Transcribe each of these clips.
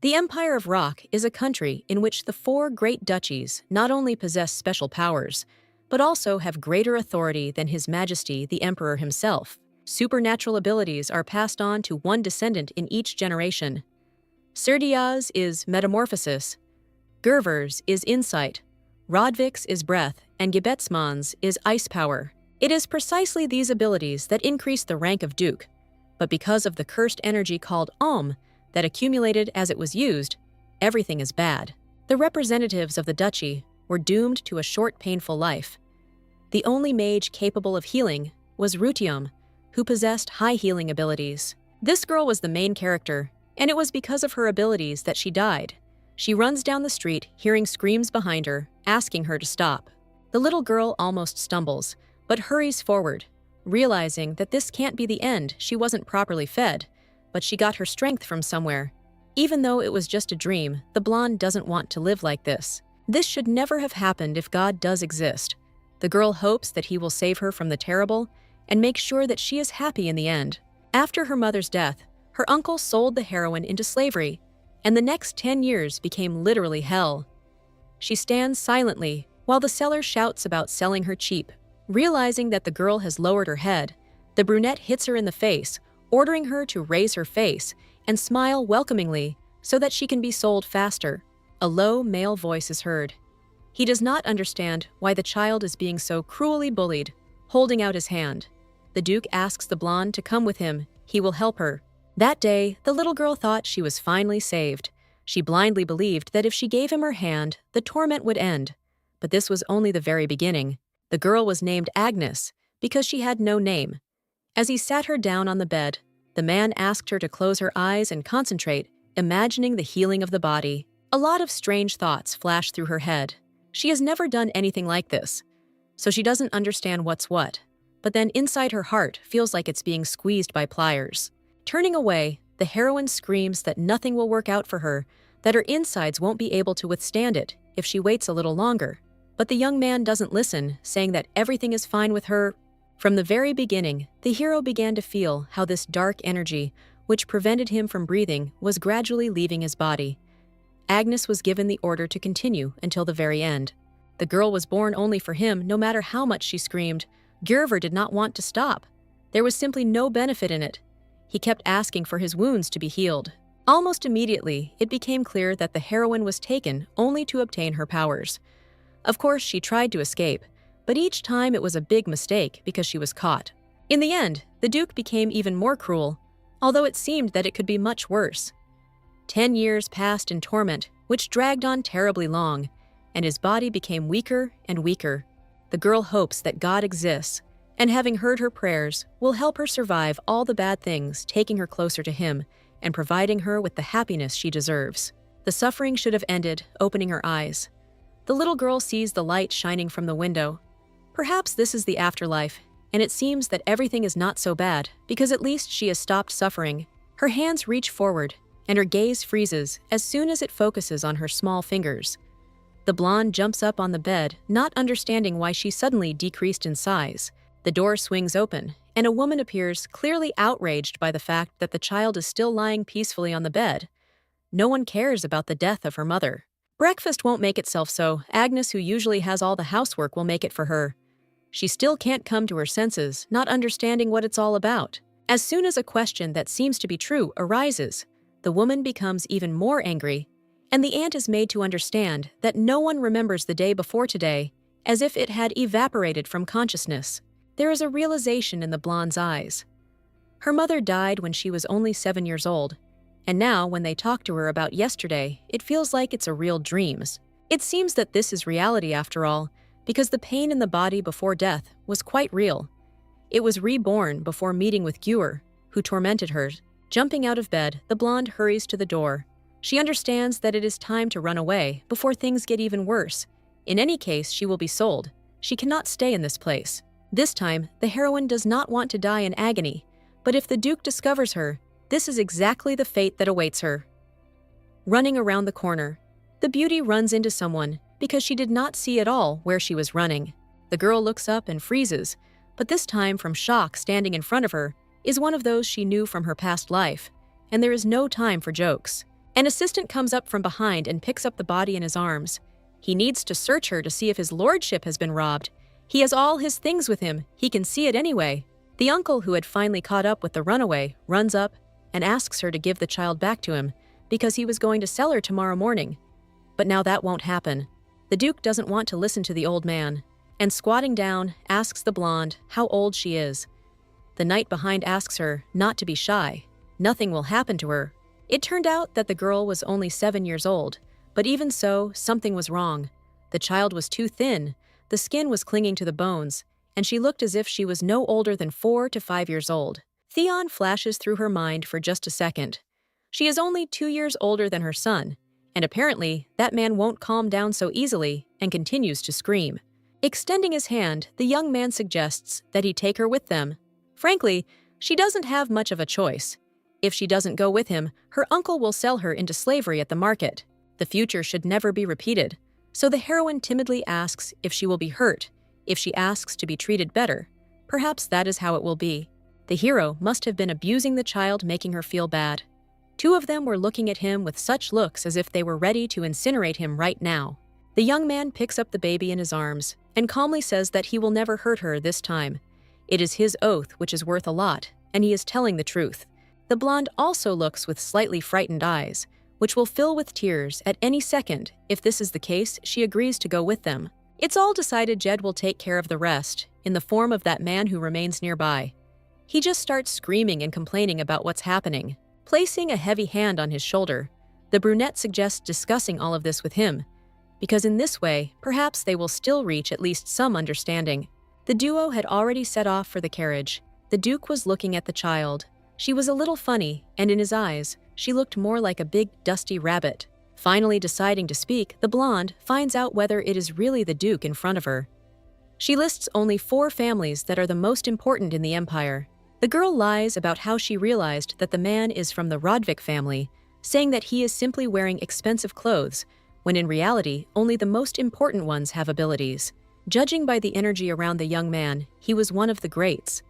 The Empire of Rock is a country in which the four great duchies not only possess special powers, but also have greater authority than His Majesty the Emperor himself. Supernatural abilities are passed on to one descendant in each generation. Serdia's is metamorphosis, Gerver's is insight, Rodvik's is breath, and Gebetsman's is ice power. It is precisely these abilities that increase the rank of Duke, but because of the cursed energy called that accumulated as it was used, everything is bad. The representatives of the duchy were doomed to a short, painful life. The only mage capable of healing was Rutium, who possessed high healing abilities. This girl was the main character, and it was because of her abilities that she died. She runs down the street, hearing screams behind her, asking her to stop. The little girl almost stumbles, but hurries forward. Realizing that this can't be the end, she wasn't properly fed, but she got her strength from somewhere. Even though it was just a dream, the blonde doesn't want to live like this. This should never have happened if God does exist. The girl hopes that He will save her from the terrible and make sure that she is happy in the end. After her mother's death, her uncle sold the heroine into slavery, and the next 10 years became literally hell. She stands silently while the seller shouts about selling her cheap. Realizing that the girl has lowered her head, the brunette hits her in the face, ordering her to raise her face and smile welcomingly so that she can be sold faster. A low male voice is heard. He does not understand why the child is being so cruelly bullied, holding out his hand. The Duke asks the blonde to come with him. He will help her. That day, the little girl thought she was finally saved. She blindly believed that if she gave him her hand, the torment would end. But this was only the very beginning. The girl was named Agnes because she had no name. As he sat her down on the bed, the man asked her to close her eyes and concentrate, imagining the healing of the body. A lot of strange thoughts flash through her head. She has never done anything like this, so she doesn't understand what's what. But then inside her heart feels like it's being squeezed by pliers. Turning away, the heroine screams that nothing will work out for her, that her insides won't be able to withstand it if she waits a little longer. But the young man doesn't listen, saying that everything is fine with her. From the very beginning, the hero began to feel how this dark energy, which prevented him from breathing, was gradually leaving his body. Agnes was given the order to continue until the very end. The girl was born only for him, no matter how much she screamed. Gerver did not want to stop. There was simply no benefit in it. He kept asking for his wounds to be healed. Almost immediately, it became clear that the heroine was taken only to obtain her powers. Of course, she tried to escape, but each time it was a big mistake because she was caught. In the end, the Duke became even more cruel, although it seemed that it could be much worse. 10 years passed in torment, which dragged on terribly long, and his body became weaker and weaker. The girl hopes that God exists, and having heard her prayers, will help her survive all the bad things, taking her closer to Him and providing her with the happiness she deserves. The suffering should have ended, opening her eyes. The little girl sees the light shining from the window. Perhaps this is the afterlife, and it seems that everything is not so bad, because at least she has stopped suffering. Her hands reach forward, and her gaze freezes as soon as it focuses on her small fingers. The blonde jumps up on the bed, not understanding why she suddenly decreased in size. The door swings open, and a woman appears, clearly outraged by the fact that the child is still lying peacefully on the bed. No one cares about the death of her mother. Breakfast won't make itself, so Agnes, who usually has all the housework, will make it for her. She still can't come to her senses, not understanding what it's all about. As soon as a question that seems to be true arises, the woman becomes even more angry, and the aunt is made to understand that no one remembers the day before today, as if it had evaporated from consciousness. There is a realization in the blonde's eyes. Her mother died when she was only 7 years old, and now when they talk to her about yesterday, it feels like it's a real dream. It seems that this is reality after all, because the pain in the body before death was quite real. It was reborn before meeting with Gewer, who tormented her. Jumping out of bed, the blonde hurries to the door. She understands that it is time to run away before things get even worse. In any case, she will be sold. She cannot stay in this place. This time, the heroine does not want to die in agony, but if the Duke discovers her, this is exactly the fate that awaits her. Running around the corner, the beauty runs into someone because she did not see at all where she was running. The girl looks up and freezes, but this time from shock, standing in front of her is one of those she knew from her past life, and there is no time for jokes. An assistant comes up from behind and picks up the body in his arms. He needs to search her to see if his lordship has been robbed. He has all his things with him. He can see it anyway. The uncle, who had finally caught up with the runaway, runs up and asks her to give the child back to him because he was going to sell her tomorrow morning. But now that won't happen. The Duke doesn't want to listen to the old man, and squatting down, asks the blonde how old she is. The knight behind asks her not to be shy. Nothing will happen to her. It turned out that the girl was only 7 years old, but even so, something was wrong. The child was too thin, the skin was clinging to the bones, and she looked as if she was no older than 4 to 5 years old. Theon flashes through her mind for just a second. She is only 2 years older than her son, and apparently that man won't calm down so easily and continues to scream. Extending his hand, the young man suggests that he take her with them. Frankly, she doesn't have much of a choice. If she doesn't go with him, her uncle will sell her into slavery at the market. The future should never be repeated. So the heroine timidly asks if she will be hurt, if she asks to be treated better. Perhaps that is how it will be. The hero must have been abusing the child, making her feel bad. 2 of them were looking at him with such looks as if they were ready to incinerate him right now. The young man picks up the baby in his arms and calmly says that he will never hurt her this time. It is his oath, which is worth a lot, and he is telling the truth. The blonde also looks with slightly frightened eyes, which will fill with tears at any second. If this is the case, she agrees to go with them. It's all decided. Jed will take care of the rest, in the form of that man who remains nearby. He just starts screaming and complaining about what's happening. Placing a heavy hand on his shoulder, the brunette suggests discussing all of this with him, because in this way, perhaps they will still reach at least some understanding. The duo had already set off for the carriage. The Duke was looking at the child. She was a little funny, and in his eyes, she looked more like a big, dusty rabbit. Finally deciding to speak, the blonde finds out whether it is really the Duke in front of her. She lists only 4 families that are the most important in the empire. The girl lies about how she realized that the man is from the Rodvik family, saying that he is simply wearing expensive clothes, when in reality, only the most important ones have abilities. Judging by the energy around the young man, he was one of the greats.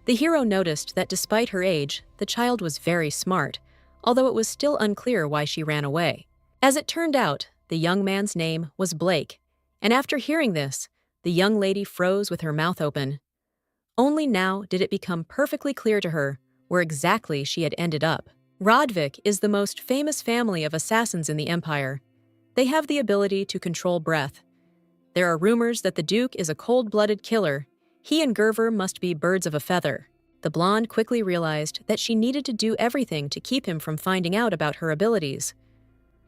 The hero noticed that despite her age, the child was very smart, although it was still unclear why she ran away. As it turned out, the young man's name was Blake, and after hearing this, the young lady froze with her mouth open. Only now did it become perfectly clear to her where exactly she had ended up. Rodvik is the most famous family of assassins in the Empire. They have the ability to control breath. There are rumors that the Duke is a cold-blooded killer. He and Gerver must be birds of a feather. The blonde quickly realized that she needed to do everything to keep him from finding out about her abilities.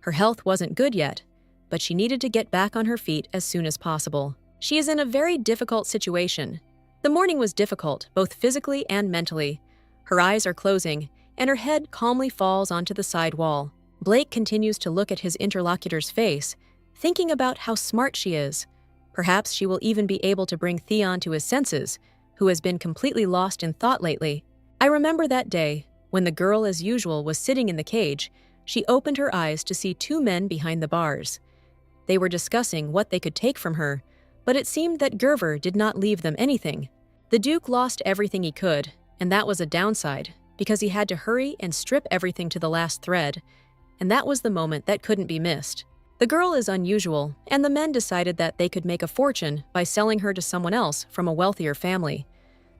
Her health wasn't good yet, but she needed to get back on her feet as soon as possible. She is in a very difficult situation. The morning was difficult, both physically and mentally. Her eyes are closing, and her head calmly falls onto the side wall. Blake continues to look at his interlocutor's face, thinking about how smart she is. Perhaps she will even be able to bring Theon to his senses, who has been completely lost in thought lately. I remember that day, when the girl as usual was sitting in the cage. She opened her eyes to see 2 men behind the bars. They were discussing what they could take from her, but it seemed that Gerver did not leave them anything. The Duke lost everything he could, and that was a downside, because he had to hurry and strip everything to the last thread, and that was the moment that couldn't be missed. The girl is unusual, and the men decided that they could make a fortune by selling her to someone else from a wealthier family.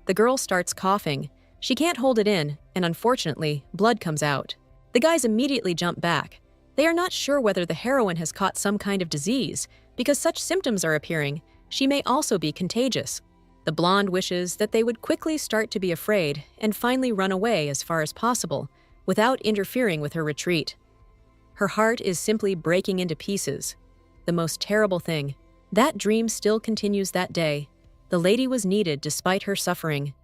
The girl starts coughing. She can't hold it in, and unfortunately, blood comes out. The guys immediately jump back. They are not sure whether the heroine has caught some kind of disease, because such symptoms are appearing. She may also be contagious. The blonde wishes that they would quickly start to be afraid and finally run away as far as possible, without interfering with her retreat. Her heart is simply breaking into pieces. The most terrible thing. That dream still continues that day. The lady was needed despite her suffering.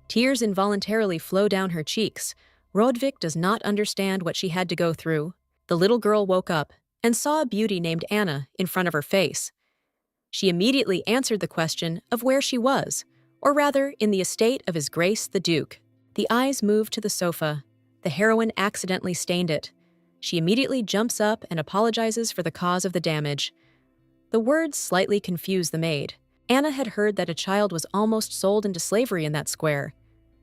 Tears involuntarily flow down her cheeks. Rodvik does not understand what she had to go through. The little girl woke up and saw a beauty named Anna in front of her face. She immediately answered the question of where she was, or rather, in the estate of His Grace the Duke. The eyes moved to the sofa. The heroine accidentally stained it. She immediately jumps up and apologizes for the cause of the damage. The words slightly confuse the maid. Anna had heard that a child was almost sold into slavery in that square.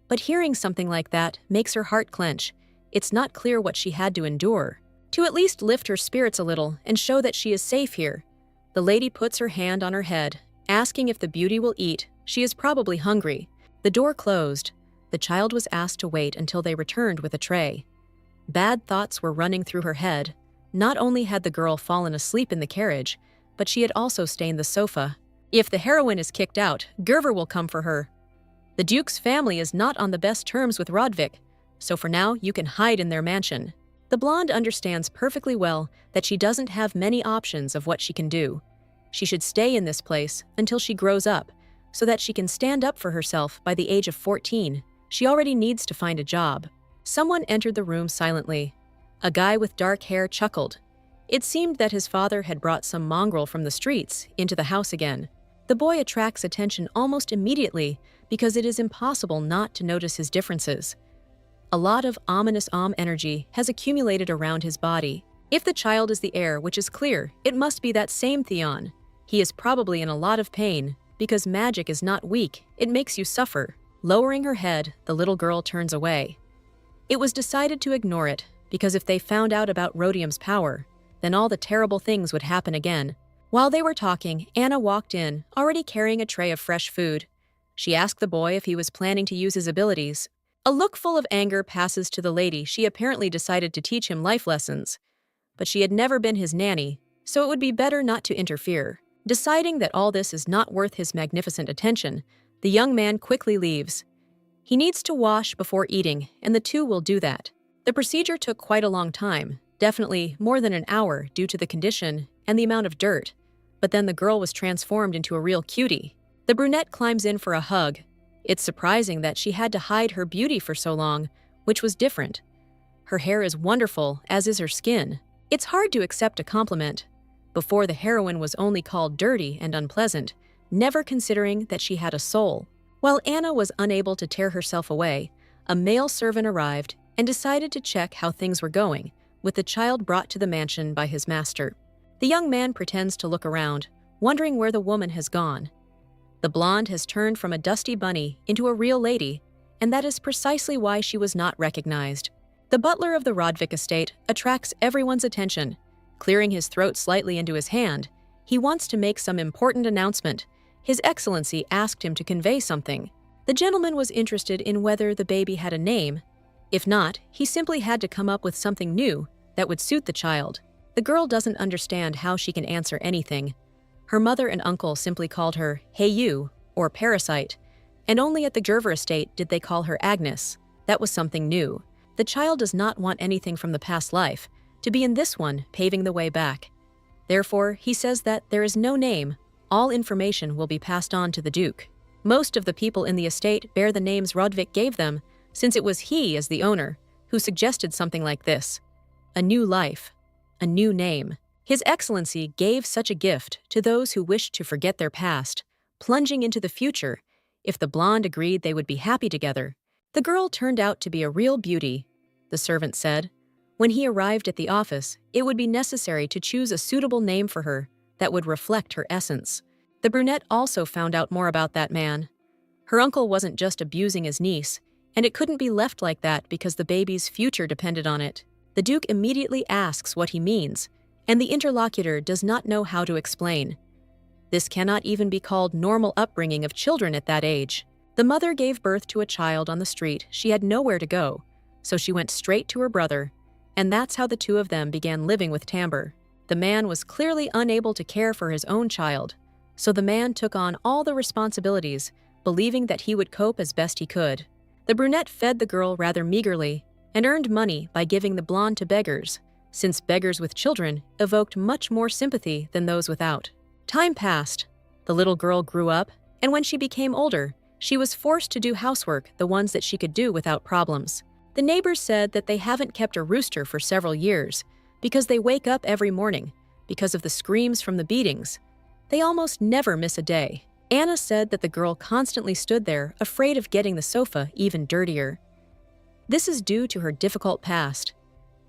But hearing something like that makes her heart clench. It's not clear what she had to endure. to at least lift her spirits a little and show that she is safe here. The lady puts her hand on her head, asking if the beauty will eat. She is probably hungry. The door closed. The child was asked to wait until they returned with a tray. Bad thoughts were running through her head. Not only had the girl fallen asleep in the carriage, but she had also stained the sofa. If the heroine is kicked out, Gerver will come for her. The Duke's family is not on the best terms with Rodvik, so for now you can hide in their mansion. The blonde understands perfectly well that she doesn't have many options of what she can do. She should stay in this place until she grows up, so that she can stand up for herself by the age of 14. She already needs to find a job. Someone entered the room silently. A guy with dark hair chuckled. It seemed that his father had brought some mongrel from the streets into the house again. The boy attracts attention almost immediately because it is impossible not to notice his differences. A lot of ominous energy has accumulated around his body. If the child is the heir, which is clear, it must be that same Theon. He is probably in a lot of pain, because magic is not weak, it makes you suffer. Lowering her head, the little girl turns away. It was decided to ignore it, because if they found out about rhodium's power, then all the terrible things would happen again. While they were talking, Anna walked in, already carrying a tray of fresh food. She asked the boy if he was planning to use his abilities. A look full of anger passes to the lady. She apparently decided to teach him life lessons. But she had never been his nanny, so it would be better not to interfere. Deciding that all this is not worth his magnificent attention, the young man quickly leaves. He needs to wash before eating, and the two will do that. The procedure took quite a long time, definitely more than an hour due to the condition and the amount of dirt. But then the girl was transformed into a real cutie. The brunette climbs in for a hug. It's surprising that she had to hide her beauty for so long, which was different. Her hair is wonderful, as is her skin. It's hard to accept a compliment. Before, the heroine was only called dirty and unpleasant, never considering that she had a soul. While Anna was unable to tear herself away, a male servant arrived and decided to check how things were going, with the child brought to the mansion by his master. The young man pretends to look around, wondering where the woman has gone. The blonde has turned from a dusty bunny into a real lady, and that is precisely why she was not recognized. The butler of the Rodvik estate attracts everyone's attention. Clearing his throat slightly into his hand, he wants to make some important announcement. His Excellency asked him to convey something. The gentleman was interested in whether the baby had a name. If not, he simply had to come up with something new that would suit the child. The girl doesn't understand how she can answer anything. Her mother and uncle simply called her "Hey you" or "Parasite," and only at the Gerver estate did they call her Agnes. That was something new. The child does not want anything from the past life to be in this one, paving the way back. Therefore, he says that there is no name. All information will be passed on to the Duke. Most of the people in the estate bear the names Rodvik gave them, since it was he, as the owner, who suggested something like this. A new life. A new name. His Excellency gave such a gift to those who wished to forget their past, plunging into the future. If the blonde agreed they would be happy together. The girl turned out to be a real beauty, the servant said. When he arrived at the office, it would be necessary to choose a suitable name for her that would reflect her essence. The brunette also found out more about that man. Her uncle wasn't just abusing his niece, and it couldn't be left like that because the baby's future depended on it. The Duke immediately asks what he means, and the interlocutor does not know how to explain. This cannot even be called normal upbringing of children at that age. The mother gave birth to a child on the street. She had nowhere to go, so she went straight to her brother, and that's how the two of them began living with Tamber. The man was clearly unable to care for his own child, so the man took on all the responsibilities, believing that he would cope as best he could. The brunette fed the girl rather meagerly and earned money by giving the blonde to beggars, since beggars with children evoked much more sympathy than those without. Time passed. The little girl grew up, and when she became older, she was forced to do housework, the ones that she could do without problems. The neighbors said that they haven't kept a rooster for several years because they wake up every morning because of the screams from the beatings. They almost never miss a day. Anna said that the girl constantly stood there, afraid of getting the sofa even dirtier. This is due to her difficult past.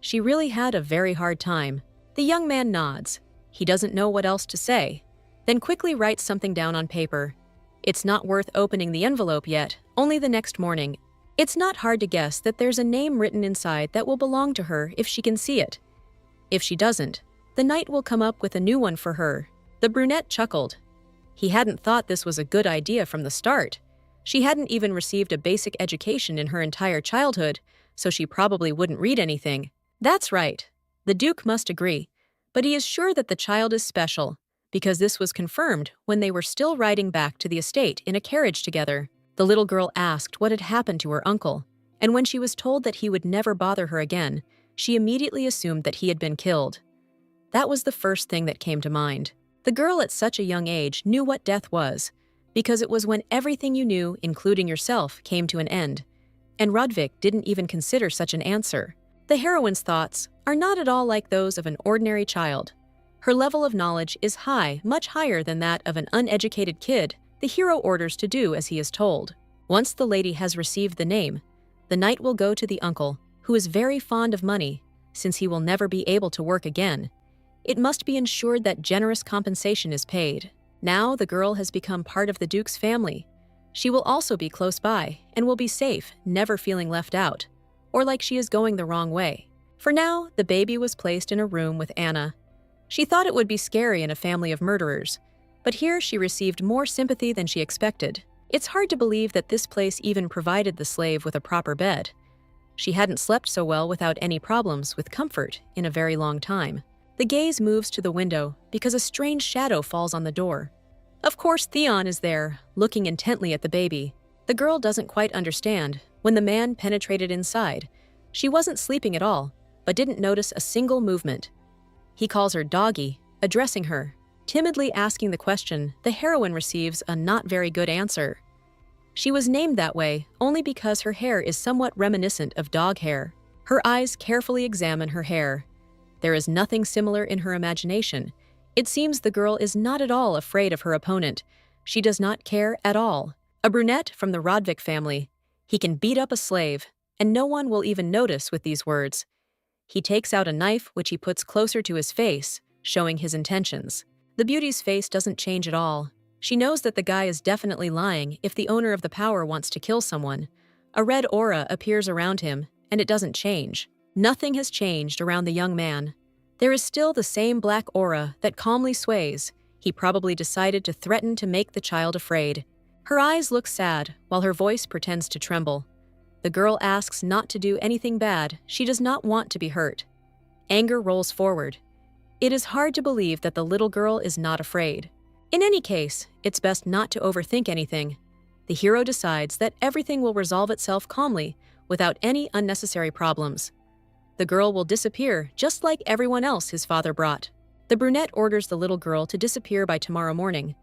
She really had a very hard time. The young man nods. He doesn't know what else to say, then quickly writes something down on paper. It's not worth opening the envelope yet, only the next morning. It's not hard to guess that there's a name written inside that will belong to her if she can see it. If she doesn't, the knight will come up with a new one for her. The brunette chuckled. He hadn't thought this was a good idea from the start. She hadn't even received a basic education in her entire childhood, so she probably wouldn't read anything. That's right. The Duke must agree. But he is sure that the child is special, because this was confirmed when they were still riding back to the estate in a carriage together. The little girl asked what had happened to her uncle, and when she was told that he would never bother her again, she immediately assumed that he had been killed. That was the first thing that came to mind. The girl at such a young age knew what death was, because it was when everything you knew, including yourself, came to an end. And Rodvik didn't even consider such an answer. The heroine's thoughts are not at all like those of an ordinary child. Her level of knowledge is high, much higher than that of an uneducated kid. The hero orders to do as he is told. Once the lady has received the name, the knight will go to the uncle, who is very fond of money, since he will never be able to work again. It must be ensured that generous compensation is paid. Now the girl has become part of the Duke's family. She will also be close by and will be safe, never feeling left out, or like she is going the wrong way. For now, the baby was placed in a room with Anna. She thought it would be scary in a family of murderers, but here she received more sympathy than she expected. It's hard to believe that this place even provided the slave with a proper bed. She hadn't slept so well without any problems with comfort in a very long time. The gaze moves to the window because a strange shadow falls on the door. Of course, Theon is there, looking intently at the baby. The girl doesn't quite understand. When the man penetrated inside, she wasn't sleeping at all, but didn't notice a single movement. He calls her doggy, addressing her. Timidly asking the question, the heroine receives a not very good answer. She was named that way only because her hair is somewhat reminiscent of dog hair. Her eyes carefully examine her hair. There is nothing similar in her imagination. It seems the girl is not at all afraid of her opponent. She does not care at all. A brunette from the Rodvik family. He can beat up a slave, and no one will even notice with these words. He takes out a knife which he puts closer to his face, showing his intentions. The beauty's face doesn't change at all. She knows that the guy is definitely lying if the owner of the power wants to kill someone. A red aura appears around him, and it doesn't change. Nothing has changed around the young man. There is still the same black aura that calmly sways. He probably decided to threaten to make the child afraid. Her eyes look sad, while her voice pretends to tremble. The girl asks not to do anything bad. She does not want to be hurt. Anger rolls forward. It is hard to believe that the little girl is not afraid. In any case, it's best not to overthink anything. The hero decides that everything will resolve itself calmly, without any unnecessary problems. The girl will disappear just like everyone else his father brought. The brunette orders the little girl to disappear by tomorrow morning.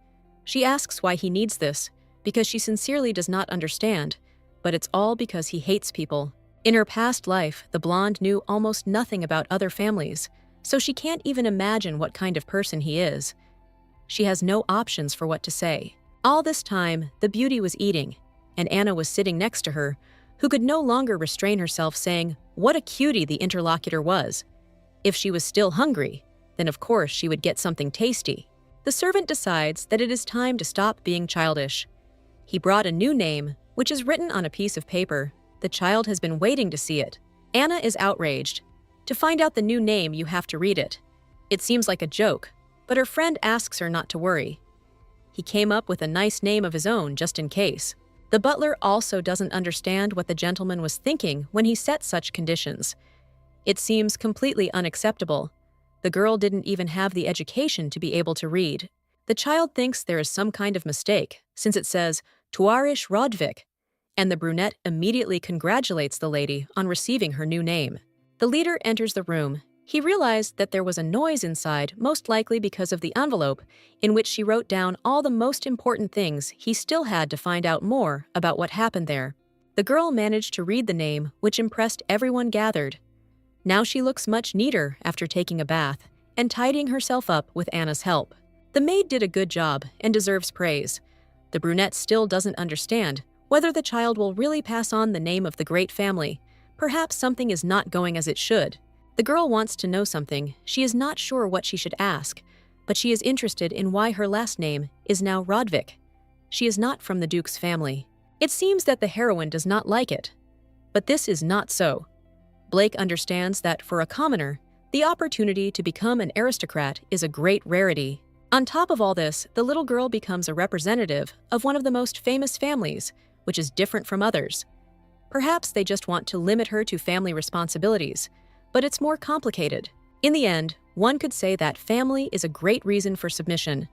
She asks why he needs this, because she sincerely does not understand, but it's all because he hates people. In her past life, the blonde knew almost nothing about other families, so she can't even imagine what kind of person he is. She has no options for what to say. All this time, the beauty was eating, and Anna was sitting next to her, who could no longer restrain herself saying what a cutie the interlocutor was. If she was still hungry, then of course she would get something tasty. The servant decides that it is time to stop being childish. He brought a new name, which is written on a piece of paper. The child has been waiting to see it. Anna is outraged. To find out the new name, you have to read it. It seems like a joke, but her friend asks her not to worry. He came up with a nice name of his own just in case. The butler also doesn't understand what the gentleman was thinking when he set such conditions. It seems completely unacceptable. The girl didn't even have the education to be able to read. The child thinks there is some kind of mistake, since it says, Tuarish Rodvik, and the brunette immediately congratulates the lady on receiving her new name. The leader enters the room. He realized that there was a noise inside, most likely because of the envelope, in which she wrote down all the most important things he still had to find out more about what happened there. The girl managed to read the name, which impressed everyone gathered. Now she looks much neater after taking a bath and tidying herself up with Anna's help. The maid did a good job and deserves praise. The brunette still doesn't understand whether the child will really pass on the name of the great family. Perhaps something is not going as it should. The girl wants to know something. She is not sure what she should ask, but she is interested in why her last name is now Rodvik. She is not from the Duke's family. It seems that the heroine does not like it. But this is not so. Blake understands that for a commoner, The opportunity to become an aristocrat is a great rarity. On top of all this, the little girl becomes a representative of one of the most famous families, which is different from others. Perhaps they just want to limit her to family responsibilities, but it's more complicated. In the end, one could say that family is a great reason for submission.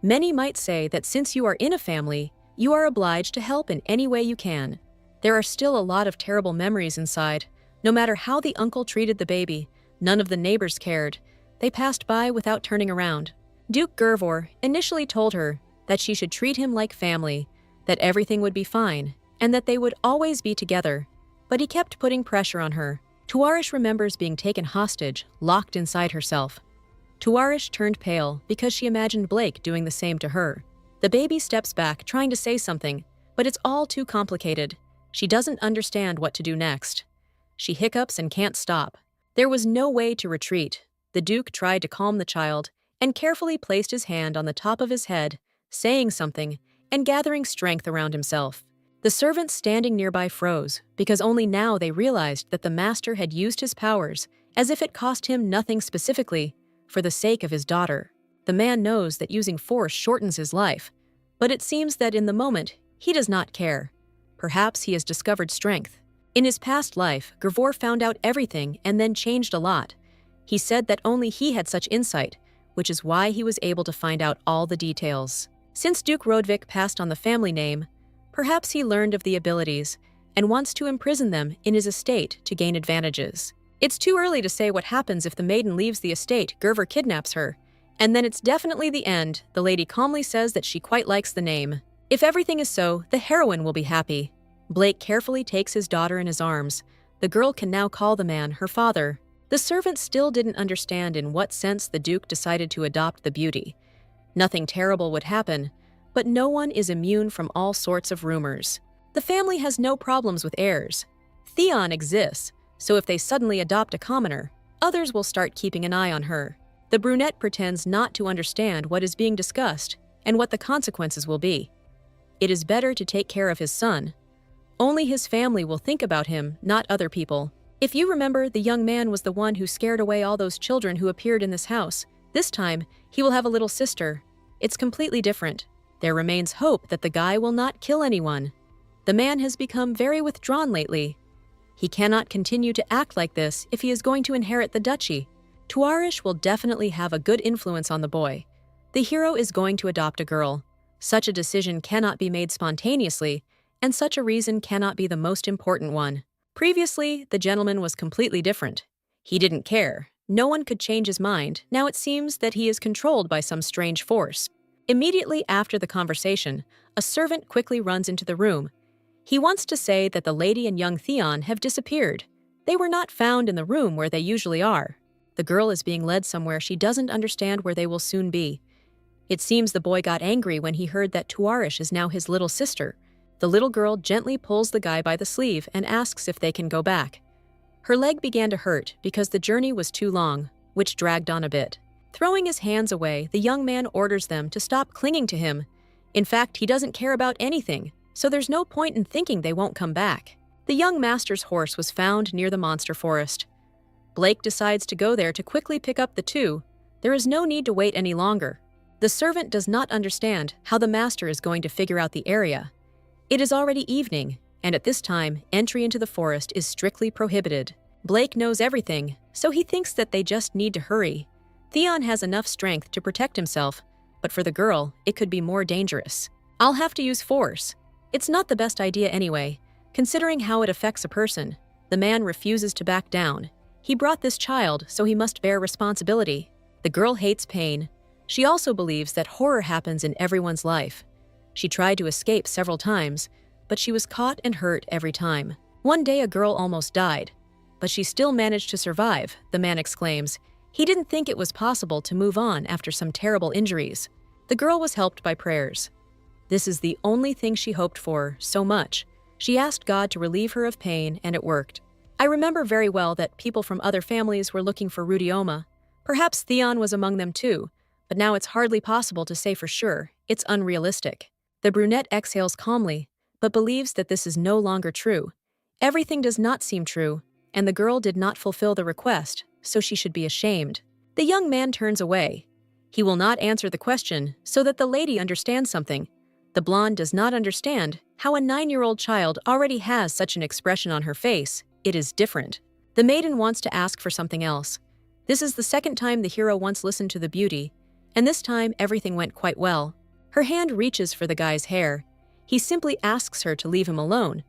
Many might say that since you are in a family, you are obliged to help in any way you can. There are still a lot of terrible memories inside. No matter how the uncle treated the baby, none of the neighbors cared. They passed by without turning around. Duke Gervor initially told her that she should treat him like family, that everything would be fine, and that they would always be together. But he kept putting pressure on her. Tuarish remembers being taken hostage, locked inside herself. Tuarish turned pale because she imagined Blake doing the same to her. The baby steps back, trying to say something, but it's all too complicated. She doesn't understand what to do next. She hiccups and can't stop. There was no way to retreat. The Duke tried to calm the child and carefully placed his hand on the top of his head, saying something and gathering strength around himself. The servants standing nearby froze because only now they realized that the master had used his powers as if it cost him nothing specifically for the sake of his daughter. The man knows that using force shortens his life, but it seems that in the moment, he does not care. Perhaps he has discovered strength. In his past life, Gervor found out everything and then changed a lot. He said that only he had such insight, which is why he was able to find out all the details. Since Duke Rodvik passed on the family name, perhaps he learned of the abilities and wants to imprison them in his estate to gain advantages. It's too early to say what happens if the maiden leaves the estate. Gervor kidnaps her, and then it's definitely the end. The lady calmly says that she quite likes the name. If everything is so, the heroine will be happy. Blake carefully takes his daughter in his arms. The girl can now call the man her father. The servant still didn't understand in what sense the Duke decided to adopt the beauty. Nothing terrible would happen, but no one is immune from all sorts of rumors. The family has no problems with heirs. Theon exists, so if they suddenly adopt a commoner, others will start keeping an eye on her. The brunette pretends not to understand what is being discussed and what the consequences will be. It is better to take care of his son. Only his family will think about him, not other people. If you remember, the young man was the one who scared away all those children who appeared in this house. This time, he will have a little sister. It's completely different. There remains hope that the guy will not kill anyone. The man has become very withdrawn lately. He cannot continue to act like this if he is going to inherit the duchy. Tuarish will definitely have a good influence on the boy. The hero is going to adopt a girl. Such a decision cannot be made spontaneously, and such a reason cannot be the most important one. Previously, the gentleman was completely different. He didn't care. No one could change his mind. Now it seems that he is controlled by some strange force. Immediately after the conversation, a servant quickly runs into the room. He wants to say that the lady and young Theon have disappeared. They were not found in the room where they usually are. The girl is being led somewhere she doesn't understand where they will soon be. It seems the boy got angry when he heard that Tuarish is now his little sister. The little girl gently pulls the guy by the sleeve and asks if they can go back. Her leg began to hurt because the journey was too long, which dragged on a bit. Throwing his hands away, the young man orders them to stop clinging to him. In fact, he doesn't care about anything, so there's no point in thinking they won't come back. The young master's horse was found near the monster forest. Blake decides to go there to quickly pick up the two. There is no need to wait any longer. The servant does not understand how the master is going to figure out the area. It is already evening, and at this time, entry into the forest is strictly prohibited. Blake knows everything, so he thinks that they just need to hurry. Theon has enough strength to protect himself, but for the girl, it could be more dangerous. I'll have to use force. It's not the best idea anyway, considering how it affects a person. The man refuses to back down. He brought this child, so he must bear responsibility. The girl hates pain. She also believes that horror happens in everyone's life. She tried to escape several times, but she was caught and hurt every time. One day a girl almost died, but she still managed to survive, the man exclaims. He didn't think it was possible to move on after some terrible injuries. The girl was helped by prayers. This is the only thing she hoped for so much. She asked God to relieve her of pain, and it worked. I remember very well that people from other families were looking for Rudioma. Perhaps Theon was among them too, but now it's hardly possible to say for sure. It's unrealistic. The brunette exhales calmly, but believes that this is no longer true. Everything does not seem true, and the girl did not fulfill the request, so she should be ashamed. The young man turns away. He will not answer the question so that the lady understands something. The blonde does not understand how a 9-year-old child already has such an expression on her face. It is different. The maiden wants to ask for something else. This is the second time the hero once listened to the beauty, and this time everything went quite well. Her hand reaches for the guy's hair. He simply asks her to leave him alone,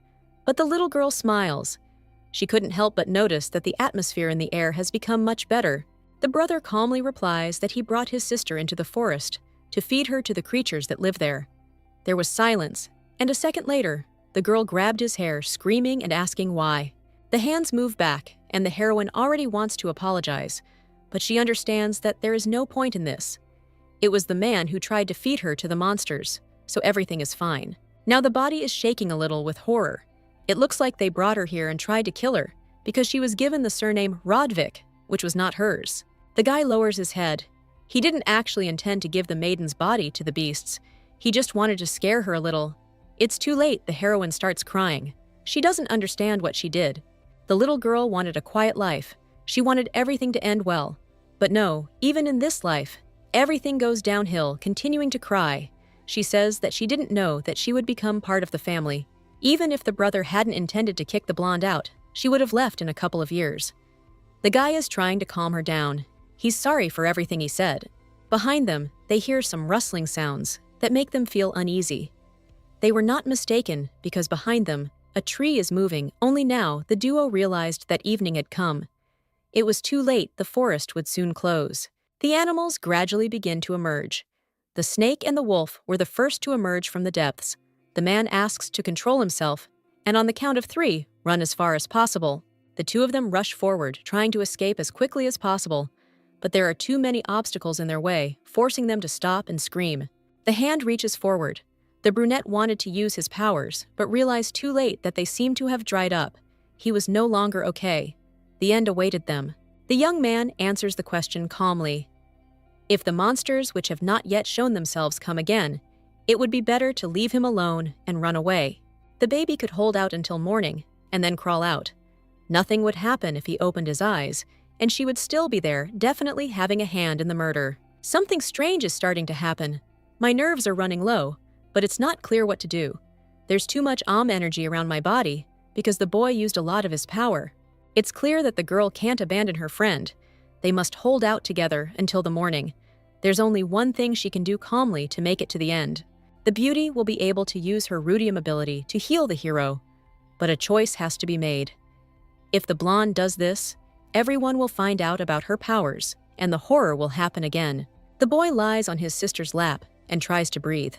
but the little girl smiles. She couldn't help but notice that the atmosphere in the air has become much better. The brother calmly replies that he brought his sister into the forest to feed her to the creatures that live there. There was silence, and a second later, the girl grabbed his hair, screaming and asking why. The hands move back, and the heroine already wants to apologize, but she understands that there is no point in this. It was the man who tried to feed her to the monsters, so everything is fine. Now the body is shaking a little with horror. It looks like they brought her here and tried to kill her, because she was given the surname Rodvik, which was not hers. The guy lowers his head. He didn't actually intend to give the maiden's body to the beasts. He just wanted to scare her a little. It's too late, the heroine starts crying. She doesn't understand what she did. The little girl wanted a quiet life. She wanted everything to end well. But no, even in this life, everything goes downhill, continuing to cry. She says that she didn't know that she would become part of the family. Even if the brother hadn't intended to kick the blonde out, she would have left in a couple of years. The guy is trying to calm her down. He's sorry for everything he said. Behind them, they hear some rustling sounds that make them feel uneasy. They were not mistaken, because behind them, a tree is moving. Only now, the duo realized that evening had come. It was too late, the forest would soon close. The animals gradually begin to emerge. The snake and the wolf were the first to emerge from the depths. The man asks to control himself, and on the count of 3, run as far as possible. The two of them rush forward, trying to escape as quickly as possible. But there are too many obstacles in their way, forcing them to stop and scream. The hand reaches forward. The brunette wanted to use his powers, but realized too late that they seemed to have dried up. He was no longer okay. The end awaited them. The young man answers the question calmly. If the monsters which have not yet shown themselves come again, it would be better to leave him alone and run away. The baby could hold out until morning, and then crawl out. Nothing would happen if he opened his eyes, and she would still be there, definitely having a hand in the murder. Something strange is starting to happen. My nerves are running low, but it's not clear what to do. There's too much energy around my body, because the boy used a lot of his power. It's clear that the girl can't abandon her friend. They must hold out together until the morning. There's only one thing she can do calmly to make it to the end. The beauty will be able to use her rudium ability to heal the hero, but a choice has to be made. If the blonde does this, everyone will find out about her powers, and the horror will happen again. The boy lies on his sister's lap and tries to breathe.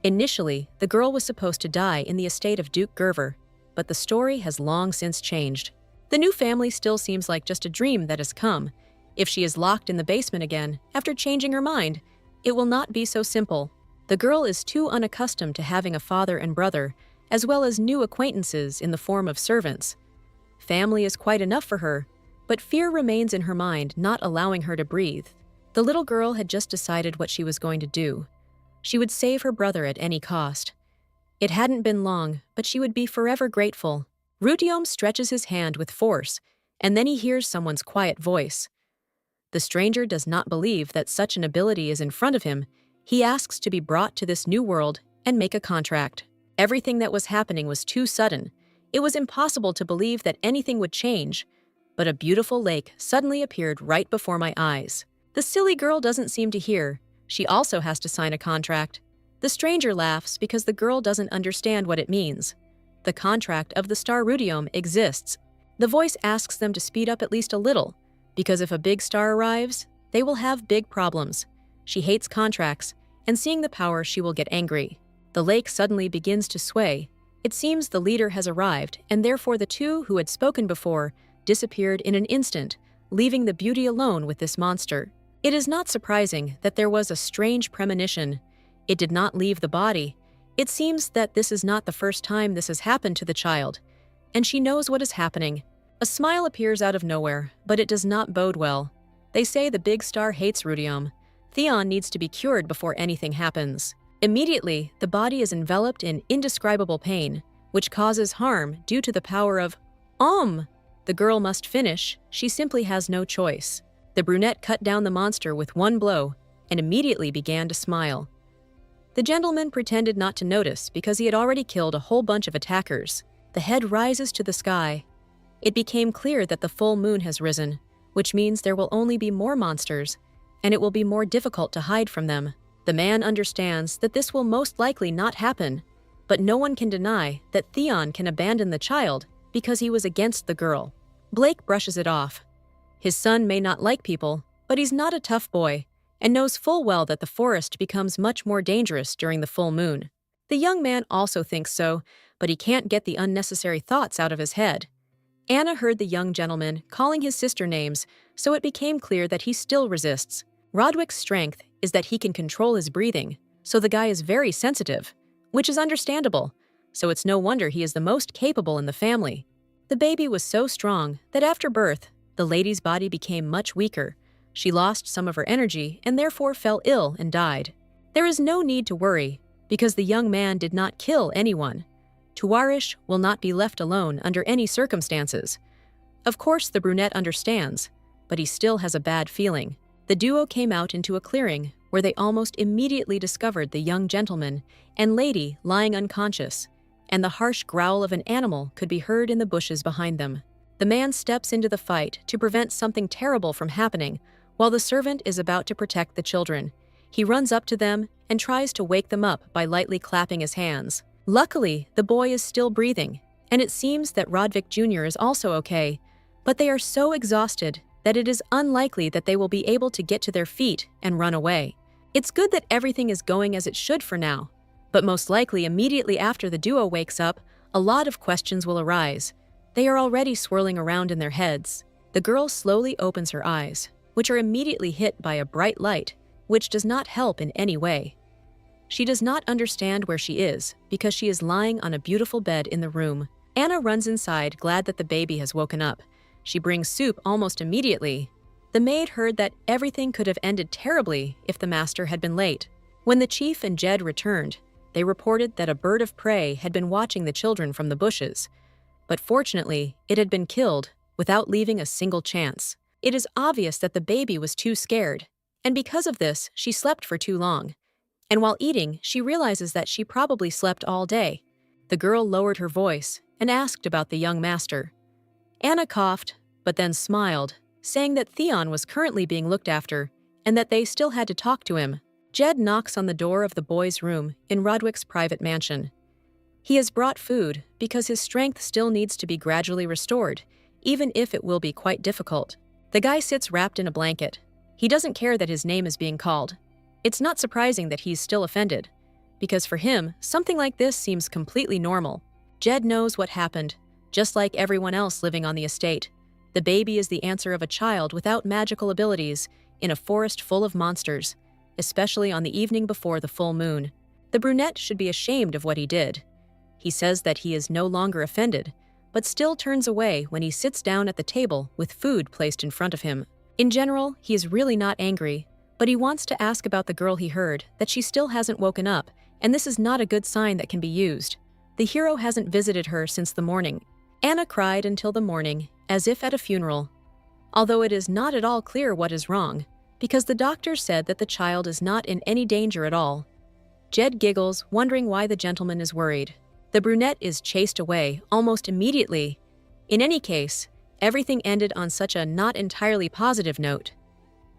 Initially, the girl was supposed to die in the estate of Duke Gerver, but the story has long since changed. The new family still seems like just a dream that has come. If she is locked in the basement again, after changing her mind, it will not be so simple. The girl is too unaccustomed to having a father and brother, as well as new acquaintances in the form of servants. Family is quite enough for her, but fear remains in her mind, not allowing her to breathe. The little girl had just decided what she was going to do. She would save her brother at any cost. It hadn't been long, but she would be forever grateful. Rudium stretches his hand with force, and then he hears someone's quiet voice. The stranger does not believe that such an ability is in front of him. He asks to be brought to this new world and make a contract. Everything that was happening was too sudden. It was impossible to believe that anything would change, but a beautiful lake suddenly appeared right before my eyes. The silly girl doesn't seem to hear. She also has to sign a contract. The stranger laughs because the girl doesn't understand what it means. The contract of the star Rudium exists. The voice asks them to speed up at least a little, because if a big star arrives, they will have big problems. She hates contracts, and seeing the power, she will get angry. The lake suddenly begins to sway. It seems the leader has arrived, and therefore the two who had spoken before disappeared in an instant, leaving the beauty alone with this monster. It is not surprising that there was a strange premonition. It did not leave the body. It seems that this is not the first time this has happened to the child, and she knows what is happening. A smile appears out of nowhere, but it does not bode well. They say the big star hates Rudium. Theon needs to be cured before anything happens. Immediately, the body is enveloped in indescribable pain, which causes harm due to the power of The girl must finish, she simply has no choice. The brunette cut down the monster with one blow and immediately began to smile. The gentleman pretended not to notice because he had already killed a whole bunch of attackers. The head rises to the sky. It became clear that the full moon has risen, which means there will only be more monsters, and it will be more difficult to hide from them. The man understands that this will most likely not happen, but no one can deny that Theon can abandon the child because he was against the girl. Blake brushes it off. His son may not like people, but he's not a tough boy, and knows full well that the forest becomes much more dangerous during the full moon. The young man also thinks so, but he can't get the unnecessary thoughts out of his head. Anna heard the young gentleman calling his sister names, so it became clear that he still resists. Rodwick's strength is that he can control his breathing, so the guy is very sensitive, which is understandable, so it's no wonder he is the most capable in the family. The baby was so strong that after birth, the lady's body became much weaker. She lost some of her energy and therefore fell ill and died. There is no need to worry, because the young man did not kill anyone. Tuwarish will not be left alone under any circumstances. Of course, the brunette understands, but he still has a bad feeling. The duo came out into a clearing where they almost immediately discovered the young gentleman and lady lying unconscious, and the harsh growl of an animal could be heard in the bushes behind them. The man steps into the fight to prevent something terrible from happening, while the servant is about to protect the children. He runs up to them and tries to wake them up by lightly clapping his hands. Luckily, the boy is still breathing, and it seems that Rodvik Jr. is also okay, but they are so exhausted that it is unlikely that they will be able to get to their feet and run away. It's good that everything is going as it should for now, but most likely immediately after the duo wakes up, a lot of questions will arise. They are already swirling around in their heads. The girl slowly opens her eyes, which are immediately hit by a bright light, which does not help in any way. She does not understand where she is because she is lying on a beautiful bed in the room. Anna runs inside, glad that the baby has woken up. She brings soup almost immediately. The maid heard that everything could have ended terribly if the master had been late. When the chief and Jed returned, they reported that a bird of prey had been watching the children from the bushes. But fortunately, it had been killed without leaving a single chance. It is obvious that the baby was too scared, and because of this, she slept for too long. And while eating, she realizes that she probably slept all day. The girl lowered her voice and asked about the young master. Anna coughed, but then smiled, saying that Theon was currently being looked after and that they still had to talk to him. Jed knocks on the door of the boy's room in Rodwick's private mansion. He has brought food because his strength still needs to be gradually restored, even if it will be quite difficult. The guy sits wrapped in a blanket. He doesn't care that his name is being called. It's not surprising that he's still offended, because for him, something like this seems completely normal. Jed knows what happened, just like everyone else living on the estate. The baby is the answer of a child without magical abilities in a forest full of monsters, especially on the evening before the full moon. The brunette should be ashamed of what he did. He says that he is no longer offended, but still turns away when he sits down at the table with food placed in front of him. In general, he is really not angry, but he wants to ask about the girl he heard, that she still hasn't woken up, and this is not a good sign that can be used. The hero hasn't visited her since the morning. Anna cried until the morning, as if at a funeral, although it is not at all clear what is wrong, because the doctor said that the child is not in any danger at all. Jed giggles, wondering why the gentleman is worried. The brunette is chased away almost immediately. In any case, everything ended on such a not entirely positive note.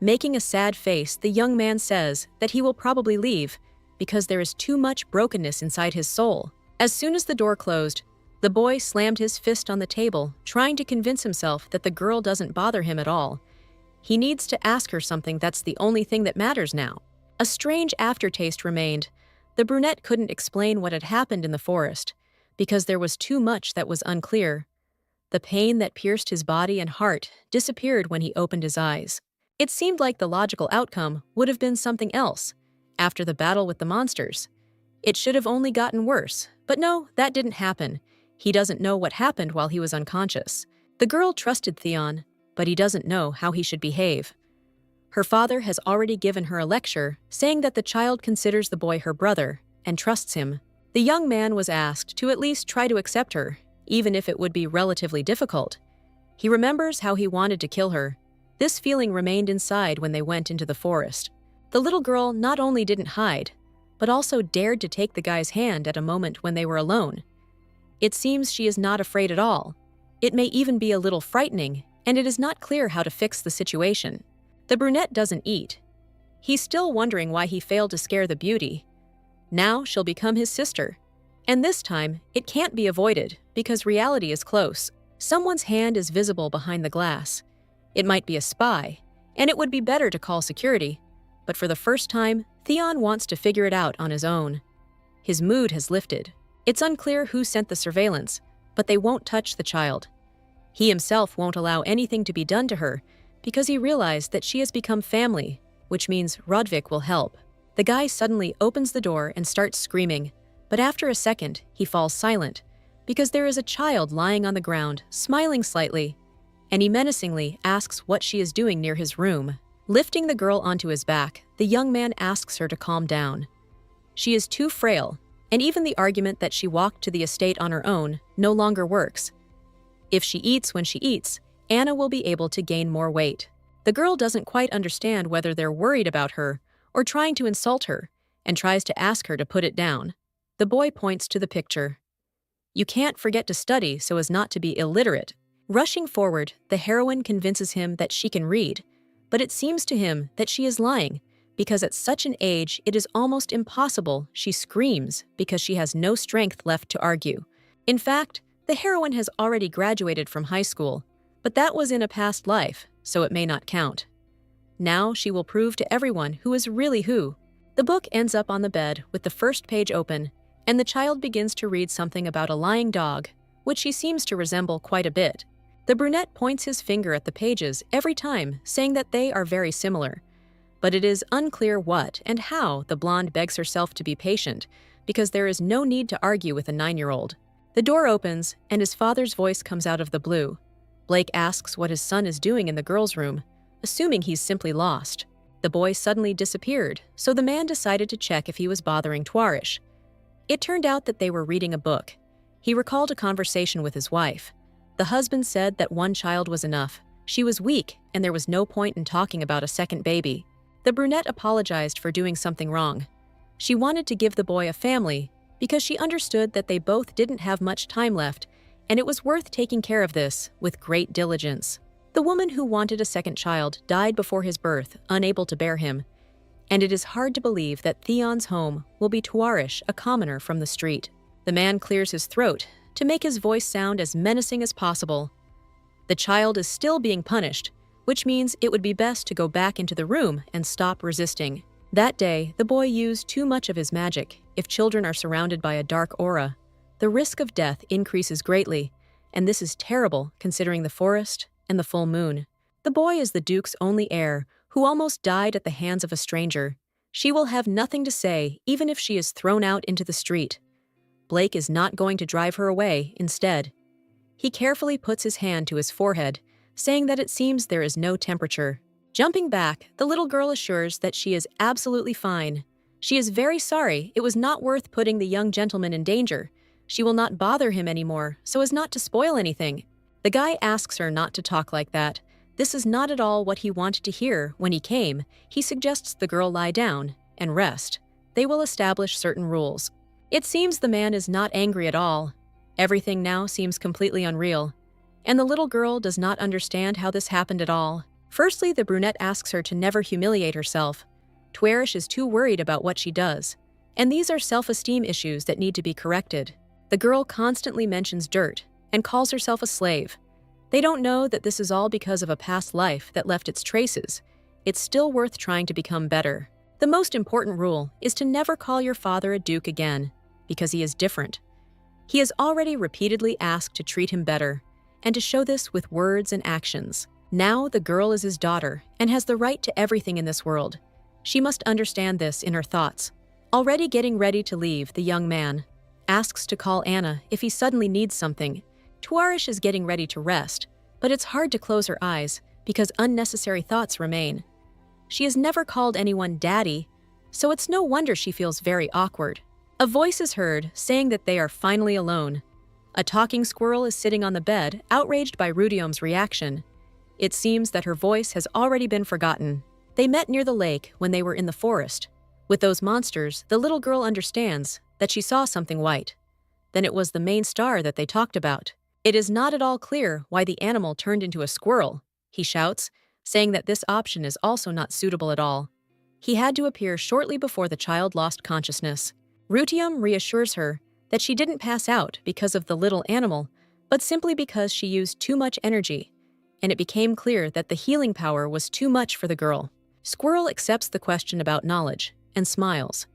Making a sad face, the young man says that he will probably leave because there is too much brokenness inside his soul. As soon as the door closed, the boy slammed his fist on the table, trying to convince himself that the girl doesn't bother him at all. He needs to ask her something. That's the only thing that matters now. A strange aftertaste remained. The brunette couldn't explain what had happened in the forest, because there was too much that was unclear. The pain that pierced his body and heart disappeared when he opened his eyes. It seemed like the logical outcome would have been something else. After the battle with the monsters, it should have only gotten worse. But no, that didn't happen. He doesn't know what happened while he was unconscious. The girl trusted Theon, but he doesn't know how he should behave. Her father has already given her a lecture, saying that the child considers the boy her brother and trusts him. The young man was asked to at least try to accept her, even if it would be relatively difficult. He remembers how he wanted to kill her. This feeling remained inside when they went into the forest. The little girl not only didn't hide, but also dared to take the guy's hand at a moment when they were alone. It seems she is not afraid at all. It may even be a little frightening, and it is not clear how to fix the situation. The brunette doesn't eat. He's still wondering why he failed to scare the beauty. Now she'll become his sister. And this time, it can't be avoided because reality is close. Someone's hand is visible behind the glass. It might be a spy, and it would be better to call security. But for the first time, Theon wants to figure it out on his own. His mood has lifted. It's unclear who sent the surveillance, but they won't touch the child. He himself won't allow anything to be done to her because he realized that she has become family, which means Rodvik will help. The guy suddenly opens the door and starts screaming, but after a second, he falls silent because there is a child lying on the ground, smiling slightly, and he menacingly asks what she is doing near his room. Lifting the girl onto his back, the young man asks her to calm down. She is too frail, and even the argument that she walked to the estate on her own no longer works. If she eats when she eats, Anna will be able to gain more weight. The girl doesn't quite understand whether they're worried about her or trying to insult her, and tries to ask her to put it down. The boy points to the picture. You can't forget to study so as not to be illiterate. Rushing forward, the heroine convinces him that she can read, but it seems to him that she is lying, because at such an age it is almost impossible. She screams because she has no strength left to argue. In fact, the heroine has already graduated from high school, but that was in a past life, so it may not count. Now she will prove to everyone who is really who. The book ends up on the bed with the first page open, and the child begins to read something about a lying dog, which he seems to resemble quite a bit. The brunette points his finger at the pages every time, saying that they are very similar. But it is unclear what and how the blonde begs herself to be patient, because there is no need to argue with a 9-year-old. The door opens, and his father's voice comes out of the blue. Blake asks what his son is doing in the girls' room, assuming he's simply lost. The boy suddenly disappeared, so the man decided to check if he was bothering Twarish. It turned out that they were reading a book. He recalled a conversation with his wife. The husband said that one child was enough. She was weak, and there was no point in talking about a second baby. The brunette apologized for doing something wrong. She wanted to give the boy a family because she understood that they both didn't have much time left, and it was worth taking care of this with great diligence. The woman who wanted a second child died before his birth, unable to bear him, and it is hard to believe that Theon's home will be Twarish, a commoner from the street. The man clears his throat to make his voice sound as menacing as possible. The child is still being punished, which means it would be best to go back into the room and stop resisting. That day, the boy used too much of his magic. If children are surrounded by a dark aura, the risk of death increases greatly, and this is terrible considering the forest and the full moon. The boy is the Duke's only heir, who almost died at the hands of a stranger. She will have nothing to say, even if she is thrown out into the street. Blake is not going to drive her away, instead. He carefully puts his hand to his forehead, saying that it seems there is no temperature. Jumping back, the little girl assures that she is absolutely fine. She is very sorry. It was not worth putting the young gentleman in danger. She will not bother him anymore, so as not to spoil anything. The guy asks her not to talk like that. This is not at all what he wanted to hear when he came. He suggests the girl lie down and rest. They will establish certain rules. It seems the man is not angry at all. Everything now seems completely unreal, and the little girl does not understand how this happened at all. Firstly, the brunette asks her to never humiliate herself. Twarish is too worried about what she does, and these are self-esteem issues that need to be corrected. The girl constantly mentions dirt and calls herself a slave. They don't know that this is all because of a past life that left its traces. It's still worth trying to become better. The most important rule is to never call your father a duke again, because he is different. He has already repeatedly asked to treat him better, and to show this with words and actions. Now the girl is his daughter and has the right to everything in this world. She must understand this in her thoughts. Already getting ready to leave, the young man asks to call Anna if he suddenly needs something. Twarish is getting ready to rest, but it's hard to close her eyes because unnecessary thoughts remain. She has never called anyone daddy, so it's no wonder she feels very awkward. A voice is heard saying that they are finally alone. A talking squirrel is sitting on the bed, outraged by Rudium's reaction. It seems that her voice has already been forgotten. They met near the lake when they were in the forest. With those monsters, the little girl understands that she saw something white. Then it was the main star that they talked about. It is not at all clear why the animal turned into a squirrel, he shouts, saying that this option is also not suitable at all. He had to appear shortly before the child lost consciousness. Rutium reassures her that she didn't pass out because of the little animal, but simply because she used too much energy, and it became clear that the healing power was too much for the girl. Squirrel accepts the question about knowledge and smiles.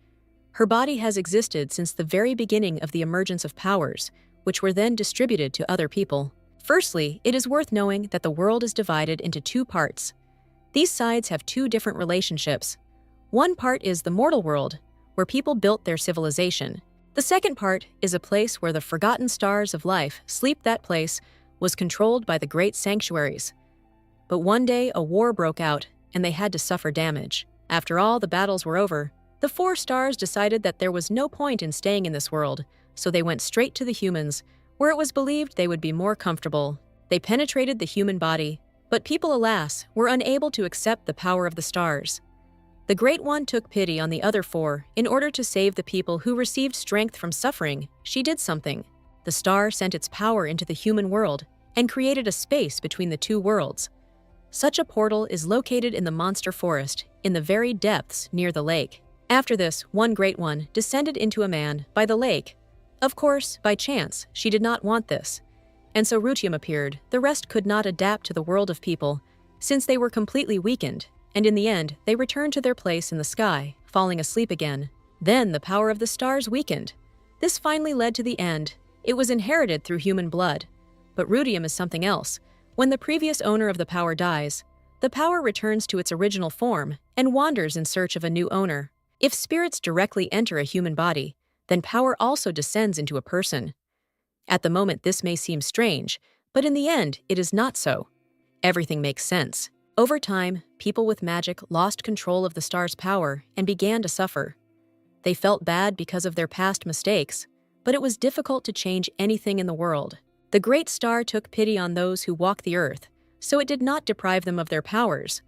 Her body has existed since the very beginning of the emergence of powers, which were then distributed to other people. Firstly, it is worth knowing that the world is divided into two parts. These sides have two different relationships. One part is the mortal world, where people built their civilization. The second part is a place where the forgotten stars of life sleep. That place was controlled by the great sanctuaries. But one day a war broke out, and they had to suffer damage. After all the battles were over, the four stars decided that there was no point in staying in this world, so they went straight to the humans, where it was believed they would be more comfortable. They penetrated the human body, but people, alas, were unable to accept the power of the stars. The Great One took pity on the other four in order to save the people who received strength from suffering. She did something. The star sent its power into the human world and created a space between the two worlds. Such a portal is located in the monster forest, in the very depths near the lake. After this, one Great One descended into a man by the lake. Of course, by chance, she did not want this. And so Rutium appeared. The rest could not adapt to the world of people, since they were completely weakened, and in the end, they returned to their place in the sky, falling asleep again. Then the power of the stars weakened. This finally led to the end. It was inherited through human blood. But Rutium is something else. When the previous owner of the power dies, the power returns to its original form and wanders in search of a new owner. If spirits directly enter a human body, then power also descends into a person. At the moment, this may seem strange, but in the end, it is not so. Everything makes sense. Over time, people with magic lost control of the star's power and began to suffer. They felt bad because of their past mistakes, but it was difficult to change anything in the world. The great star took pity on those who walk the earth, so it did not deprive them of their powers.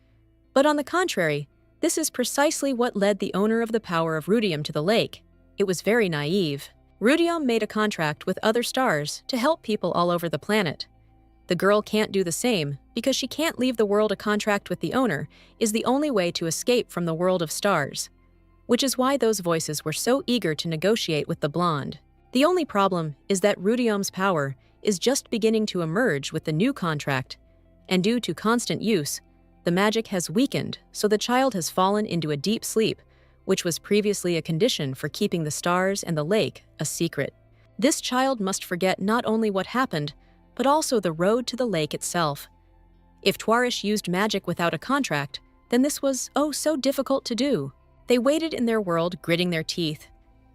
But on the contrary, this is precisely what led the owner of the power of Rudium to the lake. It was very naive. Rudium made a contract with other stars to help people all over the planet. The girl can't do the same because she can't leave the world. A contract with the owner is the only way to escape from the world of stars, which is why those voices were so eager to negotiate with the blonde. The only problem is that Rudium's power is just beginning to emerge with the new contract, and due to constant use, the magic has weakened, so the child has fallen into a deep sleep, which was previously a condition for keeping the stars and the lake a secret. This child must forget not only what happened, but also the road to the lake itself. If Tuarish used magic without a contract, then this was, oh, so difficult to do. They waited in their world, gritting their teeth.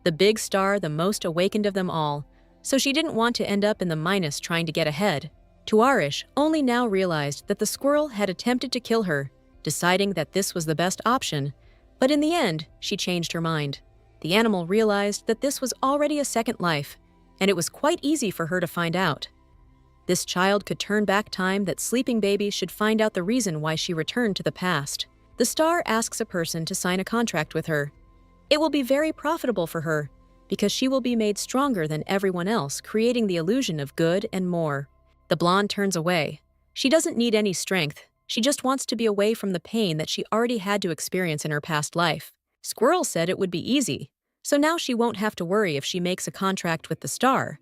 The big star, the most awakened of them all, so she didn't want to end up in the minus trying to get ahead. Tuarish only now realized that the squirrel had attempted to kill her, deciding that this was the best option, but in the end, she changed her mind. The animal realized that this was already a second life, and it was quite easy for her to find out. This child could turn back time. That sleeping baby should find out the reason why she returned to the past. The star asks a person to sign a contract with her. It will be very profitable for her, because she will be made stronger than everyone else, creating the illusion of good and more. The blonde turns away. She doesn't need any strength. She just wants to be away from the pain that she already had to experience in her past life. Squirrel said it would be easy, so now she won't have to worry if she makes a contract with the star.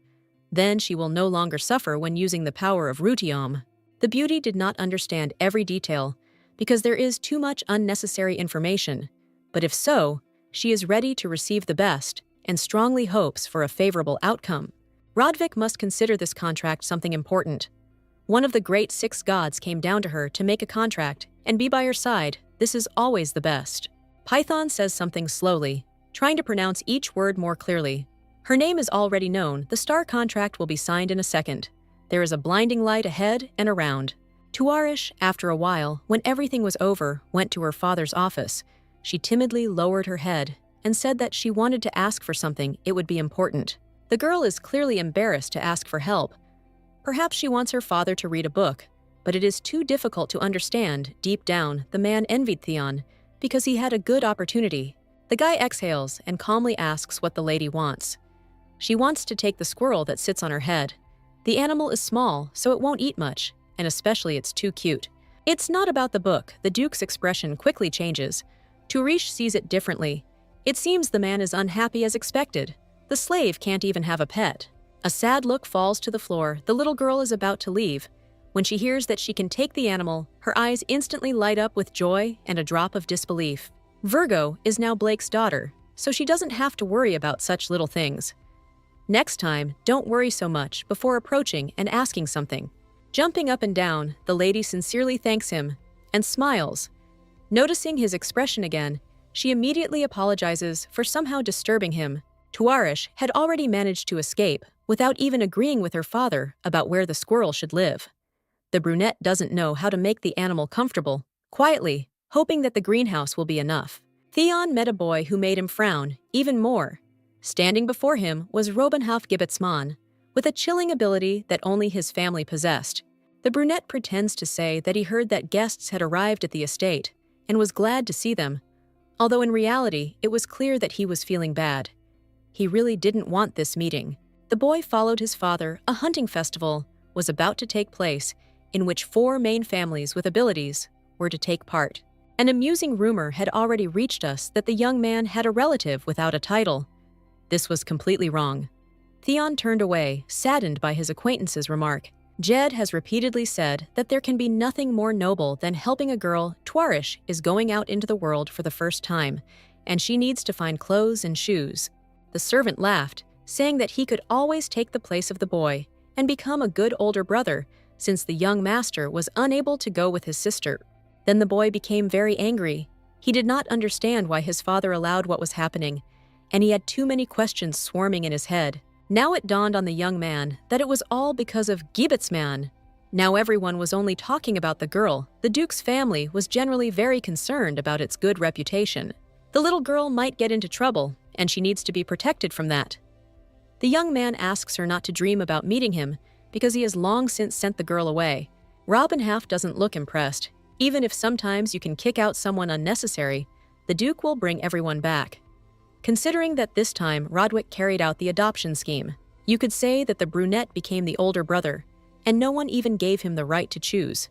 Then she will no longer suffer when using the power of Rutium. The beauty did not understand every detail, because there is too much unnecessary information. But if so, she is ready to receive the best, and strongly hopes for a favorable outcome. Rodvik must consider this contract something important. One of the great 6 gods came down to her to make a contract and be by her side. This is always the best. Python says something slowly, trying to pronounce each word more clearly. Her name is already known. The star contract will be signed in a second. There is a blinding light ahead and around. Tuarish, after a while, when everything was over, went to her father's office. She timidly lowered her head and said that she wanted to ask for something. It would be important. The girl is clearly embarrassed to ask for help. Perhaps she wants her father to read a book, but it is too difficult to understand. Deep down, the man envied Theon because he had a good opportunity. The guy exhales and calmly asks what the lady wants. She wants to take the squirrel that sits on her head. The animal is small, so it won't eat much, and especially it's too cute. It's not about the book. The Duke's expression quickly changes. Turish sees it differently. It seems the man is unhappy as expected. The slave can't even have a pet. A sad look falls to the floor. The little girl is about to leave. When she hears that she can take the animal, her eyes instantly light up with joy and a drop of disbelief. Virgo is now Blake's daughter, so she doesn't have to worry about such little things. Next time, don't worry so much before approaching and asking something. Jumping up and down, the lady sincerely thanks him and smiles. Noticing his expression again, she immediately apologizes for somehow disturbing him. Tuarish had already managed to escape without even agreeing with her father about where the squirrel should live. The brunette doesn't know how to make the animal comfortable, quietly, hoping that the greenhouse will be enough. Theon met a boy who made him frown even more. Standing before him was Robenhof Gibbetsman, with a chilling ability that only his family possessed. The brunette pretends to say that he heard that guests had arrived at the estate and was glad to see them, although in reality it was clear that he was feeling bad. He really didn't want this meeting. The boy followed his father. A hunting festival was about to take place in which 4 main families with abilities were to take part. An amusing rumor had already reached us that the young man had a relative without a title. This was completely wrong. Theon turned away, saddened by his acquaintance's remark. Jed has repeatedly said that there can be nothing more noble than helping a girl. Tuarish is going out into the world for the first time, and she needs to find clothes and shoes. The servant laughed, saying that he could always take the place of the boy and become a good older brother, since the young master was unable to go with his sister. Then the boy became very angry. He did not understand why his father allowed what was happening, and he had too many questions swarming in his head. Now it dawned on the young man that it was all because of Gibbetsman. Now everyone was only talking about the girl. The Duke's family was generally very concerned about its good reputation. The little girl might get into trouble, and she needs to be protected from that. The young man asks her not to dream about meeting him because he has long since sent the girl away. Robinhalf doesn't look impressed. Even if sometimes you can kick out someone unnecessary, the Duke will bring everyone back. Considering that this time Rodwick carried out the adoption scheme, you could say that the brunette became the older brother, and no one even gave him the right to choose.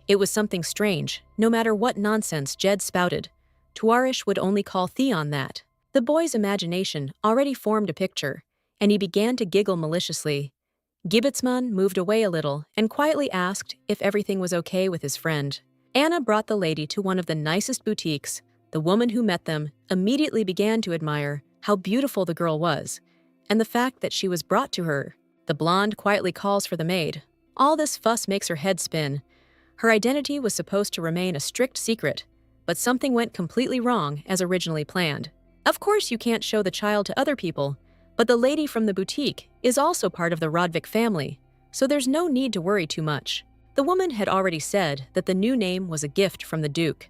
It was something strange. No matter what nonsense Jed spouted, Tuarish would only call Theon that. The boy's imagination already formed a picture, and he began to giggle maliciously. Gibbetsman moved away a little and quietly asked if everything was okay with his friend. Anna brought the lady to one of the nicest boutiques. The woman who met them immediately began to admire how beautiful the girl was, and the fact that she was brought to her. The blonde quietly calls for the maid. All this fuss makes her head spin. Her identity was supposed to remain a strict secret, but something went completely wrong as originally planned. Of course you can't show the child to other people, but the lady from the boutique is also part of the Rodvik family, so there's no need to worry too much. The woman had already said that the new name was a gift from the Duke.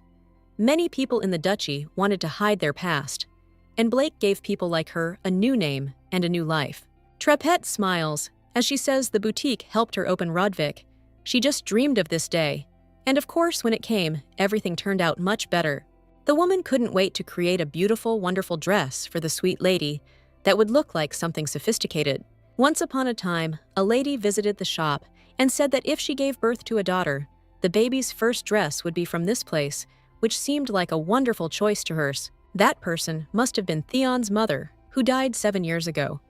Many people in the duchy wanted to hide their past, and Blake gave people like her a new name and a new life. Trapette smiles as she says the boutique helped her open Rodvik. She just dreamed of this day, and of course when it came, everything turned out much better. The woman couldn't wait to create a beautiful, wonderful dress for the sweet lady that would look like something sophisticated. Once upon a time, a lady visited the shop and said that if she gave birth to a daughter, the baby's first dress would be from this place, which seemed like a wonderful choice to hers. That person must have been Theon's mother, who died 7 years ago.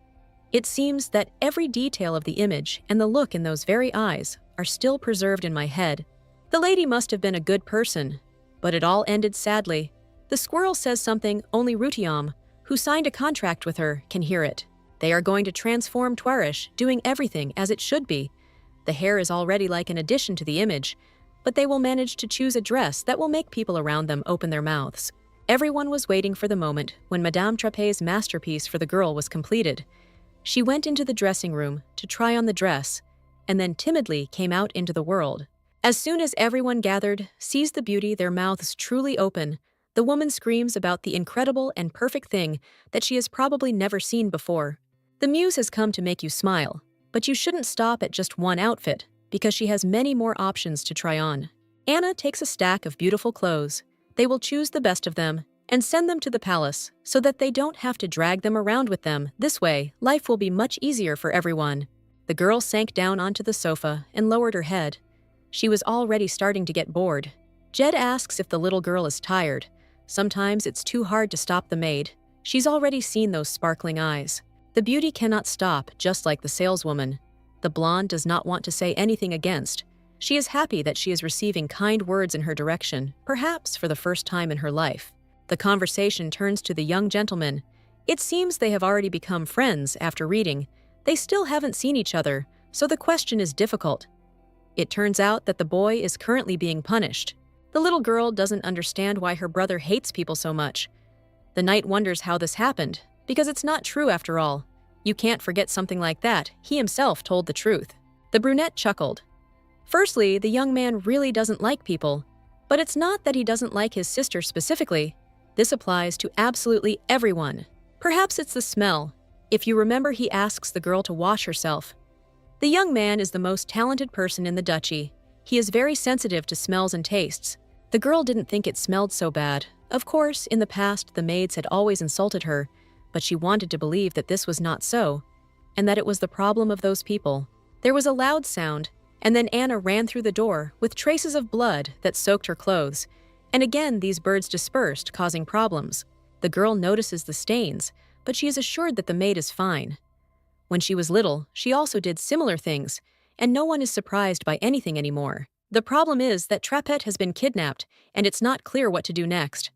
It seems that every detail of the image and the look in those very eyes are still preserved in my head. The lady must have been a good person, but it all ended sadly. The squirrel says something only Rutiam, who signed a contract with her, can hear it. They are going to transform Tuarish, doing everything as it should be. The hair is already like an addition to the image, but they will manage to choose a dress that will make people around them open their mouths. Everyone was waiting for the moment when Madame Trapet's masterpiece for the girl was completed. She went into the dressing room to try on the dress, and then timidly came out into the world. As soon as everyone gathered, sees the beauty, their mouths truly open, the woman screams about the incredible and perfect thing that she has probably never seen before. The muse has come to make you smile, but you shouldn't stop at just one outfit, because she has many more options to try on. Anna takes a stack of beautiful clothes. They will choose the best of them and send them to the palace so that they don't have to drag them around with them. This way, life will be much easier for everyone. The girl sank down onto the sofa and lowered her head. She was already starting to get bored. Jed asks if the little girl is tired. Sometimes it's too hard to stop the maid. She's already seen those sparkling eyes. The beauty cannot stop, just like the saleswoman. The blonde does not want to say anything against. She is happy that she is receiving kind words in her direction, perhaps for the first time in her life. The conversation turns to the young gentleman. It seems they have already become friends after reading. They still haven't seen each other, so the question is difficult. It turns out that the boy is currently being punished. The little girl doesn't understand why her brother hates people so much. The knight wonders how this happened, because it's not true after all. You can't forget something like that. He himself told the truth. The brunette chuckled. Firstly, the young man really doesn't like people. But it's not that he doesn't like his sister specifically. This applies to absolutely everyone. Perhaps it's the smell. If you remember, he asks the girl to wash herself. The young man is the most talented person in the duchy. He is very sensitive to smells and tastes. The girl didn't think it smelled so bad. Of course, in the past, the maids had always insulted her, but she wanted to believe that this was not so, and that it was the problem of those people. There was a loud sound, and then Anna ran through the door with traces of blood that soaked her clothes, and again these birds dispersed, causing problems. The girl notices the stains, but she is assured that the maid is fine. When she was little, she also did similar things, and no one is surprised by anything anymore. The problem is that Trapette has been kidnapped, and it's not clear what to do next.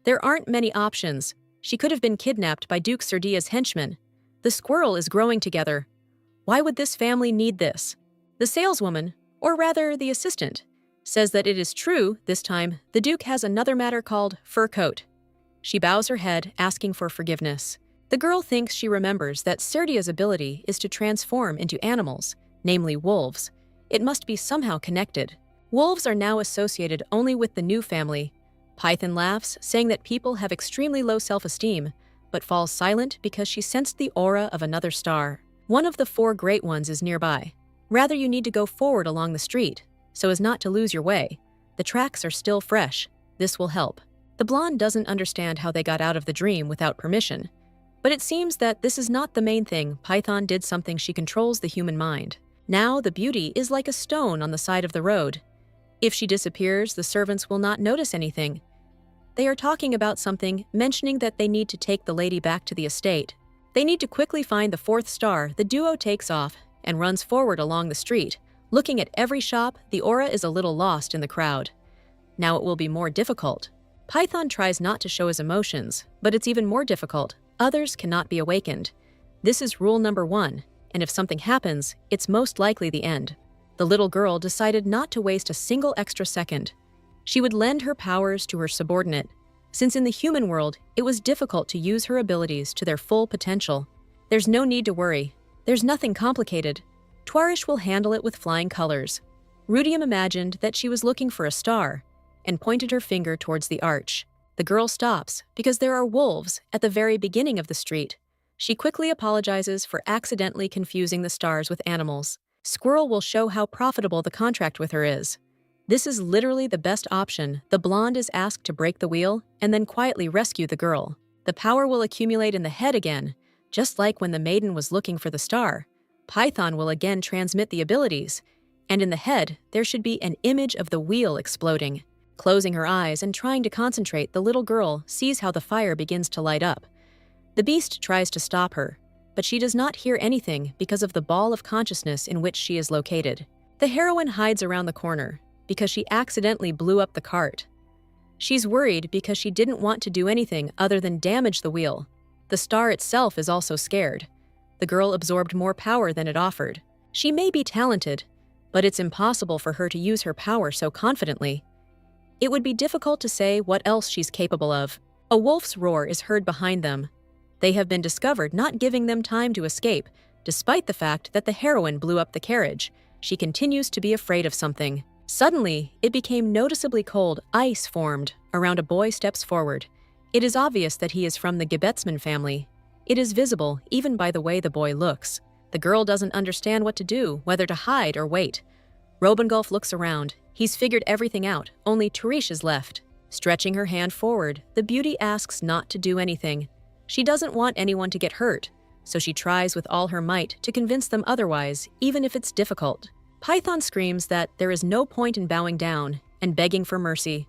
There aren't many options. She could have been kidnapped by Duke Serdia's henchmen. The squirrel is growing together. Why would this family need this? The saleswoman, or rather the assistant, says that it is true. This time, the Duke has another matter called fur coat. She bows her head, asking for forgiveness. The girl thinks she remembers that Serdia's ability is to transform into animals, namely wolves. It must be somehow connected. Wolves are now associated only with the new family. Python laughs, saying that people have extremely low self-esteem, but falls silent because she sensed the aura of another star. One of the 4 great ones is nearby. Rather, you need to go forward along the street, so as not to lose your way. The tracks are still fresh. This will help. The blonde doesn't understand how they got out of the dream without permission. But it seems that this is not the main thing. Python did something. She controls the human mind. Now the beauty is like a stone on the side of the road. If she disappears, the servants will not notice anything. They are talking about something, mentioning that they need to take the lady back to the estate. They need to quickly find the 4th star. The duo takes off and runs forward along the street. Looking at every shop, the aura is a little lost in the crowd. Now it will be more difficult. Python tries not to show his emotions, but it's even more difficult. Others cannot be awakened. This is rule number 1, and if something happens, it's most likely the end. The little girl decided not to waste a single extra second. She would lend her powers to her subordinate, since in the human world, it was difficult to use her abilities to their full potential. There's no need to worry. There's nothing complicated. Twarish will handle it with flying colors. Rudium imagined that she was looking for a star and pointed her finger towards the arch. The girl stops because there are wolves at the very beginning of the street. She quickly apologizes for accidentally confusing the stars with animals. Squirrel will show how profitable the contract with her is. This is literally the best option. The blonde is asked to break the wheel and then quietly rescue the girl. The power will accumulate in the head again, just like when the maiden was looking for the star. Python will again transmit the abilities, and in the head, there should be an image of the wheel exploding. Closing her eyes and trying to concentrate, the little girl sees how the fire begins to light up. The beast tries to stop her, but she does not hear anything because of the ball of consciousness in which she is located. The heroine hides around the corner because she accidentally blew up the cart. She's worried because she didn't want to do anything other than damage the wheel. The star itself is also scared. The girl absorbed more power than it offered. She may be talented, but it's impossible for her to use her power so confidently. It would be difficult to say what else she's capable of. A wolf's roar is heard behind them. They have been discovered, not giving them time to escape, despite the fact that the heroine blew up the carriage. She continues to be afraid of something. Suddenly, it became noticeably cold. Ice formed around a boy steps forward. It is obvious that he is from the Gebetsman family. It is visible even by the way the boy looks. The girl doesn't understand what to do, whether to hide or wait. Robengulf looks around. He's figured everything out, only Tarish is left. Stretching her hand forward, the beauty asks not to do anything. She doesn't want anyone to get hurt, so she tries with all her might to convince them otherwise, even if it's difficult. Python screams that there is no point in bowing down and begging for mercy.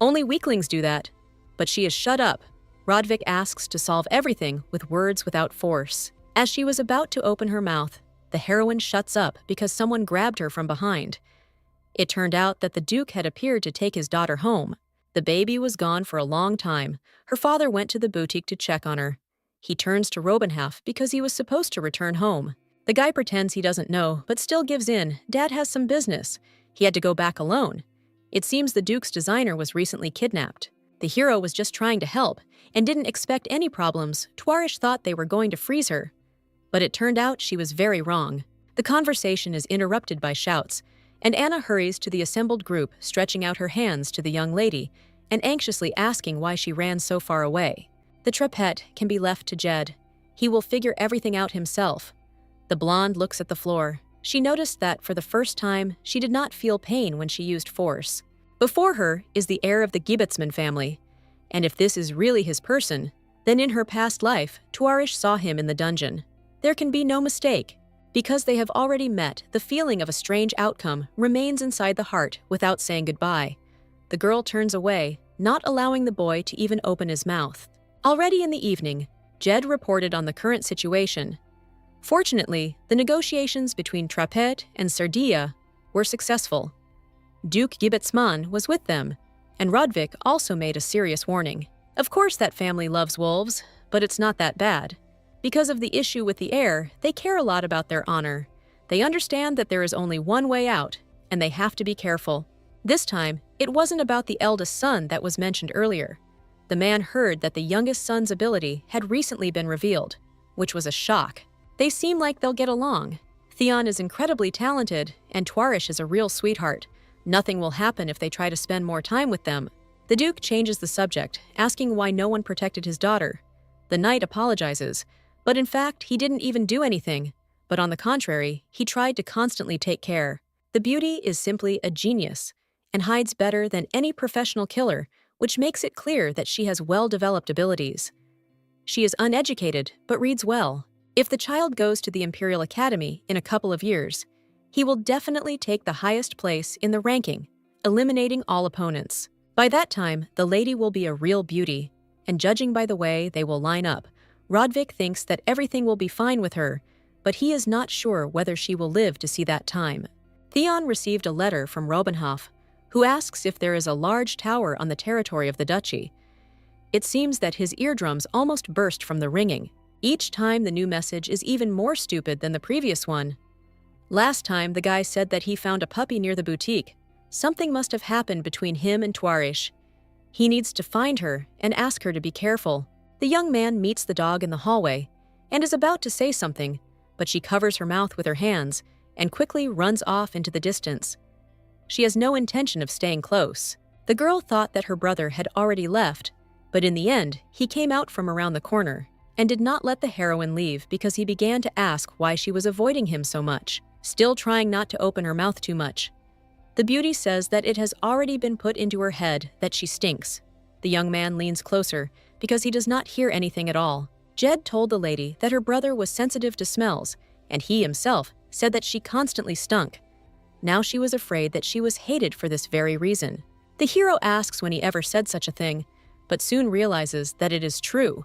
Only weaklings do that. But she is shut up. Rodvik asks to solve everything with words without force. As she was about to open her mouth, the heroine shuts up because someone grabbed her from behind. It turned out that the Duke had appeared to take his daughter home. The baby was gone for a long time. Her father went to the boutique to check on her. He turns to Robenhaf because he was supposed to return home. The guy pretends he doesn't know, but still gives in. Dad has some business. He had to go back alone. It seems the Duke's designer was recently kidnapped. The hero was just trying to help and didn't expect any problems. Twarish thought they were going to freeze her. But it turned out she was very wrong. The conversation is interrupted by shouts, and Anna hurries to the assembled group, stretching out her hands to the young lady and anxiously asking why she ran so far away. The trapette can be left to Jed. He will figure everything out himself. The blonde looks at the floor. She noticed that, for the first time, she did not feel pain when she used force. Before her is the heir of the Gibbetsman family, and if this is really his person, then in her past life, Twarish saw him in the dungeon. There can be no mistake. Because they have already met, the feeling of a strange outcome remains inside the heart without saying goodbye. The girl turns away, not allowing the boy to even open his mouth. Already in the evening, Jed reported on the current situation. Fortunately, the negotiations between Trapet and Sardia were successful. Duke Gibbetsman was with them, and Rodvik also made a serious warning. Of course that family loves wolves, but it's not that bad. Because of the issue with the heir, they care a lot about their honor. They understand that there is only one way out, and they have to be careful. This time, it wasn't about the eldest son that was mentioned earlier. The man heard that the youngest son's ability had recently been revealed, which was a shock. They seem like they'll get along. Theon is incredibly talented, and Twarish is a real sweetheart. Nothing will happen if they try to spend more time with them. The Duke changes the subject, asking why no one protected his daughter. The knight apologizes, but in fact, he didn't even do anything. But on the contrary, he tried to constantly take care. The beauty is simply a genius, and hides better than any professional killer, which makes it clear that she has well-developed abilities. She is uneducated, but reads well. If the child goes to the Imperial Academy in a couple of years, he will definitely take the highest place in the ranking, eliminating all opponents. By that time, the lady will be a real beauty, and judging by the way they will line up, Rodvik thinks that everything will be fine with her, but he is not sure whether she will live to see that time. Theon received a letter from Robenhof, who asks if there is a large tower on the territory of the duchy. It seems that his eardrums almost burst from the ringing. Each time the new message is even more stupid than the previous one. Last time, the guy said that he found a puppy near the boutique. Something must have happened between him and Twarish. He needs to find her and ask her to be careful. The young man meets the dog in the hallway and is about to say something, but she covers her mouth with her hands and quickly runs off into the distance. She has no intention of staying close. The girl thought that her brother had already left, but in the end, he came out from around the corner and did not let the heroine leave because he began to ask why she was avoiding him so much, still trying not to open her mouth too much. The beauty says that it has already been put into her head that she stinks. The young man leans closer because he does not hear anything at all. Jed told the lady that her brother was sensitive to smells, and he himself said that she constantly stunk. Now she was afraid that she was hated for this very reason. The hero asks when he ever said such a thing, but soon realizes that it is true.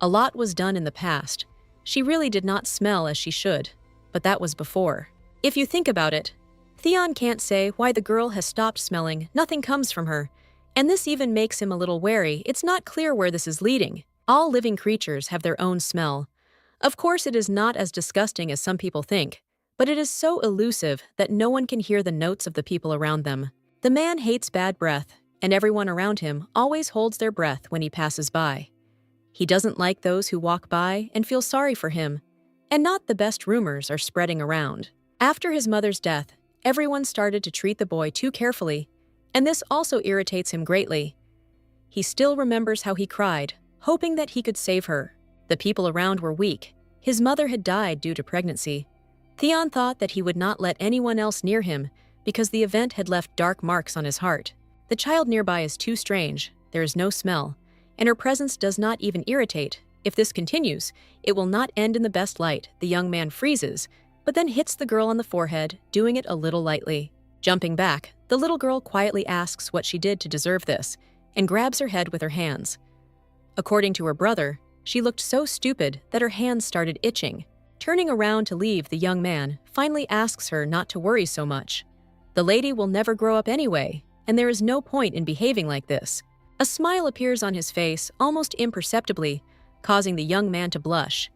A lot was done in the past. She really did not smell as she should, but that was before. If you think about it, Theon can't say why the girl has stopped smelling. Nothing comes from her, and this even makes him a little wary. It's not clear where this is leading. All living creatures have their own smell. Of course, it is not as disgusting as some people think, but it is so elusive that no one can hear the notes of the people around them. The man hates bad breath, and everyone around him always holds their breath when he passes by. He doesn't like those who walk by and feel sorry for him, and not the best rumors are spreading around. After his mother's death, everyone started to treat the boy too carefully, and this also irritates him greatly. He still remembers how he cried, hoping that he could save her. The people around were weak. His mother had died due to pregnancy. Theon thought that he would not let anyone else near him because the event had left dark marks on his heart. The child nearby is too strange, there is no smell, and her presence does not even irritate. If this continues, it will not end in the best light. The young man freezes, but then hits the girl on the forehead, doing it a little lightly. Jumping back, the little girl quietly asks what she did to deserve this, and grabs her head with her hands. According to her brother, she looked so stupid that her hands started itching. Turning around to leave, the young man finally asks her not to worry so much. The lady will never grow up anyway, and there is no point in behaving like this. A smile appears on his face almost imperceptibly, causing the young man to blush.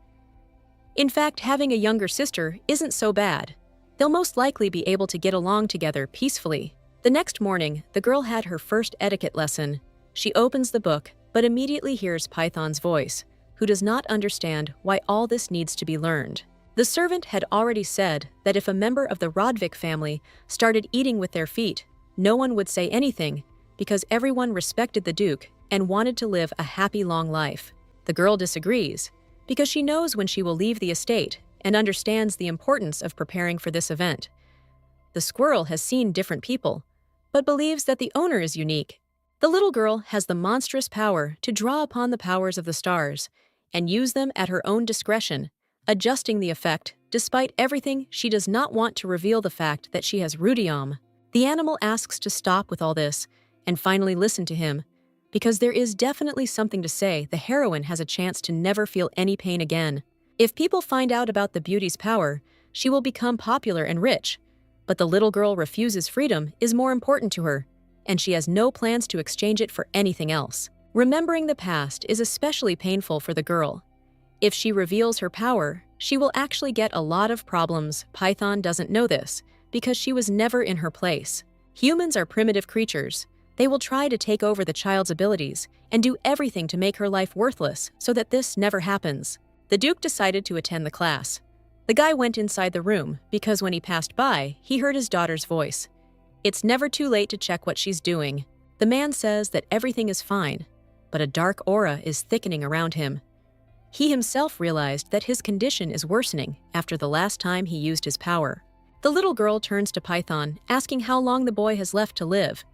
In fact, having a younger sister isn't so bad. They'll most likely be able to get along together peacefully. The next morning, the girl had her first etiquette lesson. She opens the book, but immediately hears Python's voice, who does not understand why all this needs to be learned. The servant had already said that if a member of the Rodvik family started eating with their feet, no one would say anything because everyone respected the Duke and wanted to live a happy long life. The girl disagrees because she knows when she will leave the estate and understands the importance of preparing for this event. The squirrel has seen different people, but believes that the owner is unique. The little girl has the monstrous power to draw upon the powers of the stars and use them at her own discretion, adjusting the effect. Despite everything, she does not want to reveal the fact that she has rudium. The animal asks to stop with all this and finally listen to him, because there is definitely something to say. The heroine has a chance to never feel any pain again. If people find out about the beauty's power, she will become popular and rich. But the little girl refuses. Freedom is more important to her, and she has no plans to exchange it for anything else. Remembering the past is especially painful for the girl. If she reveals her power, she will actually get a lot of problems. Python doesn't know this, because she was never in her place. Humans are primitive creatures. They will try to take over the child's abilities and do everything to make her life worthless so that this never happens. The Duke decided to attend the class. The guy went inside the room because when he passed by, he heard his daughter's voice. It's never too late to check what she's doing. The man says that everything is fine, but a dark aura is thickening around him. He himself realized that his condition is worsening after the last time he used his power. The little girl turns to Python, asking how long the boy has left to live.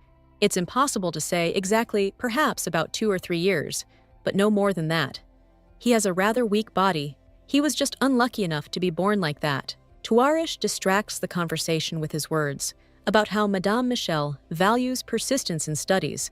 It's impossible to say exactly, perhaps about 2 or 3 years, but no more than that. He has a rather weak body. He was just unlucky enough to be born like that. Tuarish distracts the conversation with his words about how Madame Michel values persistence in studies,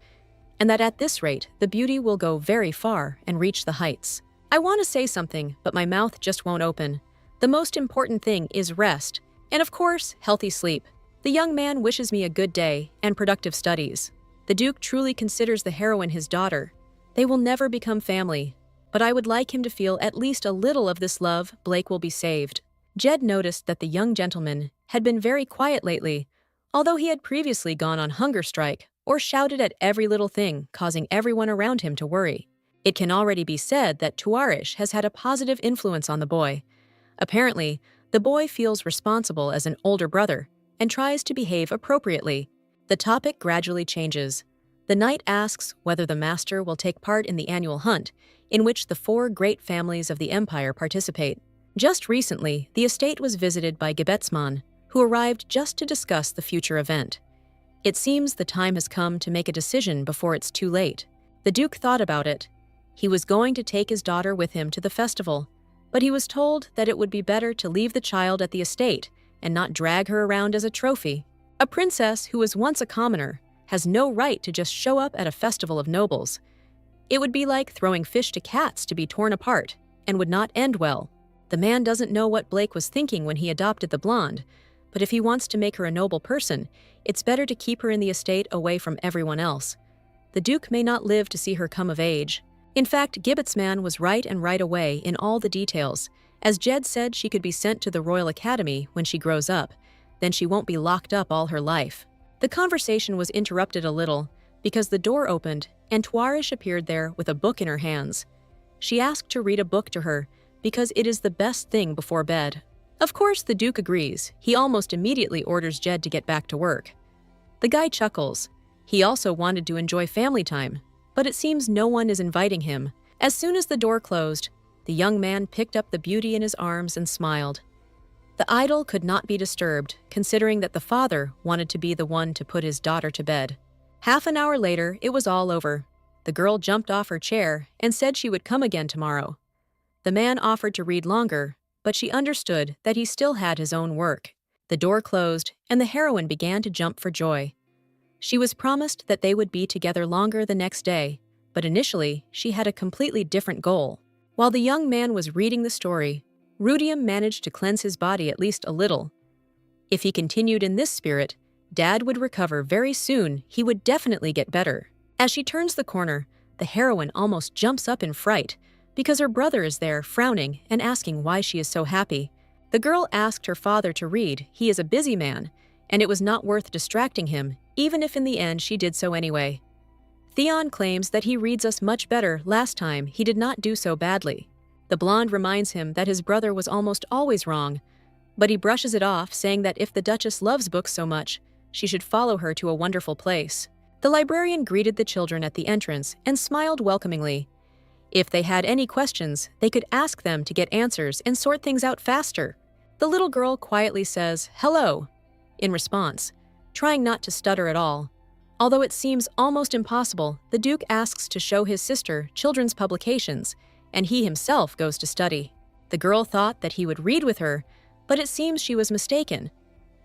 and that at this rate, the beauty will go very far and reach the heights. I want to say something, but my mouth just won't open. The most important thing is rest, and of course, healthy sleep. The young man wishes me a good day and productive studies. The Duke truly considers the heroine his daughter. They will never become family, but I would like him to feel at least a little of this love. Blake will be saved. Jed noticed that the young gentleman had been very quiet lately, although he had previously gone on hunger strike or shouted at every little thing, causing everyone around him to worry. It can already be said that Tuarish has had a positive influence on the boy. Apparently, the boy feels responsible as an older brother and tries to behave appropriately. The topic gradually changes. The knight asks whether the master will take part in the annual hunt, in which the 4 great families of the empire participate. Just recently, the estate was visited by Gebetsman, who arrived just to discuss the future event. It seems the time has come to make a decision before it's too late. The Duke thought about it. He was going to take his daughter with him to the festival, but he was told that it would be better to leave the child at the estate and not drag her around as a trophy. A princess who was once a commoner has no right to just show up at a festival of nobles. It would be like throwing fish to cats to be torn apart, and would not end well. The man doesn't know what Blake was thinking when he adopted the blonde, but if he wants to make her a noble person, it's better to keep her in the estate away from everyone else. The Duke may not live to see her come of age. In fact, Gibbetsman was right and right away in all the details. As Jed said, she could be sent to the Royal Academy when she grows up. Then she won't be locked up all her life. The conversation was interrupted a little because the door opened and Tuarish appeared there with a book in her hands. She asked to read a book to her because it is the best thing before bed. Of course, the Duke agrees. He almost immediately orders Jed to get back to work. The guy chuckles. He also wanted to enjoy family time, but it seems no one is inviting him. As soon as the door closed, The young man picked up the beauty in his arms and smiled. The idol could not be disturbed, considering that the father wanted to be the one to put his daughter to bed. Half an hour later, it was all over. The girl jumped off her chair and said she would come again tomorrow. The man offered to read longer, but she understood that he still had his own work. The door closed, and the heroine began to jump for joy. She was promised that they would be together longer the next day, but initially she had a completely different goal. While the young man was reading the story, Rudium managed to cleanse his body at least a little. If he continued in this spirit, Dad would recover very soon. He would definitely get better. As she turns the corner, the heroine almost jumps up in fright because her brother is there frowning and asking why she is so happy. The girl asked her father to read. He is a busy man, and it was not worth distracting him, even if in the end she did so anyway. Theon claims that he reads us much better. Last time he did not do so badly. The blonde reminds him that his brother was almost always wrong, but he brushes it off, saying that if the Duchess loves books so much, she should follow her to a wonderful place. The librarian greeted the children at the entrance and smiled welcomingly. If they had any questions, they could ask them to get answers and sort things out faster. The little girl quietly says, "Hello," in response, trying not to stutter at all. Although it seems almost impossible, the Duke asks to show his sister children's publications, and he himself goes to study. The girl thought that he would read with her, but it seems she was mistaken.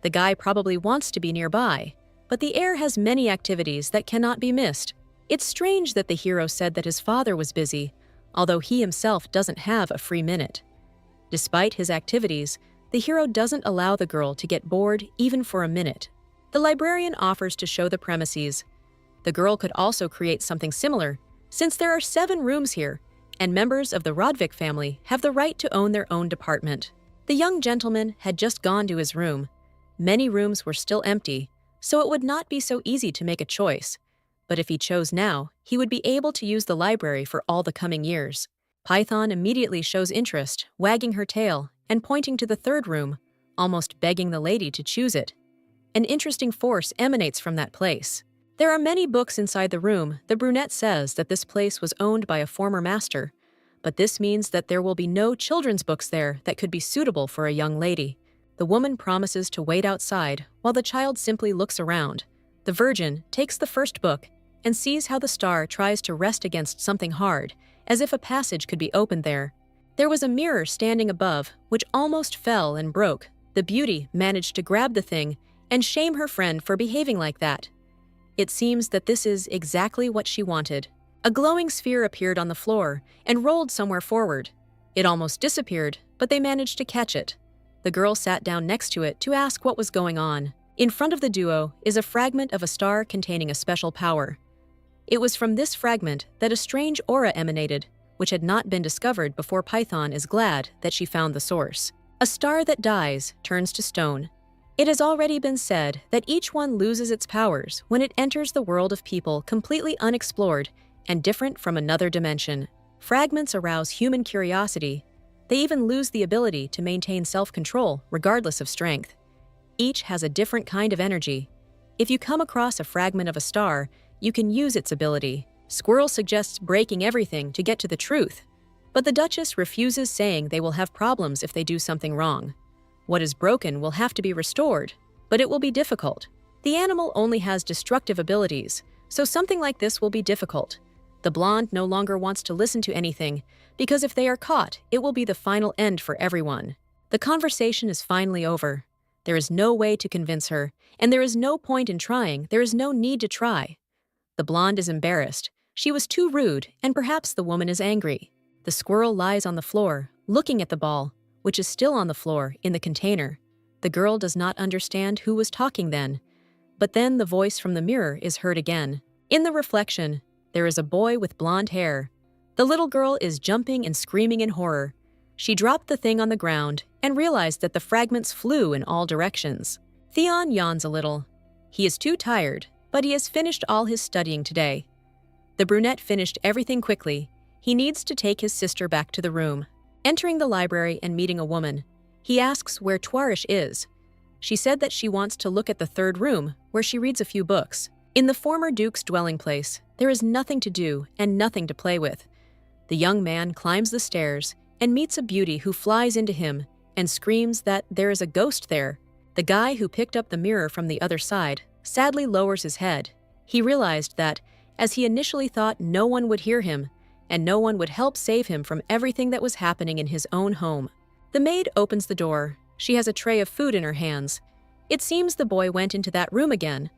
The guy probably wants to be nearby, but the heir has many activities that cannot be missed. It's strange that the hero said that his father was busy, although he himself doesn't have a free minute. Despite his activities, the hero doesn't allow the girl to get bored even for a minute. The librarian offers to show the premises. The girl could also create something similar, since there are 7 rooms here, and members of the Rodvik family have the right to own their own department. The young gentleman had just gone to his room. Many rooms were still empty, so it would not be so easy to make a choice. But if he chose now, he would be able to use the library for all the coming years. Python immediately shows interest, wagging her tail and pointing to the 3rd room, almost begging the lady to choose it. An interesting force emanates from that place. There are many books inside the room. The brunette says that this place was owned by a former master, but this means that there will be no children's books there that could be suitable for a young lady. The woman promises to wait outside while the child simply looks around. The virgin takes the first book and sees how the star tries to rest against something hard, as if a passage could be opened there. There was a mirror standing above, which almost fell and broke. The beauty managed to grab the thing and shame her friend for behaving like that. It seems that this is exactly what she wanted. A glowing sphere appeared on the floor and rolled somewhere forward. It almost disappeared, but they managed to catch it. The girl sat down next to it to ask what was going on. In front of the duo is a fragment of a star containing a special power. It was from this fragment that a strange aura emanated, which had not been discovered before. Python is glad that she found the source. A star that dies turns to stone. It has already been said that each one loses its powers when it enters the world of people completely unexplored and different from another dimension. Fragments arouse human curiosity. They even lose the ability to maintain self-control regardless of strength. Each has a different kind of energy. If you come across a fragment of a star, you can use its ability. Squirrel suggests breaking everything to get to the truth, but the Duchess refuses, saying they will have problems if they do something wrong. What is broken will have to be restored, but it will be difficult. The animal only has destructive abilities, so something like this will be difficult. The blonde no longer wants to listen to anything, because if they are caught, it will be the final end for everyone. The conversation is finally over. There is no way to convince her, and there is no point in trying. There is no need to try. The blonde is embarrassed. She was too rude, and perhaps the woman is angry. The squirrel lies on the floor, looking at the ball, which is still on the floor in the container. The girl does not understand who was talking then. But then the voice from the mirror is heard again. In the reflection, there is a boy with blonde hair. The little girl is jumping and screaming in horror. She dropped the thing on the ground and realized that the fragments flew in all directions. Theon yawns a little. He is too tired, but he has finished all his studying today. The brunette finished everything quickly. He needs to take his sister back to the room. Entering the library and meeting a woman, he asks where Twarish is. She said that she wants to look at the 3rd room, where she reads a few books. In the former Duke's dwelling place, there is nothing to do and nothing to play with. The young man climbs the stairs, and meets a beauty who flies into him and screams that there is a ghost there. The guy who picked up the mirror from the other side sadly lowers his head. He realized that, as he initially thought, no one would hear him, and no one would help save him from everything that was happening in his own home. The maid opens the door. She has a tray of food in her hands. It seems the boy went into that room again,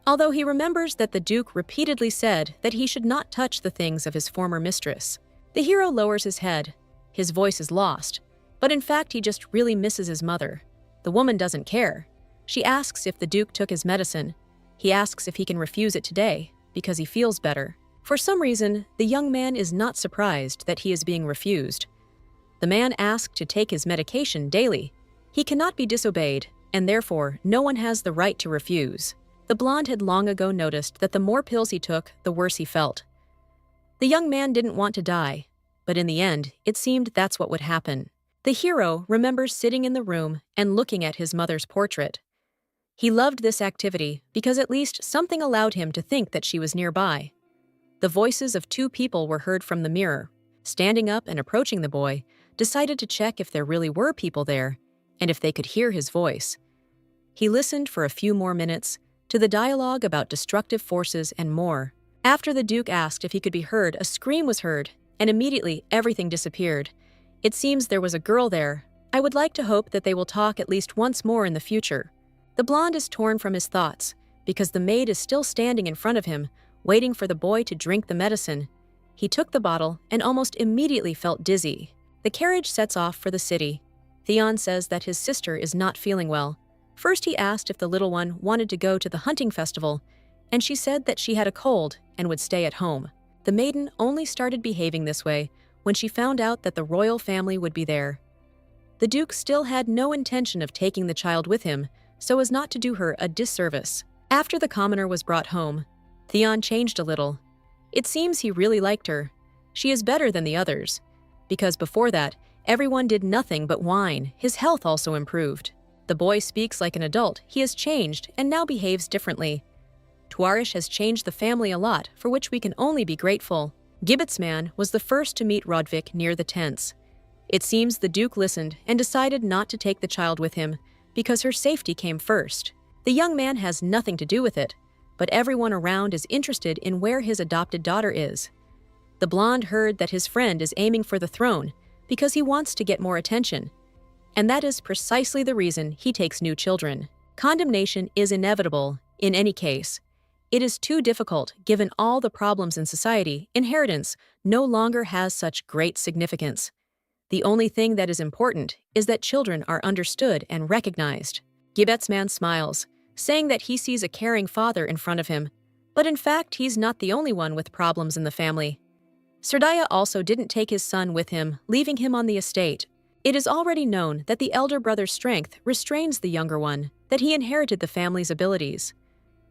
although he remembers that the Duke repeatedly said that he should not touch the things of his former mistress. The hero lowers his head. His voice is lost, but in fact he just really misses his mother. The woman doesn't care. She asks if the Duke took his medicine. He asks if he can refuse it today, because he feels better. For some reason, the young man is not surprised that he is being refused. The man asked to take his medication daily. He cannot be disobeyed, and therefore no one has the right to refuse. The blonde had long ago noticed that the more pills he took, the worse he felt. The young man didn't want to die, but in the end, it seemed that's what would happen. The hero remembers sitting in the room and looking at his mother's portrait. He loved this activity because at least something allowed him to think that she was nearby. The voices of two people were heard from the mirror. Standing up and approaching the boy, decided to check if there really were people there, and if they could hear his voice. He listened for a few more minutes to the dialogue about destructive forces and more. After the Duke asked if he could be heard, a scream was heard, and immediately everything disappeared. It seems there was a girl there. I would like to hope that they will talk at least once more in the future. The blonde is torn from his thoughts, because the maid is still standing in front of him, waiting for the boy to drink the medicine. He took the bottle and almost immediately felt dizzy. The carriage sets off for the city. Theon says that his sister is not feeling well. First he asked if the little one wanted to go to the hunting festival, and she said that she had a cold and would stay at home. The maiden only started behaving this way when she found out that the royal family would be there. The Duke still had no intention of taking the child with him, so as not to do her a disservice. After the commoner was brought home, Theon changed a little. It seems he really liked her. She is better than the others, because before that, everyone did nothing but whine. His health also improved. The boy speaks like an adult. He has changed and now behaves differently. Tuarish has changed the family a lot, for which we can only be grateful. Gibbet's man was the first to meet Rodvik near the tents. It seems the Duke listened and decided not to take the child with him, because her safety came first. The young man has nothing to do with it, but everyone around is interested in where his adopted daughter is. The blonde heard that his friend is aiming for the throne because he wants to get more attention, and that is precisely the reason he takes new children. Condemnation is inevitable in any case. It is too difficult given all the problems in society. Inheritance no longer has such great significance. The only thing that is important is that children are understood and recognized. Gibbet's man smiles, saying that he sees a caring father in front of him, but in fact he's not the only one with problems in the family. Serdaya also didn't take his son with him, leaving him on the estate. It is already known that the elder brother's strength restrains the younger one, that he inherited the family's abilities.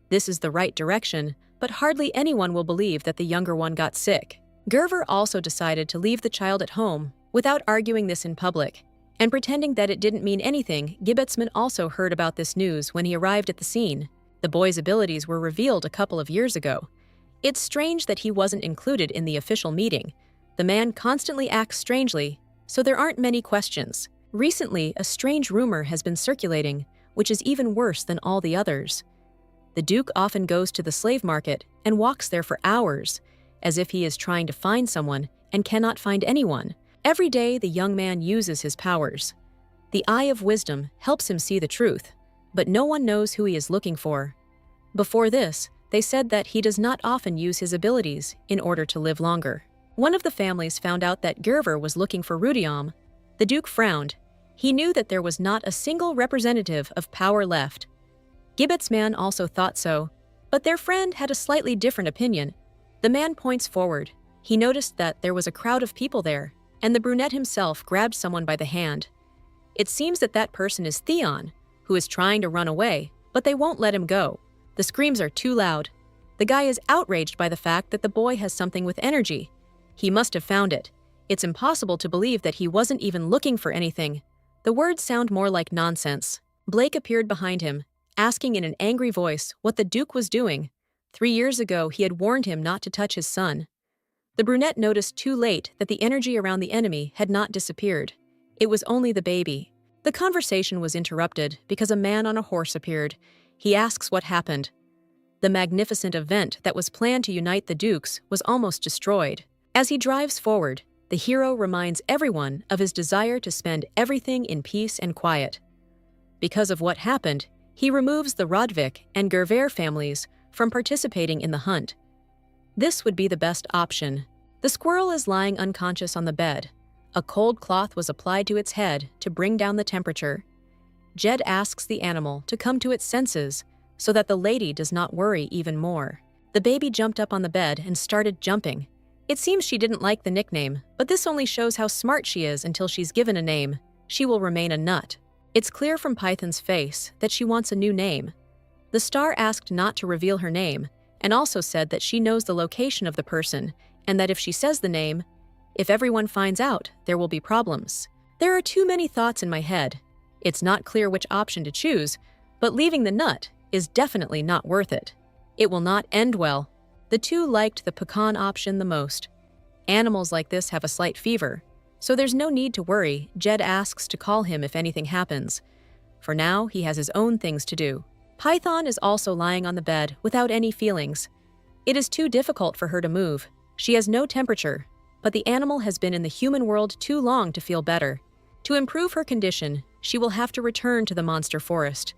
This is the right direction, but hardly anyone will believe that the younger one got sick. Gerver also decided to leave the child at home, without arguing this in public, and pretending that it didn't mean anything. Gibbetsman also heard about this news when he arrived at the scene. The boy's abilities were revealed a couple of years ago. It's strange that he wasn't included in the official meeting. The man constantly acts strangely, so there aren't many questions. Recently, a strange rumor has been circulating, which is even worse than all the others. The Duke often goes to the slave market and walks there for hours, as if he is trying to find someone and cannot find anyone. Every day, the young man uses his powers. The Eye of Wisdom helps him see the truth, but no one knows who he is looking for. Before this, they said that he does not often use his abilities in order to live longer. One of the families found out that Gerver was looking for Rudiam. The Duke frowned. He knew that there was not a single representative of power left. Gibbet's man also thought so, but their friend had a slightly different opinion. The man points forward. He noticed that there was a crowd of people there, and the brunette himself grabbed someone by the hand. It seems that that person is Theon, who is trying to run away, but they won't let him go. The screams are too loud. The guy is outraged by the fact that the boy has something with energy. He must have found it. It's impossible to believe that he wasn't even looking for anything. The words sound more like nonsense. Blake appeared behind him, asking in an angry voice what the Duke was doing. 3 years ago, he had warned him not to touch his son. The brunette noticed too late that the energy around the enemy had not disappeared. It was only the baby. The conversation was interrupted because a man on a horse appeared. He asks what happened. The magnificent event that was planned to unite the dukes was almost destroyed. As he drives forward, the hero reminds everyone of his desire to spend everything in peace and quiet. Because of what happened, he removes the Rodvik and Gerver families from participating in the hunt. This would be the best option. The squirrel is lying unconscious on the bed. A cold cloth was applied to its head to bring down the temperature. Jed asks the animal to come to its senses so that the lady does not worry even more. The baby jumped up on the bed and started jumping. It seems she didn't like the nickname, but this only shows how smart she is until she's given a name. She will remain a nut. It's clear from Python's face that she wants a new name. The star asked not to reveal her name, and also said that she knows the location of the person, and that if she says the name, if everyone finds out, there will be problems. There are too many thoughts in my head. It's not clear which option to choose, but leaving the nut is definitely not worth it. It will not end well. The two liked the pecan option the most. Animals like this have a slight fever, so there's no need to worry. Jed asks to call him if anything happens. For now, he has his own things to do. Python is also lying on the bed without any feelings. It is too difficult for her to move. She has no temperature, but the animal has been in the human world too long to feel better. To improve her condition, she will have to return to the monster forest.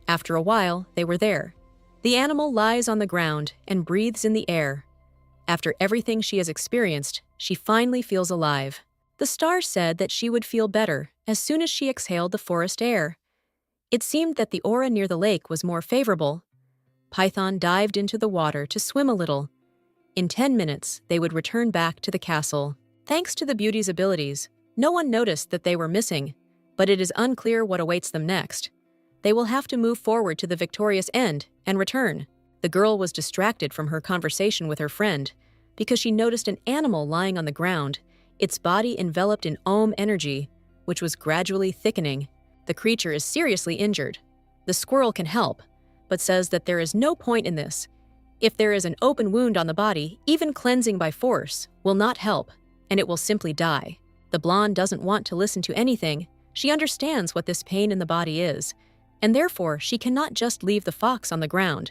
After a while, they were there. The animal lies on the ground and breathes in the air. After everything she has experienced, she finally feels alive. The star said that she would feel better as soon as she exhaled the forest air. It seemed that the aura near the lake was more favorable. Python dived into the water to swim a little. In 10 minutes, they would return back to the castle. Thanks to the beauty's abilities, no one noticed that they were missing, but it is unclear what awaits them next. They will have to move forward to the victorious end and return. The girl was distracted from her conversation with her friend because she noticed an animal lying on the ground, its body enveloped in Om energy, which was gradually thickening. The creature is seriously injured. The squirrel can help, but says that there is no point in this. If there is an open wound on the body, even cleansing by force will not help, and it will simply die. The blonde doesn't want to listen to anything. She understands what this pain in the body is, and therefore she cannot just leave the fox on the ground.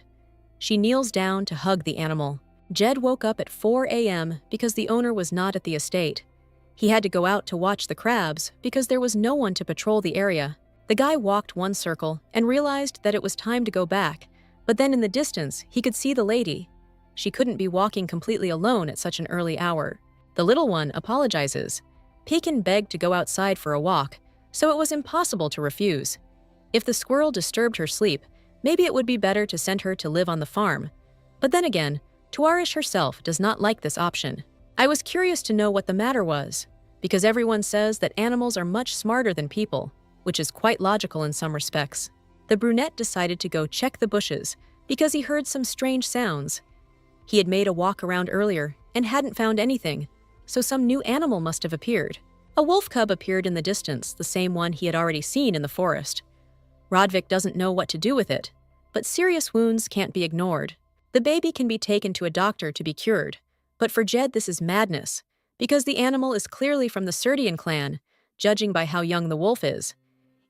She kneels down to hug the animal. Jed woke up at 4 a.m. because the owner was not at the estate. He had to go out to watch the crabs because there was no one to patrol the area. The guy walked one circle and realized that it was time to go back, but then in the distance he could see the lady. She couldn't be walking completely alone at such an early hour. The little one apologizes. Pekin begged to go outside for a walk, so it was impossible to refuse. If the squirrel disturbed her sleep, maybe it would be better to send her to live on the farm. But then again, Tuarish herself does not like this option. I was curious to know what the matter was, because everyone says that animals are much smarter than people, which is quite logical in some respects. The brunette decided to go check the bushes because he heard some strange sounds. He had made a walk around earlier and hadn't found anything, so some new animal must have appeared. A wolf cub appeared in the distance, the same one he had already seen in the forest. Rodvik doesn't know what to do with it, but serious wounds can't be ignored. The baby can be taken to a doctor to be cured, but for Jed this is madness, because the animal is clearly from the Serdian clan, judging by how young the wolf is.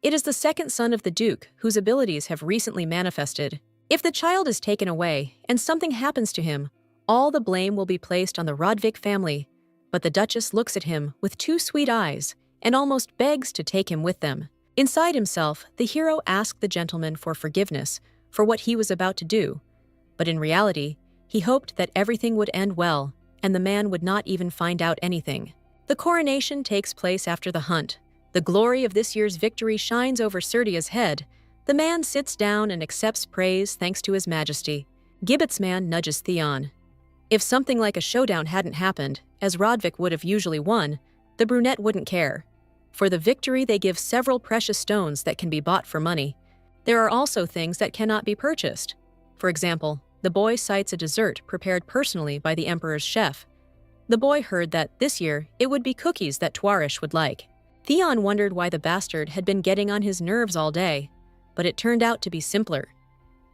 It is the second son of the Duke, whose abilities have recently manifested. If the child is taken away and something happens to him, all the blame will be placed on the Rodvik family, but the Duchess looks at him with two sweet eyes and almost begs to take him with them. Inside himself, the hero asked the gentleman for forgiveness for what he was about to do, but in reality, he hoped that everything would end well and the man would not even find out anything. The coronation takes place after the hunt. The glory of this year's victory shines over Serdia's head. The man sits down and accepts praise thanks to his majesty. Gibbet's man nudges Theon. If something like a showdown hadn't happened, as Rodvik would have usually won, the brunette wouldn't care. For the victory, they give several precious stones that can be bought for money. There are also things that cannot be purchased. For example, the boy cites a dessert prepared personally by the emperor's chef. The boy heard that, this year, it would be cookies that Tuarish would like. Theon wondered why the bastard had been getting on his nerves all day, but it turned out to be simpler.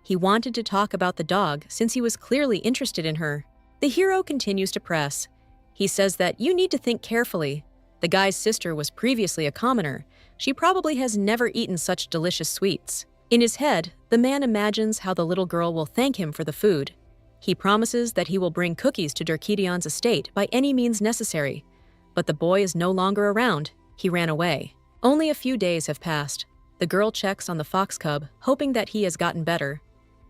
He wanted to talk about the dog since he was clearly interested in her. The hero continues to press. He says that you need to think carefully. The guy's sister was previously a commoner. She probably has never eaten such delicious sweets. In his head, the man imagines how the little girl will thank him for the food. He promises that he will bring cookies to Durkidion's estate by any means necessary. But the boy is no longer around. He ran away. Only a few days have passed. The girl checks on the fox cub, hoping that he has gotten better.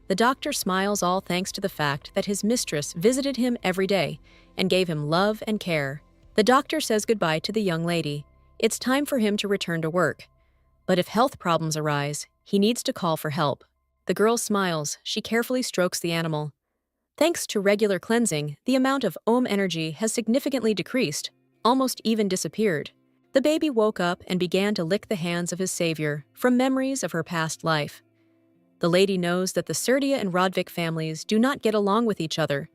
The doctor smiles, all thanks to the fact that his mistress visited him every day and gave him love and care. The doctor says goodbye to the young lady. It's time for him to return to work. But if health problems arise, he needs to call for help. The girl smiles. She carefully strokes the animal. Thanks to regular cleansing, the amount of Om energy has significantly decreased, almost even disappeared. The baby woke up and began to lick the hands of his savior from memories of her past life. The lady knows that the Serdia and Rodvik families do not get along with each other.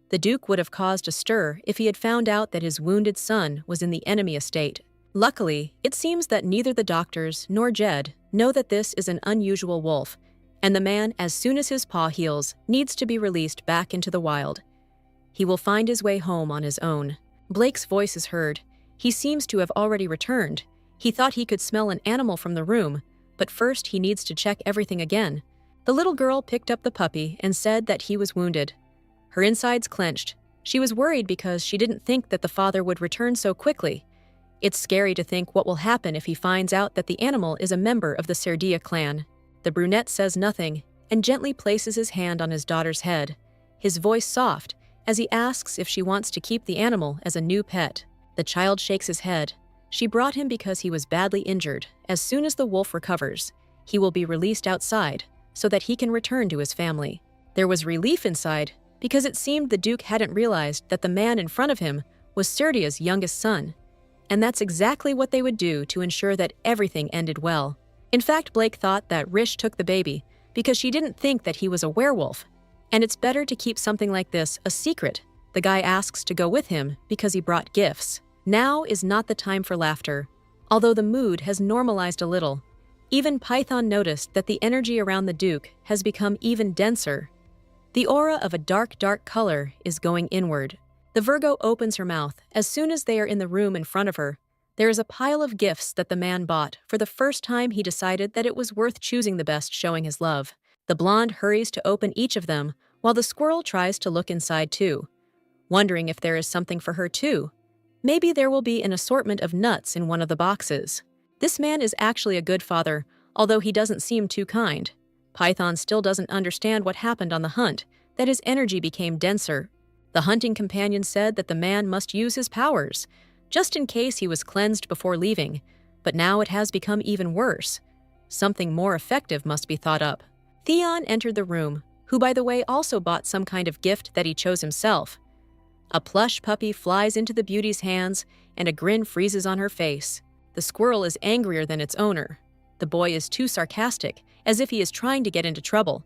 The Duke would have caused a stir if he had found out that his wounded son was in the enemy estate. Luckily, it seems that neither the doctors nor Jed know that this is an unusual wolf, and the man, as soon as his paw heals, needs to be released back into the wild. He will find his way home on his own. Blake's voice is heard. He seems to have already returned. He thought he could smell an animal from the room, but first he needs to check everything again. The little girl picked up the puppy and said that he was wounded. Her insides clenched. She was worried because she didn't think that the father would return so quickly. It's scary to think what will happen if he finds out that the animal is a member of the Serdia clan. The brunette says nothing and gently places his hand on his daughter's head, his voice soft, as he asks if she wants to keep the animal as a new pet. The child shakes his head. She brought him because he was badly injured. As soon as the wolf recovers, he will be released outside so that he can return to his family. There was relief inside because it seemed the Duke hadn't realized that the man in front of him was Serdia's youngest son. And that's exactly what they would do to ensure that everything ended well. In fact, Blake thought that Rish took the baby because she didn't think that he was a werewolf. And it's better to keep something like this a secret. The guy asks to go with him because he brought gifts. Now is not the time for laughter, although the mood has normalized a little. Even Python noticed that the energy around the Duke has become even denser. The aura of a dark color is going inward. The Virgo opens her mouth. As soon as they are in the room in front of her, there is a pile of gifts that the man bought. For the first time, he decided that it was worth choosing the best, showing his love. The blonde hurries to open each of them, while the squirrel tries to look inside too, wondering if there is something for her too. Maybe there will be an assortment of nuts in one of the boxes. This man is actually a good father, although he doesn't seem too kind. Python still doesn't understand what happened on the hunt, that his energy became denser. The hunting companion said that the man must use his powers, just in case he was cleansed before leaving, but now it has become even worse. Something more effective must be thought up. Theon entered the room, who by the way also bought some kind of gift that he chose himself. A plush puppy flies into the beauty's hands, and a grin freezes on her face. The squirrel is angrier than its owner. The boy is too sarcastic, as if he is trying to get into trouble.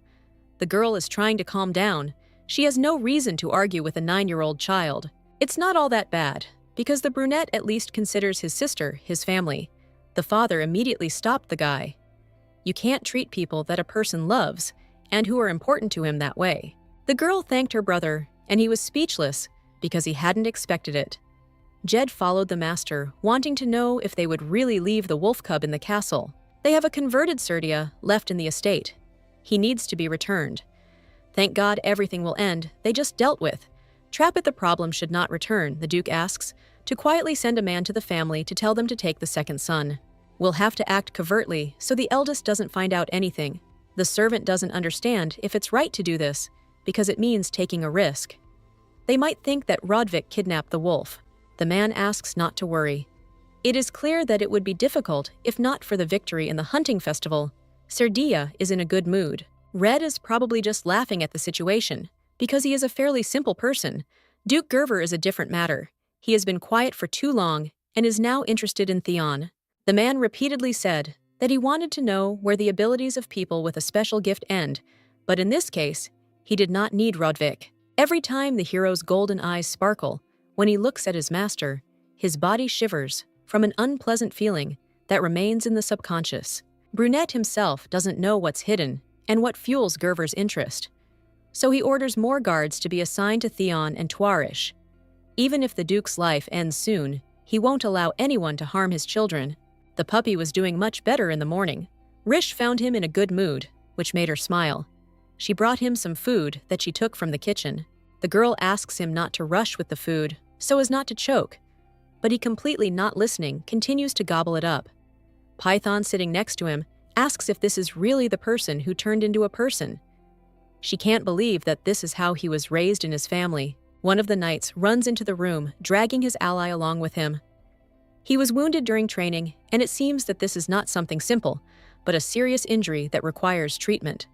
The girl is trying to calm down. She has no reason to argue with a 9-year-old child. It's not all that bad, because the brunette at least considers his sister his family. The father immediately stopped the guy. You can't treat people that a person loves, and who are important to him that way. The girl thanked her brother, and he was speechless, because he hadn't expected it. Jed followed the master, wanting to know if they would really leave the wolf cub in the castle. They have a converted Serdia left in the estate. He needs to be returned. Thank God everything will end, they just dealt with. Trappet the problem should not return, the Duke asks, to quietly send a man to the family to tell them to take the second son. We'll have to act covertly so the eldest doesn't find out anything. The servant doesn't understand if it's right to do this, because it means taking a risk. They might think that Rodvik kidnapped the wolf. The man asks not to worry. It is clear that it would be difficult if not for the victory in the hunting festival. Serdia is in a good mood. Red is probably just laughing at the situation, because he is a fairly simple person. Duke Gerver is a different matter. He has been quiet for too long and is now interested in Theon. The man repeatedly said that he wanted to know where the abilities of people with a special gift end, but in this case, he did not need Rodvik. Every time the hero's golden eyes sparkle, when he looks at his master, his body shivers from an unpleasant feeling that remains in the subconscious. Brunette himself doesn't know what's hidden and what fuels Gerver's interest, so he orders more guards to be assigned to Theon and Tuarish. Even if the Duke's life ends soon, he won't allow anyone to harm his children. The puppy was doing much better in the morning. Rish found him in a good mood, which made her smile. She brought him some food that she took from the kitchen. The girl asks him not to rush with the food, so as not to choke. But he, completely not listening, continues to gobble it up. Python, sitting next to him, asks if this is really the person who turned into a person. She can't believe that this is how he was raised in his family. One of the knights runs into the room, dragging his ally along with him. He was wounded during training, and it seems that this is not something simple, but a serious injury that requires treatment.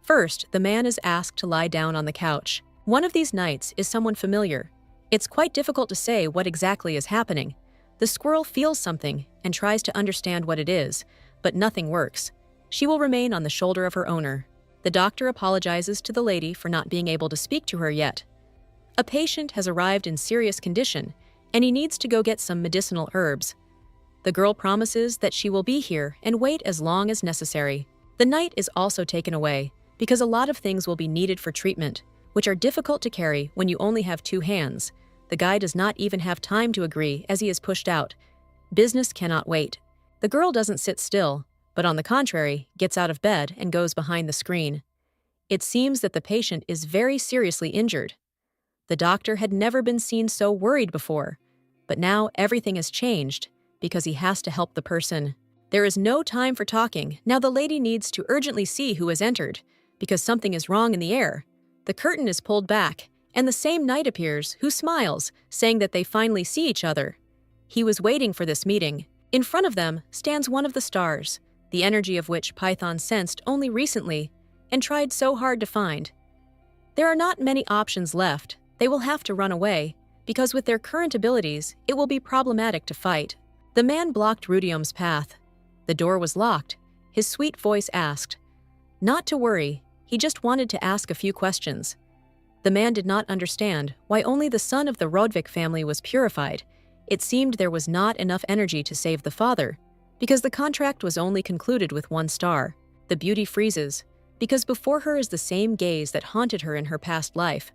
First, the man is asked to lie down on the couch. One of these knights is someone familiar. It's quite difficult to say what exactly is happening. The squirrel feels something and tries to understand what it is, but nothing works. She will remain on the shoulder of her owner. The doctor apologizes to the lady for not being able to speak to her yet. A patient has arrived in serious condition, and he needs to go get some medicinal herbs. The girl promises that she will be here and wait as long as necessary. The knight is also taken away, because a lot of things will be needed for treatment, which are difficult to carry when you only have 2 hands. The guy does not even have time to agree as he is pushed out. Business cannot wait. The girl doesn't sit still, but on the contrary, gets out of bed and goes behind the screen. It seems that the patient is very seriously injured. The doctor had never been seen so worried before, but now everything has changed because he has to help the person. There is no time for talking. Now the lady needs to urgently see who has entered, because something is wrong in the air. The curtain is pulled back, and the same knight appears, who smiles, saying that they finally see each other. He was waiting for this meeting. In front of them stands one of the stars, the energy of which Python sensed only recently and tried so hard to find. There are not many options left. They will have to run away, because with their current abilities, it will be problematic to fight. The man blocked Rudium's path. The door was locked. His sweet voice asked, not to worry, he just wanted to ask a few questions. The man did not understand why only the son of the Rodvik family was purified. It seemed there was not enough energy to save the father, because the contract was only concluded with 1 star. The beauty freezes, because before her is the same gaze that haunted her in her past life.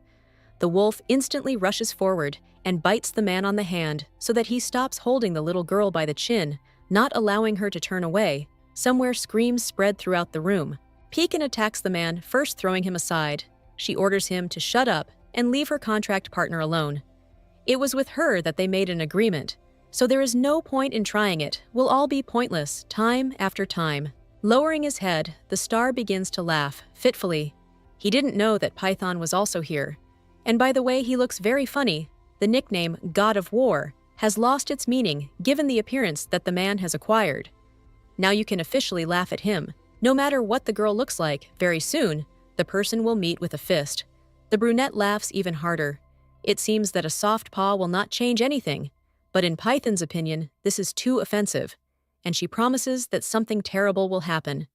The wolf instantly rushes forward and bites the man on the hand so that he stops holding the little girl by the chin, not allowing her to turn away. Somewhere screams spread throughout the room. Pekin attacks the man, first throwing him aside. She orders him to shut up and leave her contract partner alone. It was with her that they made an agreement, so there is no point in trying it. Will all be pointless, time after time. Lowering his head, the star begins to laugh, fitfully. He didn't know that Python was also here. And by the way, he looks very funny. The nickname, God of War, has lost its meaning given the appearance that the man has acquired. Now you can officially laugh at him. No matter what the girl looks like, very soon, the person will meet with a fist. The brunette laughs even harder. It seems that a soft paw will not change anything, but in Python's opinion, this is too offensive, and she promises that something terrible will happen.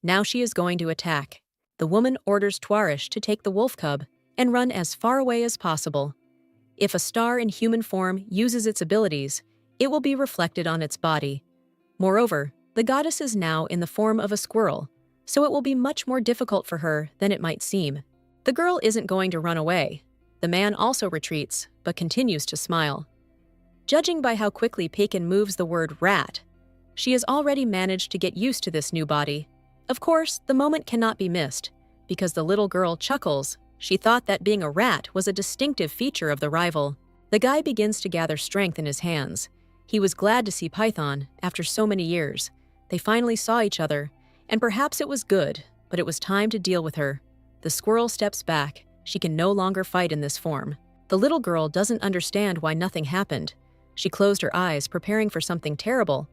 Now she is going to attack. The woman orders Twarish to take the wolf cub and run as far away as possible. If a star in human form uses its abilities, it will be reflected on its body. Moreover, the goddess is now in the form of a squirrel, so it will be much more difficult for her than it might seem. The girl isn't going to run away. The man also retreats, but continues to smile. Judging by how quickly Pekin moves the word rat, she has already managed to get used to this new body. Of course, the moment cannot be missed, because the little girl chuckles. She thought that being a rat was a distinctive feature of the rival. The guy begins to gather strength in his hands. He was glad to see Python after so many years. They finally saw each other, and perhaps it was good, but it was time to deal with her. The squirrel steps back. She can no longer fight in this form. The little girl doesn't understand why nothing happened. She closed her eyes, preparing for something terrible.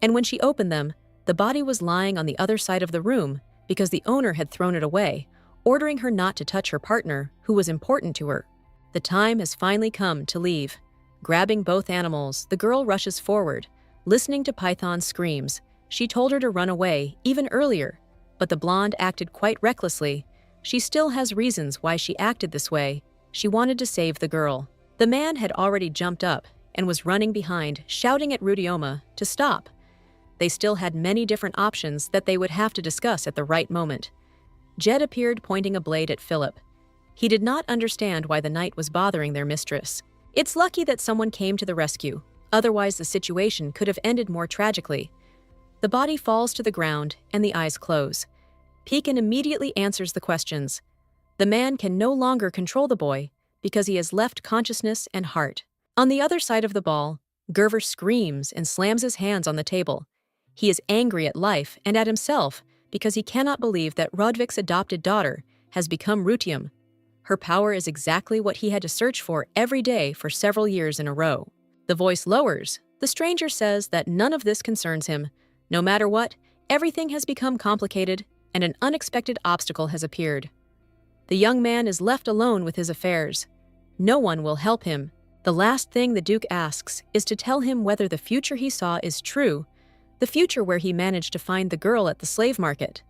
And when she opened them, the body was lying on the other side of the room because the owner had thrown it away, ordering her not to touch her partner, who was important to her. The time has finally come to leave. Grabbing both animals, the girl rushes forward, listening to Python's screams. She told her to run away even earlier, but the blonde acted quite recklessly. She still has reasons why she acted this way. She wanted to save the girl. The man had already jumped up and was running behind, shouting at Rudioma to stop. They still had many different options that they would have to discuss at the right moment. Jed appeared, pointing a blade at Philip. He did not understand why the knight was bothering their mistress. It's lucky that someone came to the rescue, otherwise the situation could have ended more tragically. The body falls to the ground and the eyes close. Pekin immediately answers the questions. The man can no longer control the boy because he has left consciousness and heart. On the other side of the ball, Gerver screams and slams his hands on the table. He is angry at life and at himself because he cannot believe that Rodvik's adopted daughter has become Rutium. Her power is exactly what he had to search for every day for several years in a row. The voice lowers. The stranger says that none of this concerns him. No matter what, everything has become complicated and an unexpected obstacle has appeared. The young man is left alone with his affairs. No one will help him. The last thing the Duke asks is to tell him whether the future he saw is true, the future where he managed to find the girl at the slave market.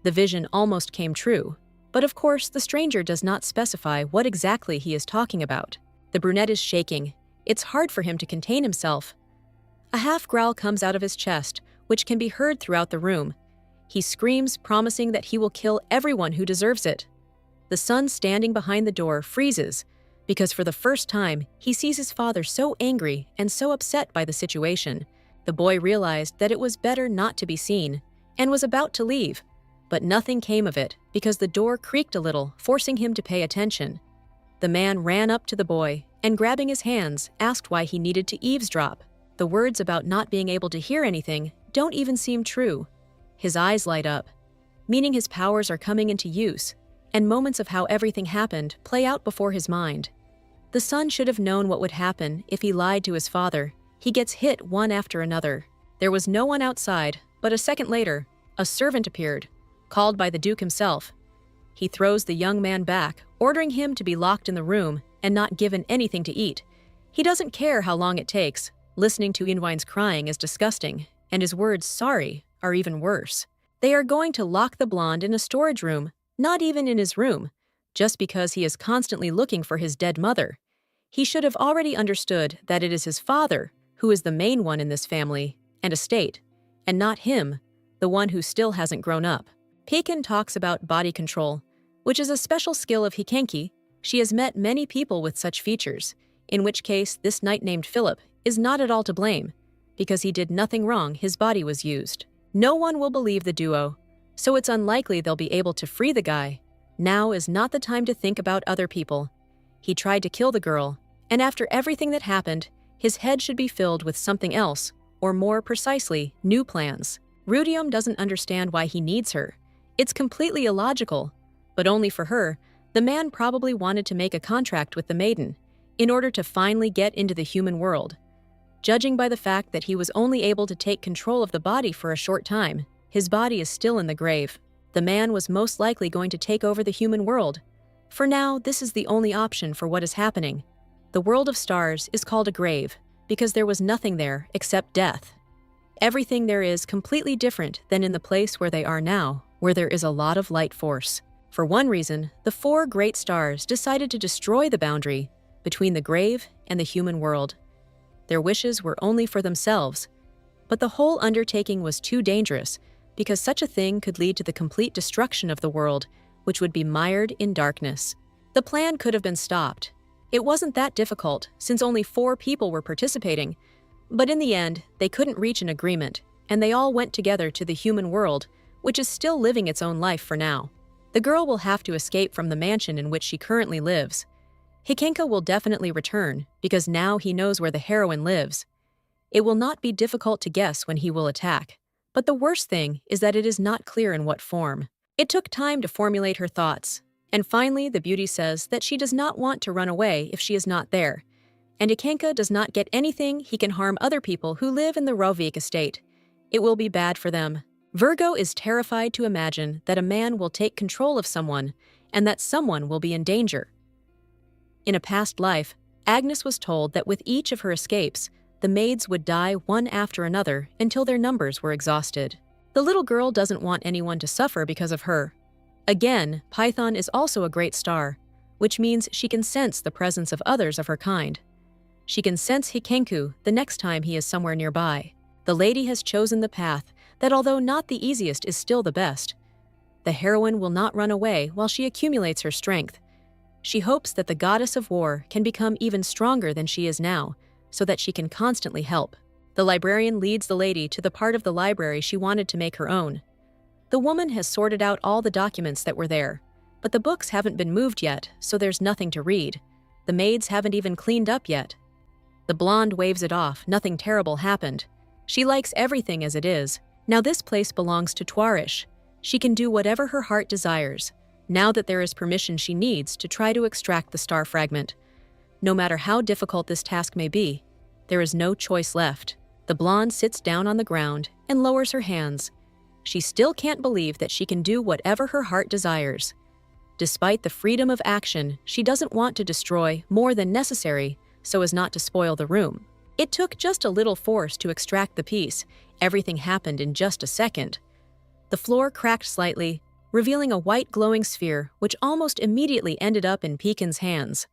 The vision almost came true, but of course the stranger does not specify what exactly he is talking about. The brunette is shaking. It's hard for him to contain himself. A half-growl comes out of his chest, which can be heard throughout the room. He screams, promising that he will kill everyone who deserves it. The son standing behind the door freezes, because for the first time, he sees his father so angry and so upset by the situation. The boy realized that it was better not to be seen, and was about to leave, but nothing came of it because the door creaked a little, forcing him to pay attention. The man ran up to the boy and, grabbing his hands, asked why he needed to eavesdrop. The words about not being able to hear anything don't even seem true. His eyes light up, meaning his powers are coming into use, and moments of how everything happened play out before his mind. The son should have known what would happen if he lied to his father. He gets hit one after another. There was no one outside, but a second later, a servant appeared, called by the Duke himself. He throws the young man back, ordering him to be locked in the room and not given anything to eat. He doesn't care how long it takes. Listening to Inwine's crying is disgusting, and his words "sorry" are even worse. They are going to lock the blonde in a storage room, not even in his room, just because he is constantly looking for his dead mother. He should have already understood that it is his father who is the main one in this family and estate, and not him, the one who still hasn't grown up. Pekin talks about body control, which is a special skill of Hikenki. She has met many people with such features, in which case this knight named Philip is not at all to blame. Because he did nothing wrong, his body was used. No one will believe the duo, so it's unlikely they'll be able to free the guy. Now is not the time to think about other people. He tried to kill the girl, and after everything that happened, his head should be filled with something else, or more precisely, new plans. Rudium doesn't understand why he needs her. It's completely illogical, but only for her. The man probably wanted to make a contract with the maiden, in order to finally get into the human world. Judging by the fact that he was only able to take control of the body for a short time, his body is still in the grave. The man was most likely going to take over the human world. For now, this is the only option for what is happening. The world of stars is called a grave because there was nothing there except death. Everything there is completely different than in the place where they are now, where there is a lot of light force. For one reason, the 4 great stars decided to destroy the boundary between the grave and the human world. Their wishes were only for themselves, but the whole undertaking was too dangerous because such a thing could lead to the complete destruction of the world, which would be mired in darkness. The plan could have been stopped. It wasn't that difficult since only 4 people were participating, but in the end, they couldn't reach an agreement, and they all went together to the human world, which is still living its own life for now. The girl will have to escape from the mansion in which she currently lives. Hikenka will definitely return, because now he knows where the heroine lives. It will not be difficult to guess when he will attack, but the worst thing is that it is not clear in what form. It took time to formulate her thoughts, and finally the beauty says that she does not want to run away if she is not there, and Hikenka does not get anything he can harm other people who live in the Rovik estate. It will be bad for them. Virgo is terrified to imagine that a man will take control of someone and that someone will be in danger. In a past life, Agnes was told that with each of her escapes, the maids would die one after another until their numbers were exhausted. The little girl doesn't want anyone to suffer because of her. Again, Python is also a great star, which means she can sense the presence of others of her kind. She can sense Hikenku the next time he is somewhere nearby. The lady has chosen the path that, although not the easiest, is still the best. The heroine will not run away while she accumulates her strength. She hopes that the goddess of war can become even stronger than she is now, so that she can constantly help. The librarian leads the lady to the part of the library she wanted to make her own. The woman has sorted out all the documents that were there, but the books haven't been moved yet, so there's nothing to read. The maids haven't even cleaned up yet. The blonde waves it off, nothing terrible happened. She likes everything as it is. Now this place belongs to Twarish. She can do whatever her heart desires, now that there is permission she needs to try to extract the star fragment. No matter how difficult this task may be, there is no choice left. The blonde sits down on the ground and lowers her hands. She still can't believe that she can do whatever her heart desires. Despite the freedom of action, she doesn't want to destroy more than necessary so as not to spoil the room. It took just a little force to extract the piece. Everything happened in just a second. The floor cracked slightly, revealing a white glowing sphere which almost immediately ended up in Pekin's hands.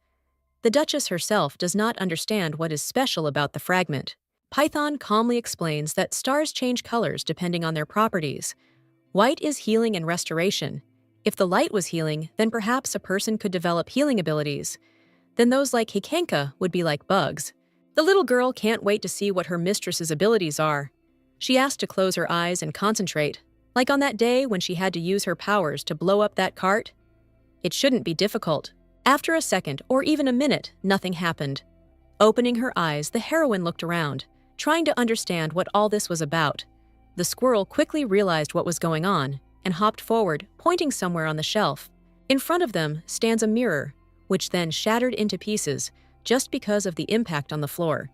The Duchess herself does not understand what is special about the fragment. Python calmly explains that stars change colors depending on their properties. White is healing and restoration. If the light was healing, then perhaps a person could develop healing abilities. Then those like Hikenka would be like bugs. The little girl can't wait to see what her mistress's abilities are. She asks to close her eyes and concentrate, like on that day when she had to use her powers to blow up that cart. It shouldn't be difficult. After a second or even a minute, nothing happened. Opening her eyes, the heroine looked around, trying to understand what all this was about. The squirrel quickly realized what was going on and hopped forward, pointing somewhere on the shelf. In front of them stands a mirror, which then shattered into pieces just because of the impact on the floor.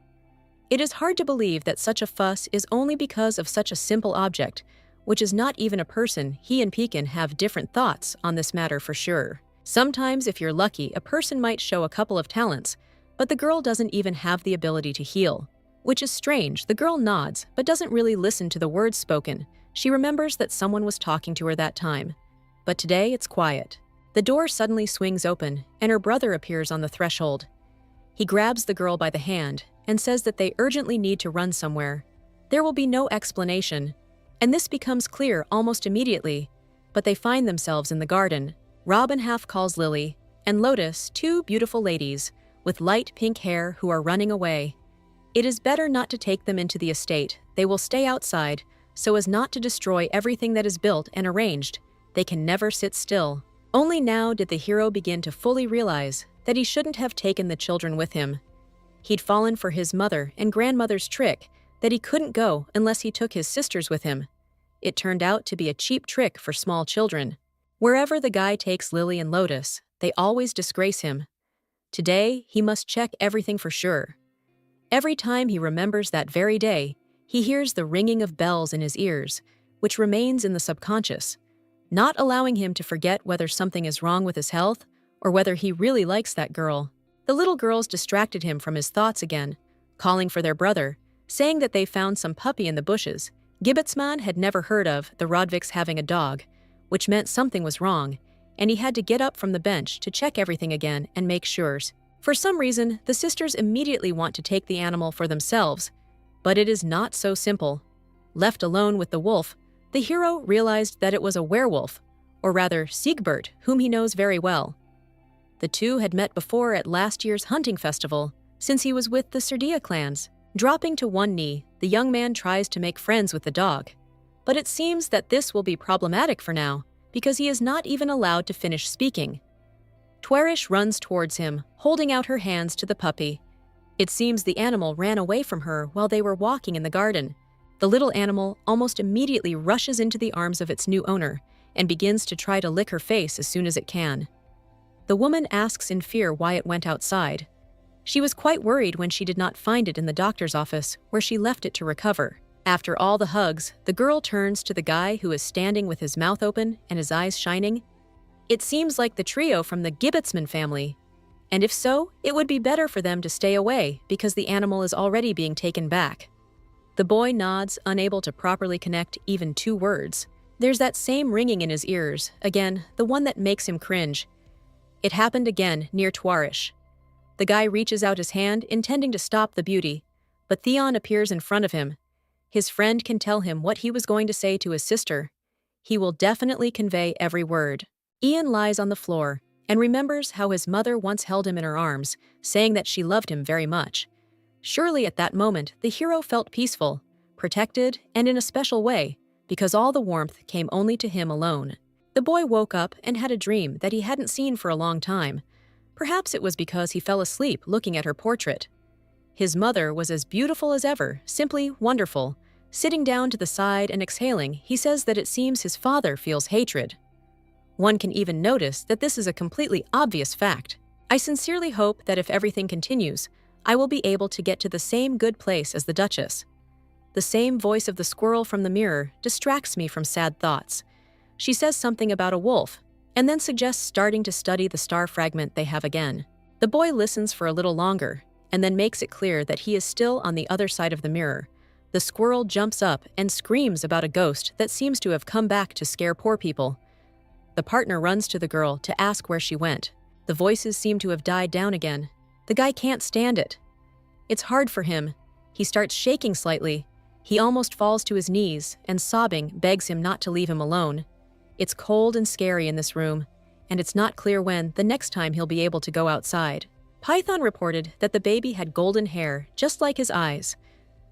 It is hard to believe that such a fuss is only because of such a simple object, which is not even a person. He and Pekin have different thoughts on this matter for sure. Sometimes, if you're lucky, a person might show a couple of talents, but the girl doesn't even have the ability to heal. Which is strange. The girl nods, but doesn't really listen to the words spoken. She remembers that someone was talking to her that time. But today, it's quiet. The door suddenly swings open, and her brother appears on the threshold. He grabs the girl by the hand and says that they urgently need to run somewhere. There will be no explanation, and this becomes clear almost immediately, but they find themselves in the garden. Robin half calls Lily, and Lotus, two beautiful ladies with light pink hair who are running away. It is better not to take them into the estate. They will stay outside, so as not to destroy everything that is built and arranged. They can never sit still. Only now did the hero begin to fully realize that he shouldn't have taken the children with him. He'd fallen for his mother and grandmother's trick that he couldn't go unless he took his sisters with him. It turned out to be a cheap trick for small children. Wherever the guy takes Lily and Lotus, they always disgrace him. Today, he must check everything for sure. Every time he remembers that very day, he hears the ringing of bells in his ears, which remains in the subconscious, not allowing him to forget whether something is wrong with his health or whether he really likes that girl. The little girls distracted him from his thoughts again, calling for their brother, saying that they found some puppy in the bushes. Gibbetsman had never heard of the Rodviks having a dog, which meant something was wrong, and he had to get up from the bench to check everything again and make sure. For some reason, the sisters immediately want to take the animal for themselves, but it is not so simple. Left alone with the wolf, the hero realized that it was a werewolf, or rather Siegbert, whom he knows very well. The two had met before at last year's hunting festival, since he was with the Serdia clans. Dropping to one knee, the young man tries to make friends with the dog. But it seems that this will be problematic for now, because he is not even allowed to finish speaking. Twarish runs towards him, holding out her hands to the puppy. It seems the animal ran away from her while they were walking in the garden. The little animal almost immediately rushes into the arms of its new owner and begins to try to lick her face as soon as it can. The woman asks in fear why it went outside. She was quite worried when she did not find it in the doctor's office, where she left it to recover. After all the hugs, the girl turns to the guy who is standing with his mouth open and his eyes shining. It seems like the trio from the Gibbetsman family. And if so, it would be better for them to stay away because the animal is already being taken back. The boy nods, unable to properly connect even two words. There's that same ringing in his ears, again, the one that makes him cringe. It happened again near Twarish. The guy reaches out his hand, intending to stop the beauty, but Theon appears in front of him. His friend can tell him what he was going to say to his sister. He will definitely convey every word. Ian lies on the floor, and remembers how his mother once held him in her arms, saying that she loved him very much. Surely at that moment, the hero felt peaceful, protected, and in a special way, because all the warmth came only to him alone. The boy woke up and had a dream that he hadn't seen for a long time. Perhaps it was because he fell asleep looking at her portrait. His mother was as beautiful as ever, simply wonderful. Sitting down to the side and exhaling, he says that it seems his father feels hatred. One can even notice that this is a completely obvious fact. I sincerely hope that if everything continues, I will be able to get to the same good place as the Duchess. The same voice of the squirrel from the mirror distracts me from sad thoughts. She says something about a wolf, and then suggests starting to study the star fragment they have again. The boy listens for a little longer, and then makes it clear that he is still on the other side of the mirror. The squirrel jumps up and screams about a ghost that seems to have come back to scare poor people. The partner runs to the girl to ask where she went. The voices seem to have died down again. The guy can't stand it. It's hard for him. He starts shaking slightly. He almost falls to his knees and, sobbing, begs him not to leave him alone. It's cold and scary in this room, and it's not clear when the next time he'll be able to go outside. Python reported that the baby had golden hair, just like his eyes.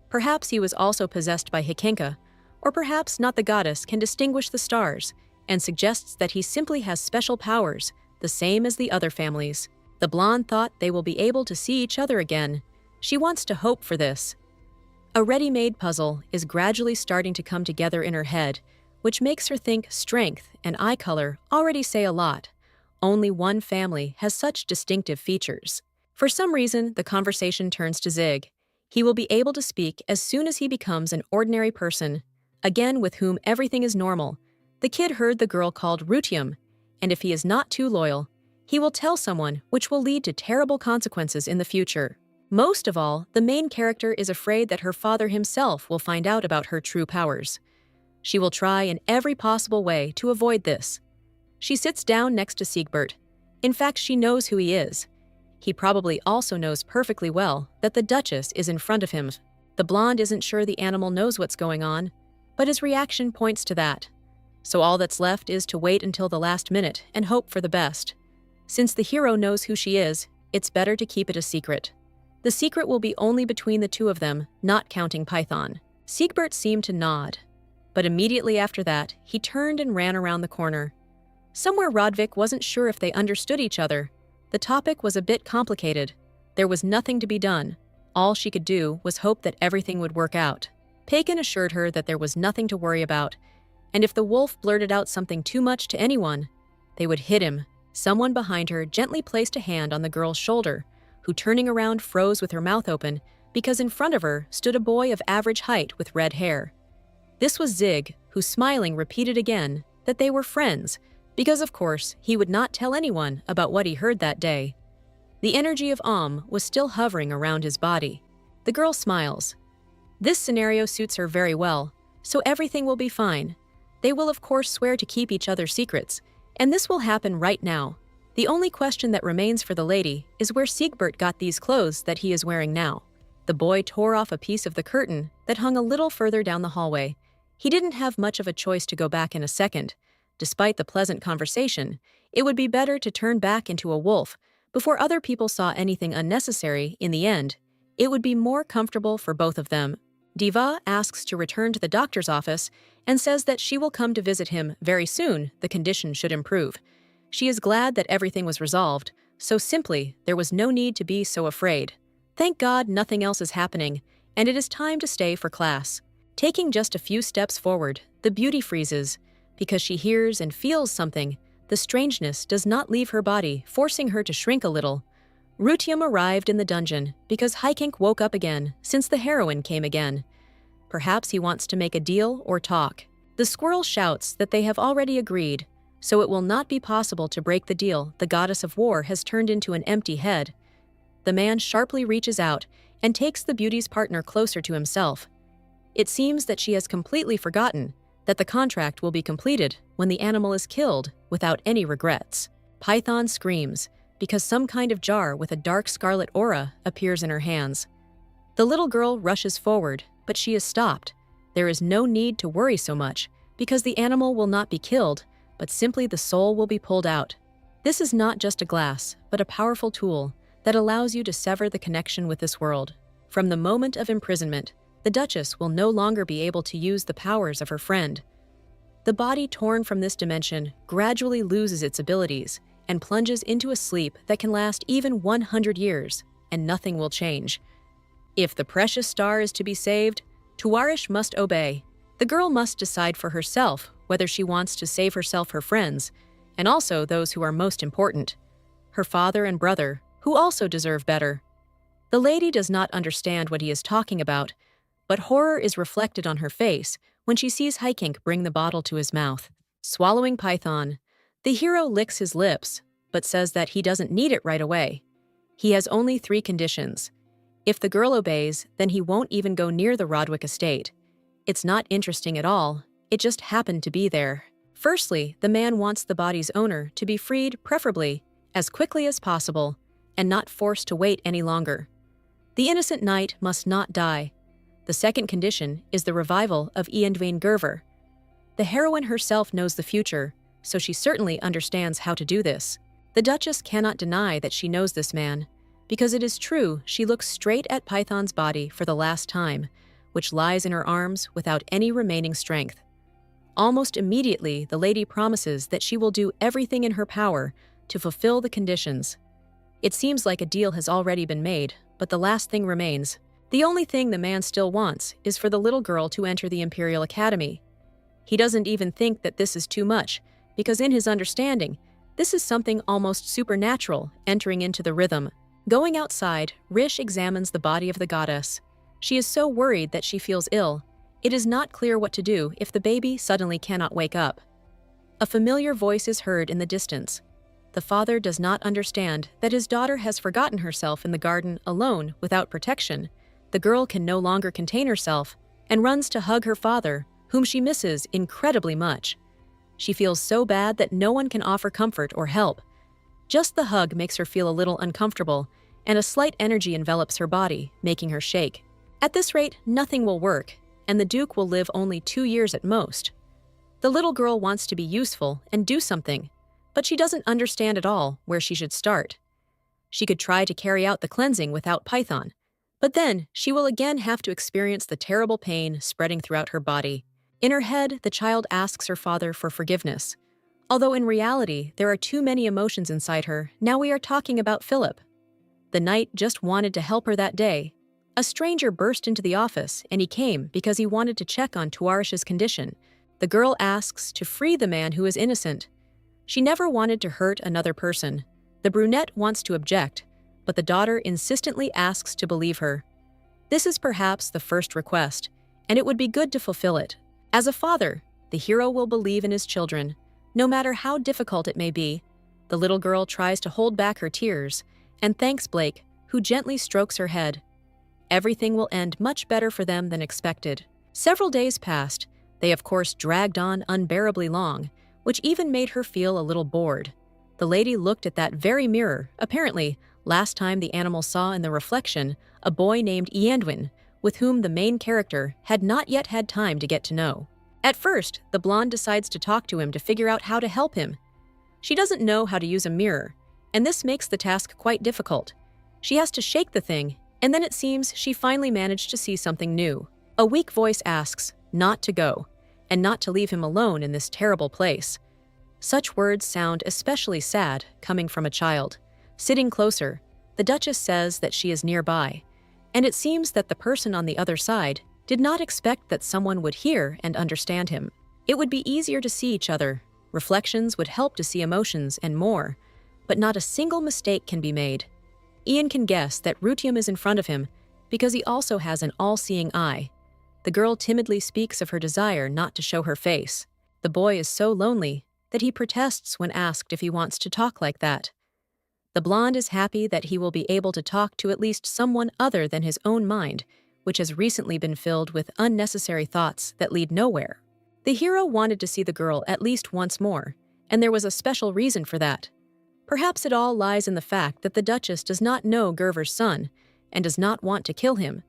Perhaps he was also possessed by Hikenka, or perhaps not. The goddess can distinguish the stars, and suggests that he simply has special powers, the same as the other families. The blonde thought they will be able to see each other again. She wants to hope for this. A ready-made puzzle is gradually starting to come together in her head, which makes her think strength and eye color already say a lot. Only one family has such distinctive features. For some reason, the conversation turns to Zig. He will be able to speak as soon as he becomes an ordinary person, again with whom everything is normal. The kid heard the girl called Rutium, and if he is not too loyal, he will tell someone, which will lead to terrible consequences in the future. Most of all, the main character is afraid that her father himself will find out about her true powers. She will try in every possible way to avoid this. She sits down next to Siegbert. In fact, she knows who he is. He probably also knows perfectly well that the Duchess is in front of him. The blonde isn't sure the animal knows what's going on, but his reaction points to that. So all that's left is to wait until the last minute and hope for the best. Since the hero knows who she is, it's better to keep it a secret. The secret will be only between the two of them, not counting Python. Siegbert seemed to nod, but immediately after that, he turned and ran around the corner. Somewhere Rodvik wasn't sure if they understood each other. The topic was a bit complicated. There was nothing to be done. All she could do was hope that everything would work out. Pagan assured her that there was nothing to worry about, and if the wolf blurted out something too much to anyone, they would hit him. Someone behind her gently placed a hand on the girl's shoulder, who, turning around, froze with her mouth open because in front of her stood a boy of average height with red hair. This was Zig, who, smiling, repeated again that they were friends, because of course he would not tell anyone about what he heard that day. The energy of was still hovering around his body. The girl smiles. This scenario suits her very well, so everything will be fine. They will of course swear to keep each other's secrets, and this will happen right now. The only question that remains for the lady is where Siegbert got these clothes that he is wearing now. The boy tore off a piece of the curtain that hung a little further down the hallway. He didn't have much of a choice to go back in a second. Despite the pleasant conversation, it would be better to turn back into a wolf before other people saw anything unnecessary. In the end, it would be more comfortable for both of them. Diva asks to return to the doctor's office and says that she will come to visit him very soon. The condition should improve. She is glad that everything was resolved, so simply there was no need to be so afraid. Thank God nothing else is happening, and it is time to stay for class. Taking just a few steps forward, the beauty freezes. Because she hears and feels something, the strangeness does not leave her body, forcing her to shrink a little. Rutium arrived in the dungeon because Hykink woke up again since the heroine came again. Perhaps he wants to make a deal or talk. The squirrel shouts that they have already agreed, so it will not be possible to break the deal. The goddess of war has turned into an empty head. The man sharply reaches out and takes the beauty's partner closer to himself. It seems that she has completely forgotten that the contract will be completed when the animal is killed without any regrets. Python screams because some kind of jar with a dark scarlet aura appears in her hands. The little girl rushes forward, but she is stopped. There is no need to worry so much because the animal will not be killed, but simply the soul will be pulled out. This is not just a glass, but a powerful tool that allows you to sever the connection with this world. From the moment of imprisonment, the Duchess will no longer be able to use the powers of her friend. The body torn from this dimension gradually loses its abilities and plunges into a sleep that can last even 100 years, and nothing will change. If the precious star is to be saved, Tuarish must obey. The girl must decide for herself whether she wants to save herself, her friends, and also those who are most important, her father and brother, who also deserve better. The lady does not understand what he is talking about, but horror is reflected on her face when she sees Haikink bring the bottle to his mouth. Swallowing Python, the hero licks his lips, but says that he doesn't need it right away. He has only 3 conditions. If the girl obeys, then he won't even go near the Rodwick estate. It's not interesting at all, it just happened to be there. Firstly, the man wants the body's owner to be freed, preferably as quickly as possible, and not forced to wait any longer. The innocent knight must not die. The second condition is the revival of Iandwain Gerver. The heroine herself knows the future, so she certainly understands how to do this. The Duchess cannot deny that she knows this man, because it is true she looks straight at Python's body for the last time, which lies in her arms without any remaining strength. Almost immediately, the lady promises that she will do everything in her power to fulfill the conditions. It seems like a deal has already been made, but the last thing remains. The only thing the man still wants is for the little girl to enter the Imperial Academy. He doesn't even think that this is too much, because in his understanding, this is something almost supernatural entering into the rhythm. Going outside, Rish examines the body of the goddess. She is so worried that she feels ill. It is not clear what to do if the baby suddenly cannot wake up. A familiar voice is heard in the distance. The father does not understand that his daughter has forgotten herself in the garden alone without protection. The girl can no longer contain herself and runs to hug her father, whom she misses incredibly much. She feels so bad that no one can offer comfort or help. Just the hug makes her feel a little uncomfortable, and a slight energy envelops her body, making her shake. At this rate, nothing will work, and the Duke will live only 2 years at most. The little girl wants to be useful and do something, but she doesn't understand at all where she should start. She could try to carry out the cleansing without Python, but then she will again have to experience the terrible pain spreading throughout her body. In her head, the child asks her father for forgiveness. Although in reality, there are too many emotions inside her, now we are talking about Philip. The knight just wanted to help her that day. A stranger burst into the office, and he came because he wanted to check on Tuarish's condition. The girl asks to free the man who is innocent. She never wanted to hurt another person. The brunette wants to object, but the daughter insistently asks to believe her. This is perhaps the first request, and it would be good to fulfill it. As a father, the hero will believe in his children, no matter how difficult it may be. The little girl tries to hold back her tears and thanks Blake, who gently strokes her head. Everything will end much better for them than expected. Several days passed. They of course dragged on unbearably long, which even made her feel a little bored. The lady looked at that very mirror. Apparently, last time the animal saw in the reflection a boy named Iandwin, with whom the main character had not yet had time to get to know. At first, the blonde decides to talk to him to figure out how to help him. She doesn't know how to use a mirror, and this makes the task quite difficult. She has to shake the thing, and then it seems she finally managed to see something new. A weak voice asks not to go, and not to leave him alone in this terrible place. Such words sound especially sad coming from a child. Sitting closer, the Duchess says that she is nearby, and it seems that the person on the other side did not expect that someone would hear and understand him. It would be easier to see each other. Reflections would help to see emotions and more, but not a single mistake can be made. Ian can guess that Rutium is in front of him because he also has an all-seeing eye. The girl timidly speaks of her desire not to show her face. The boy is so lonely that he protests when asked if he wants to talk like that. The blonde is happy that he will be able to talk to at least someone other than his own mind, which has recently been filled with unnecessary thoughts that lead nowhere. The hero wanted to see the girl at least once more, and there was a special reason for that. Perhaps it all lies in the fact that the Duchess does not know Gerver's son and does not want to kill him.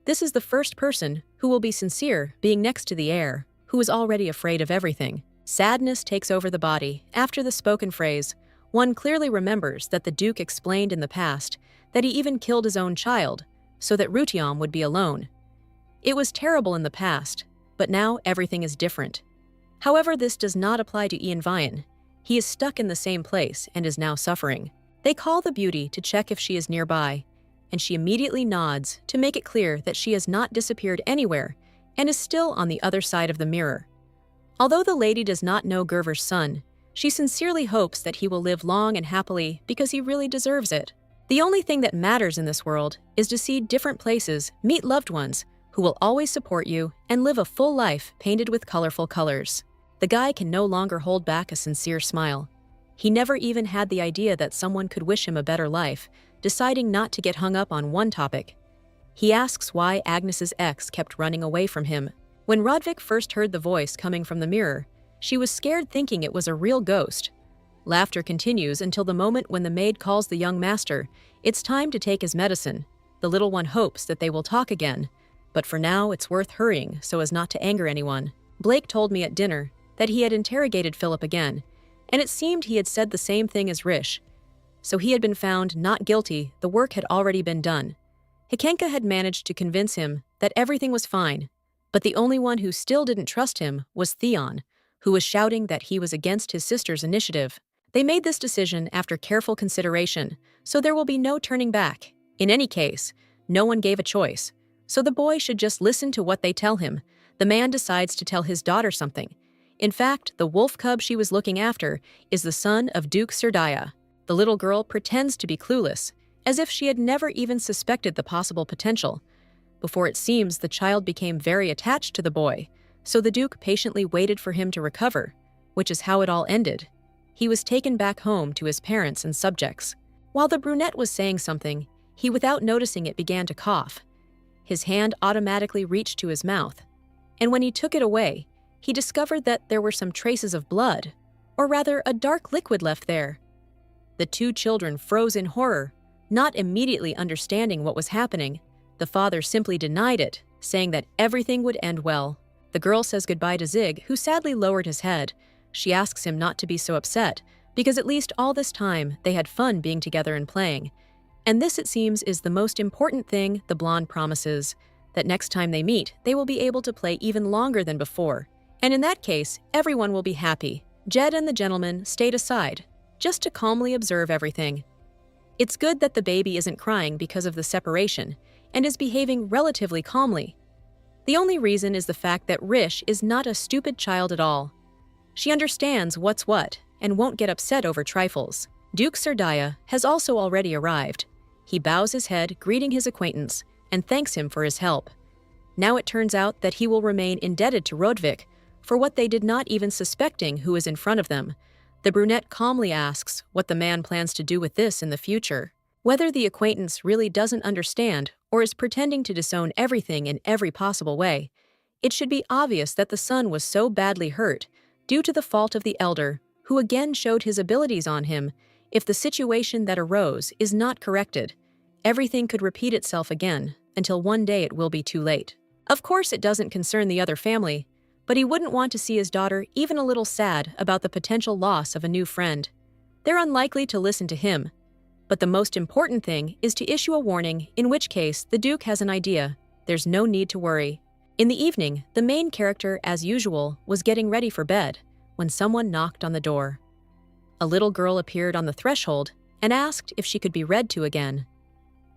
This is the first person who will be sincere being next to the heir, who is already afraid of everything. Sadness takes over the body after the spoken phrase, One clearly remembers that the Duke explained in the past that he even killed his own child so that Rutiom would be alone. It was terrible in the past, but now everything is different. However, this does not apply to Ian Vian. He is stuck in the same place and is now suffering. They call the beauty to check if she is nearby, and she immediately nods to make it clear that she has not disappeared anywhere and is still on the other side of the mirror. Although the lady does not know Gerver's son, she sincerely hopes that he will live long and happily because he really deserves it. The only thing that matters in this world is to see different places, meet loved ones who will always support you, and live a full life painted with colorful colors. The guy can no longer hold back a sincere smile. He never even had the idea that someone could wish him a better life, deciding not to get hung up on one topic. He asks why Agnes's ex kept running away from him. When Rodvik first heard the voice coming from the mirror, she was scared thinking it was a real ghost. Laughter continues until the moment when the maid calls the young master. It's time to take his medicine. The little one hopes that they will talk again, but for now it's worth hurrying so as not to anger anyone. Blake told me at dinner that he had interrogated Philip again, and it seemed he had said the same thing as Rish. So he had been found not guilty, the work had already been done. Hikenka had managed to convince him that everything was fine, but the only one who still didn't trust him was Theon, who was shouting that he was against his sister's initiative. They made this decision after careful consideration, so there will be no turning back. In any case, no one gave a choice, so the boy should just listen to what they tell him. The man decides to tell his daughter something. In fact, the wolf cub she was looking after is the son of Duke Serdaya. The little girl pretends to be clueless, as if she had never even suspected the possible potential. Before it seems the child became very attached to the boy, so the Duke patiently waited for him to recover, which is how it all ended. He was taken back home to his parents and subjects. While the brunette was saying something, he without noticing it began to cough. His hand automatically reached to his mouth, and when he took it away, he discovered that there were some traces of blood, or rather a dark liquid left there. The two children froze in horror, not immediately understanding what was happening. The father simply denied it, saying that everything would end well. The girl says goodbye to Zig, who sadly lowered his head. She asks him not to be so upset, because at least all this time they had fun being together and playing. And this, it seems, is the most important thing the blonde promises, that next time they meet, they will be able to play even longer than before. And in that case, everyone will be happy. Jed and the gentleman stayed aside, just to calmly observe everything. It's good that the baby isn't crying because of the separation, and is behaving relatively calmly. The only reason is the fact that Rish is not a stupid child at all. She understands what's what, and won't get upset over trifles. Duke Serdaya has also already arrived. He bows his head, greeting his acquaintance, and thanks him for his help. Now it turns out that he will remain indebted to Rodvik for what they did not even suspecting who is in front of them. The brunette calmly asks what the man plans to do with this in the future. Whether the acquaintance really doesn't understand or is pretending to disown everything in every possible way, it should be obvious that the son was so badly hurt due to the fault of the elder, who again showed his abilities on him. If the situation that arose is not corrected, everything could repeat itself again until one day it will be too late. Of course, it doesn't concern the other family, but he wouldn't want to see his daughter even a little sad about the potential loss of a new friend. They're unlikely to listen to him, but the most important thing is to issue a warning, in which case the Duke has an idea. There's no need to worry. In the evening, the main character, as usual, was getting ready for bed when someone knocked on the door. A little girl appeared on the threshold and asked if she could be read to again.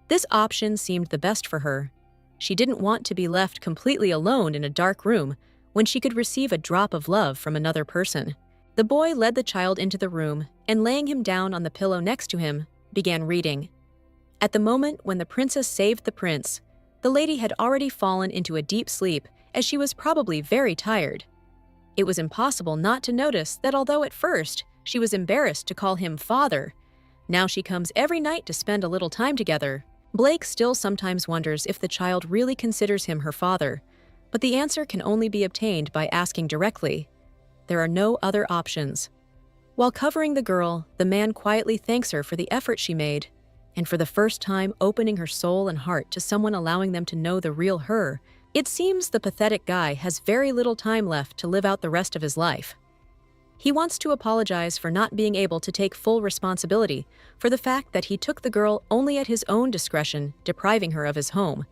This option seemed the best for her. She didn't want to be left completely alone in a dark room when she could receive a drop of love from another person. The boy led the child into the room and, laying him down on the pillow next to him, began reading. At the moment when the princess saved the prince, the lady had already fallen into a deep sleep, as she was probably very tired. It was impossible not to notice that although at first she was embarrassed to call him father, now she comes every night to spend a little time together. Blake still sometimes wonders if the child really considers him her father, but the answer can only be obtained by asking directly. There are no other options. While covering the girl, the man quietly thanks her for the effort she made, and for the first time opening her soul and heart to someone, allowing them to know the real her. It seems the pathetic guy has very little time left to live out the rest of his life. He wants to apologize for not being able to take full responsibility for the fact that he took the girl only at his own discretion, depriving her of his home,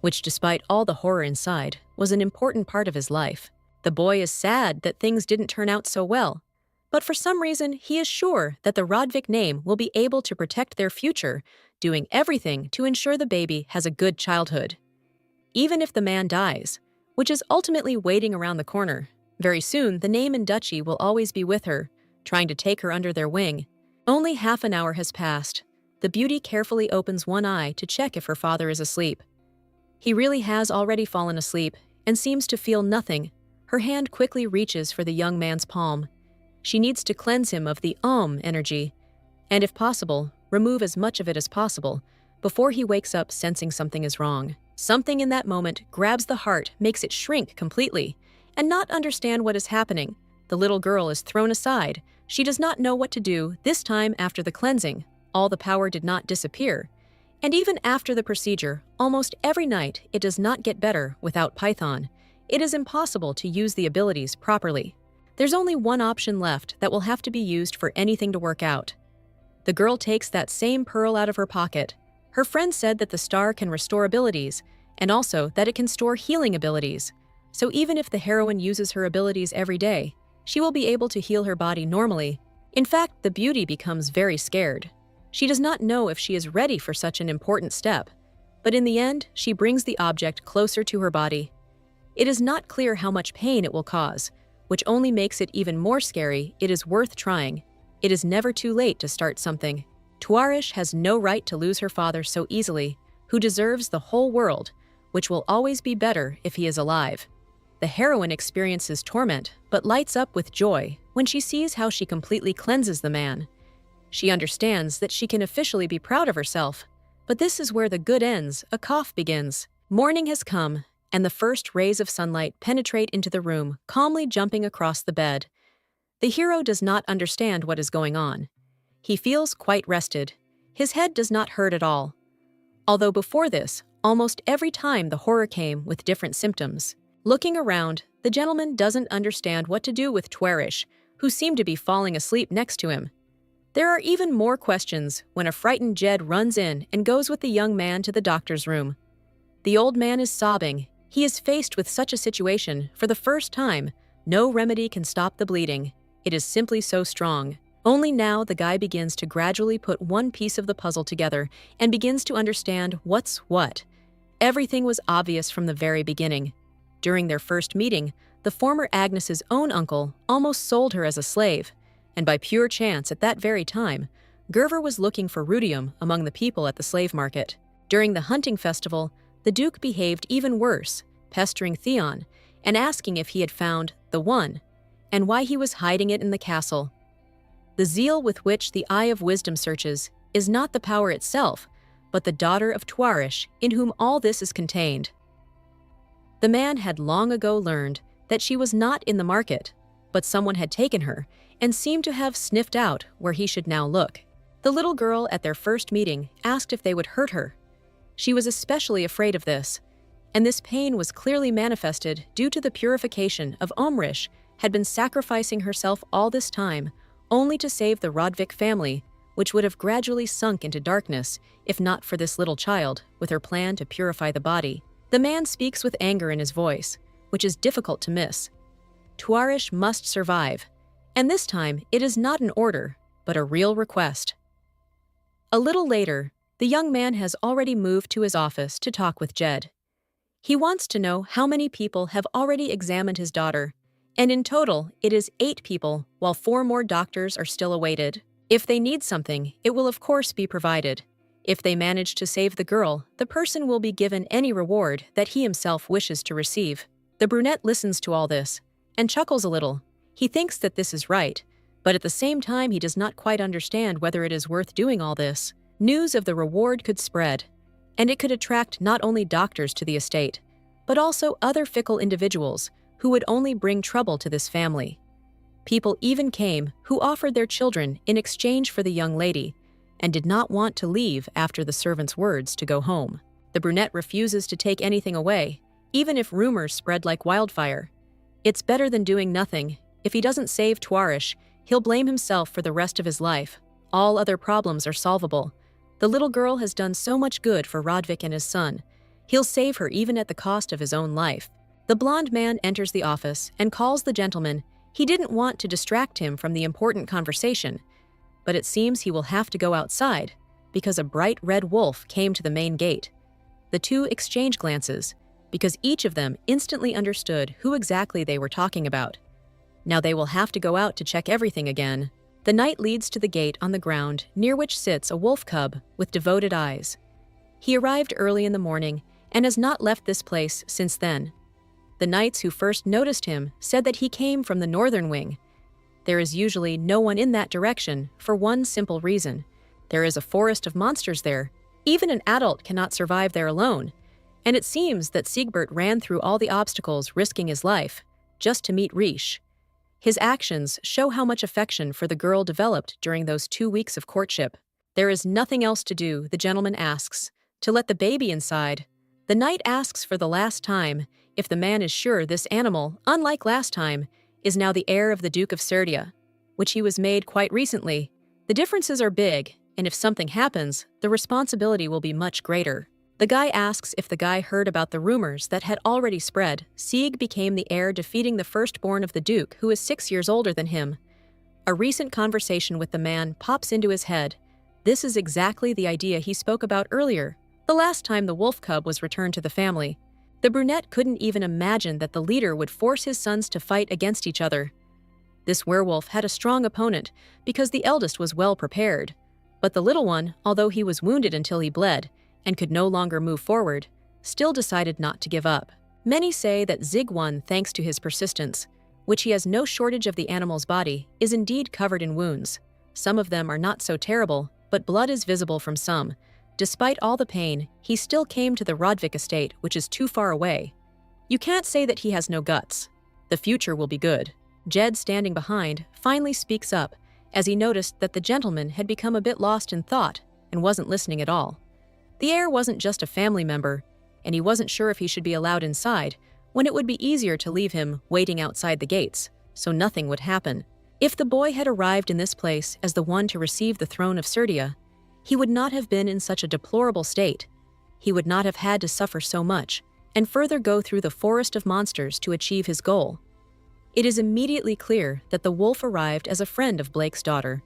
which, despite all the horror inside, was an important part of his life. The boy is sad that things didn't turn out so well, but for some reason he is sure that the Rodvik name will be able to protect their future, doing everything to ensure the baby has a good childhood. Even if the man dies, which is ultimately waiting around the corner, very soon the name and duchy will always be with her, trying to take her under their wing. Only half an hour has passed. The beauty carefully opens one eye to check if her father is asleep. He really has already fallen asleep and seems to feel nothing. Her hand quickly reaches for the young man's palm. She needs to cleanse him of the energy, and if possible, remove as much of it as possible before he wakes up sensing something is wrong. Something in that moment grabs the heart, makes it shrink completely, and not understand what is happening. The little girl is thrown aside. She does not know what to do, this time after the cleansing. All the power did not disappear. And even after the procedure, almost every night it does not get better without Python. It is impossible to use the abilities properly. There's only one option left that will have to be used for anything to work out. The girl takes that same pearl out of her pocket. Her friend said that the star can restore abilities, and also that it can store healing abilities. So even if the heroine uses her abilities every day, she will be able to heal her body normally. In fact, the beauty becomes very scared. She does not know if she is ready for such an important step, but in the end, she brings the object closer to her body. It is not clear how much pain it will cause, which only makes it even more scary. It is worth trying. It is never too late to start something. Tuarish has no right to lose her father so easily, who deserves the whole world, which will always be better if he is alive. The heroine experiences torment, but lights up with joy when she sees how she completely cleanses the man. She understands that she can officially be proud of herself, but this is where the good ends. A cough begins. Morning has come, and the first rays of sunlight penetrate into the room, calmly jumping across the bed. The hero does not understand what is going on. He feels quite rested. His head does not hurt at all. Although before this, almost every time the horror came with different symptoms. Looking around, the gentleman doesn't understand what to do with Tuarish, who seemed to be falling asleep next to him. There are even more questions when a frightened Jed runs in and goes with the young man to the doctor's room. The old man is sobbing. He is faced with such a situation for the first time. No remedy can stop the bleeding. It is simply so strong. Only now the guy begins to gradually put one piece of the puzzle together and begins to understand what's what. Everything was obvious from the very beginning. During their first meeting, the former Agnes's own uncle almost sold her as a slave, and by pure chance at that very time, Gerver was looking for rudium among the people at the slave market. During the hunting festival, the Duke behaved even worse, pestering Theon and asking if he had found the one and why he was hiding it in the castle. The zeal with which the Eye of Wisdom searches is not the power itself, but the daughter of Tuarish, in whom all this is contained. The man had long ago learned that she was not in the market, but someone had taken her and seemed to have sniffed out where he should now look. The little girl at their first meeting asked if they would hurt her. She was especially afraid of this, and this pain was clearly manifested due to the purification of Omrish had been sacrificing herself all this time only to save the Rodvik family, which would have gradually sunk into darkness if not for this little child with her plan to purify the body. The man speaks with anger in his voice, which is difficult to miss. Tuarish must survive, and this time it is not an order, but a real request. A little later, the young man has already moved to his office to talk with Jed. He wants to know how many people have already examined his daughter, and in total it is 8 people, while 4 more doctors are still awaited. If they need something, it will of course be provided. If they manage to save the girl, the person will be given any reward that he himself wishes to receive. The brunette listens to all this and chuckles a little. He thinks that this is right, but at the same time he does not quite understand whether it is worth doing all this. News of the reward could spread, and it could attract not only doctors to the estate, but also other fickle individuals who would only bring trouble to this family. People even came who offered their children in exchange for the young lady, and did not want to leave after the servant's words to go home. The brunette refuses to take anything away, even if rumors spread like wildfire. It's better than doing nothing. If he doesn't save Tuarish, he'll blame himself for the rest of his life. All other problems are solvable. The little girl has done so much good for Rodvik and his son. He'll save her even at the cost of his own life. The blond man enters the office and calls the gentleman. He didn't want to distract him from the important conversation, but it seems he will have to go outside because a bright red wolf came to the main gate. The two exchange glances because each of them instantly understood who exactly they were talking about. Now they will have to go out to check everything again. The knight leads to the gate on the ground, near which sits a wolf cub with devoted eyes. He arrived early in the morning and has not left this place since then. The knights who first noticed him said that he came from the northern wing. There is usually no one in that direction for one simple reason. There is a forest of monsters there. Even an adult cannot survive there alone. And it seems that Siegbert ran through all the obstacles, risking his life, just to meet Riche. His actions show how much affection for the girl developed during those 2 weeks of courtship. There is nothing else to do, the gentleman asks, to let the baby inside. The knight asks for the last time if the man is sure this animal, unlike last time, is now the heir of the Duke of Serdia, which he was made quite recently. The differences are big, and if something happens, the responsibility will be much greater. The guy asks if the guy heard about the rumors that had already spread. Sieg became the heir, defeating the firstborn of the Duke, who is 6 years older than him. A recent conversation with the man pops into his head. This is exactly the idea he spoke about earlier, the last time the wolf cub was returned to the family. The brunette couldn't even imagine that the leader would force his sons to fight against each other. This werewolf had a strong opponent because the eldest was well prepared. But the little one, although he was wounded until he bled and could no longer move forward, still decided not to give up. Many say that Zig won thanks to his persistence, which he has no shortage of. The animal's body is indeed covered in wounds. Some of them are not so terrible, but blood is visible from some. Despite all the pain, he still came to the Rodvik estate, which is too far away. You can't say that he has no guts. The future will be good. Jed, standing behind, finally speaks up as he noticed that the gentleman had become a bit lost in thought and wasn't listening at all. The heir wasn't just a family member, and he wasn't sure if he should be allowed inside when it would be easier to leave him waiting outside the gates, so nothing would happen. If the boy had arrived in this place as the one to receive the throne of Serdia, he would not have been in such a deplorable state. He would not have had to suffer so much and further go through the forest of monsters to achieve his goal. It is immediately clear that the wolf arrived as a friend of Blake's daughter.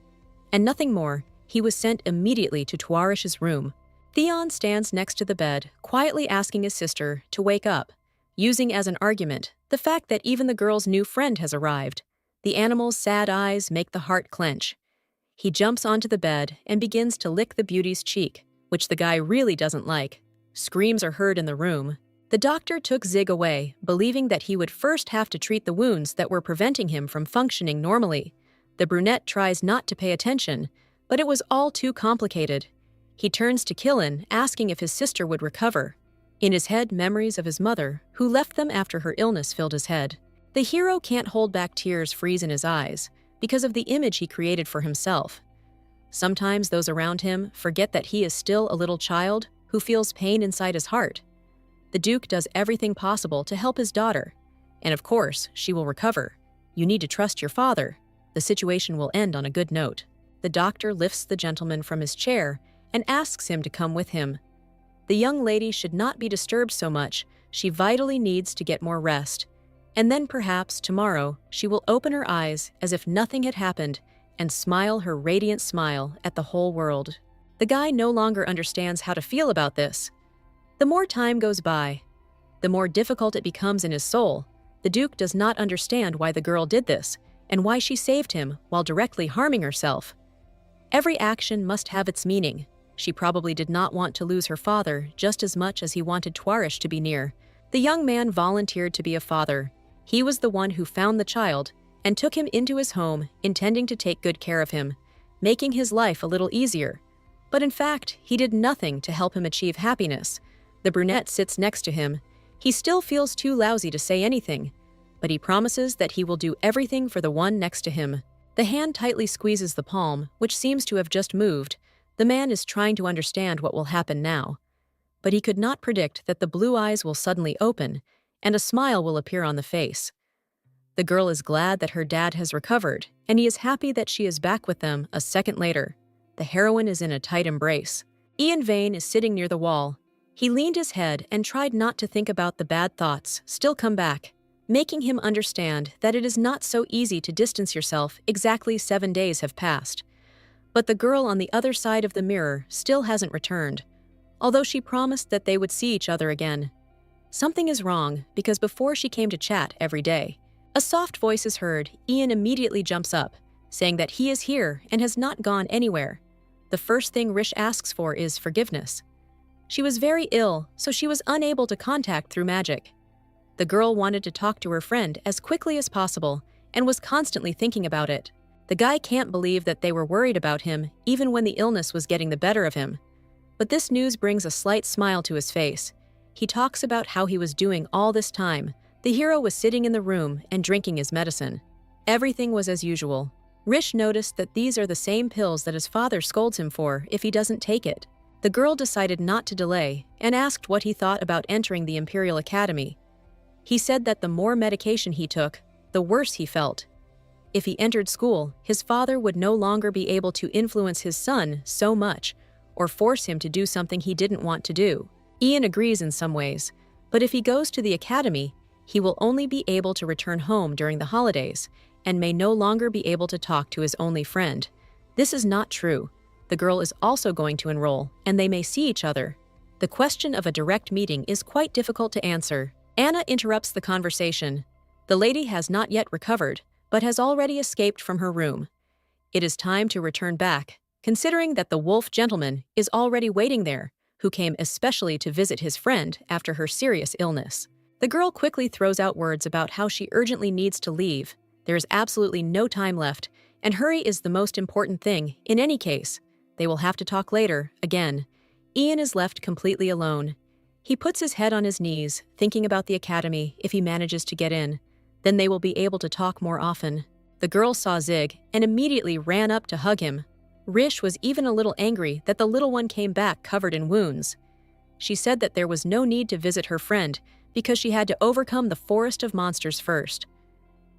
And nothing more, he was sent immediately to Tuarish's room. Theon stands next to the bed, quietly asking his sister to wake up, using as an argument the fact that even the girl's new friend has arrived. The animal's sad eyes make the heart clench. He jumps onto the bed and begins to lick the beauty's cheek, which the guy really doesn't like. Screams are heard in the room. The doctor took Zig away, believing that he would first have to treat the wounds that were preventing him from functioning normally. The brunette tries not to pay attention, but it was all too complicated. He turns to Killen, asking if his sister would recover. In his head, memories of his mother, who left them after her illness, filled his head. The hero can't hold back tears freeze in his eyes because of the image he created for himself. Sometimes those around him forget that he is still a little child who feels pain inside his heart. The Duke does everything possible to help his daughter, and of course, she will recover. You need to trust your father. The situation will end on a good note. The doctor lifts the gentleman from his chair and asks him to come with him. The young lady should not be disturbed so much. She vitally needs to get more rest. And then perhaps tomorrow she will open her eyes as if nothing had happened and smile her radiant smile at the whole world. The guy no longer understands how to feel about this. The more time goes by, the more difficult it becomes in his soul. The Duke does not understand why the girl did this and why she saved him while directly harming herself. Every action must have its meaning. She probably did not want to lose her father just as much as he wanted Tuarish to be near. The young man volunteered to be a father. He was the one who found the child and took him into his home, intending to take good care of him, making his life a little easier. But in fact, he did nothing to help him achieve happiness. The brunette sits next to him. He still feels too lousy to say anything, but he promises that he will do everything for the one next to him. The hand tightly squeezes the palm, which seems to have just moved. The man is trying to understand what will happen now. But he could not predict that the blue eyes will suddenly open and a smile will appear on the face. The girl is glad that her dad has recovered, and he is happy that she is back with them a second later. The heroine is in a tight embrace. Ian Vane is sitting near the wall. He leaned his head and tried not to think about the bad thoughts still come back, making him understand that it is not so easy to distance yourself. Exactly 7 days have passed. But the girl on the other side of the mirror still hasn't returned, although she promised that they would see each other again. Something is wrong, because before she came to chat every day, a soft voice is heard. Ian immediately jumps up, saying that he is here and has not gone anywhere. The first thing Rish asks for is forgiveness. She was very ill, so she was unable to contact through magic. The girl wanted to talk to her friend as quickly as possible and was constantly thinking about it. The guy can't believe that they were worried about him even when the illness was getting the better of him. But this news brings a slight smile to his face. He talks about how he was doing all this time. The hero was sitting in the room and drinking his medicine. Everything was as usual. Rish noticed that these are the same pills that his father scolds him for if he doesn't take it. The girl decided not to delay and asked what he thought about entering the Imperial Academy. He said that the more medication he took, the worse he felt. If he entered school, his father would no longer be able to influence his son so much or force him to do something he didn't want to do. Ian agrees in some ways, but if he goes to the academy, he will only be able to return home during the holidays and may no longer be able to talk to his only friend. This is not true. The girl is also going to enroll, and they may see each other. The question of a direct meeting is quite difficult to answer. Anna interrupts the conversation. The lady has not yet recovered, but has already escaped from her room. It is time to return back, considering that the wolf gentleman is already waiting there, who came especially to visit his friend after her serious illness. The girl quickly throws out words about how she urgently needs to leave. There is absolutely no time left, and hurry is the most important thing in any case. They will have to talk later, again. Ian is left completely alone. He puts his head on his knees, thinking about the academy if he manages to get in. Then they will be able to talk more often. The girl saw Zig and immediately ran up to hug him. Rish was even a little angry that the little one came back covered in wounds. She said that there was no need to visit her friend because she had to overcome the forest of monsters first.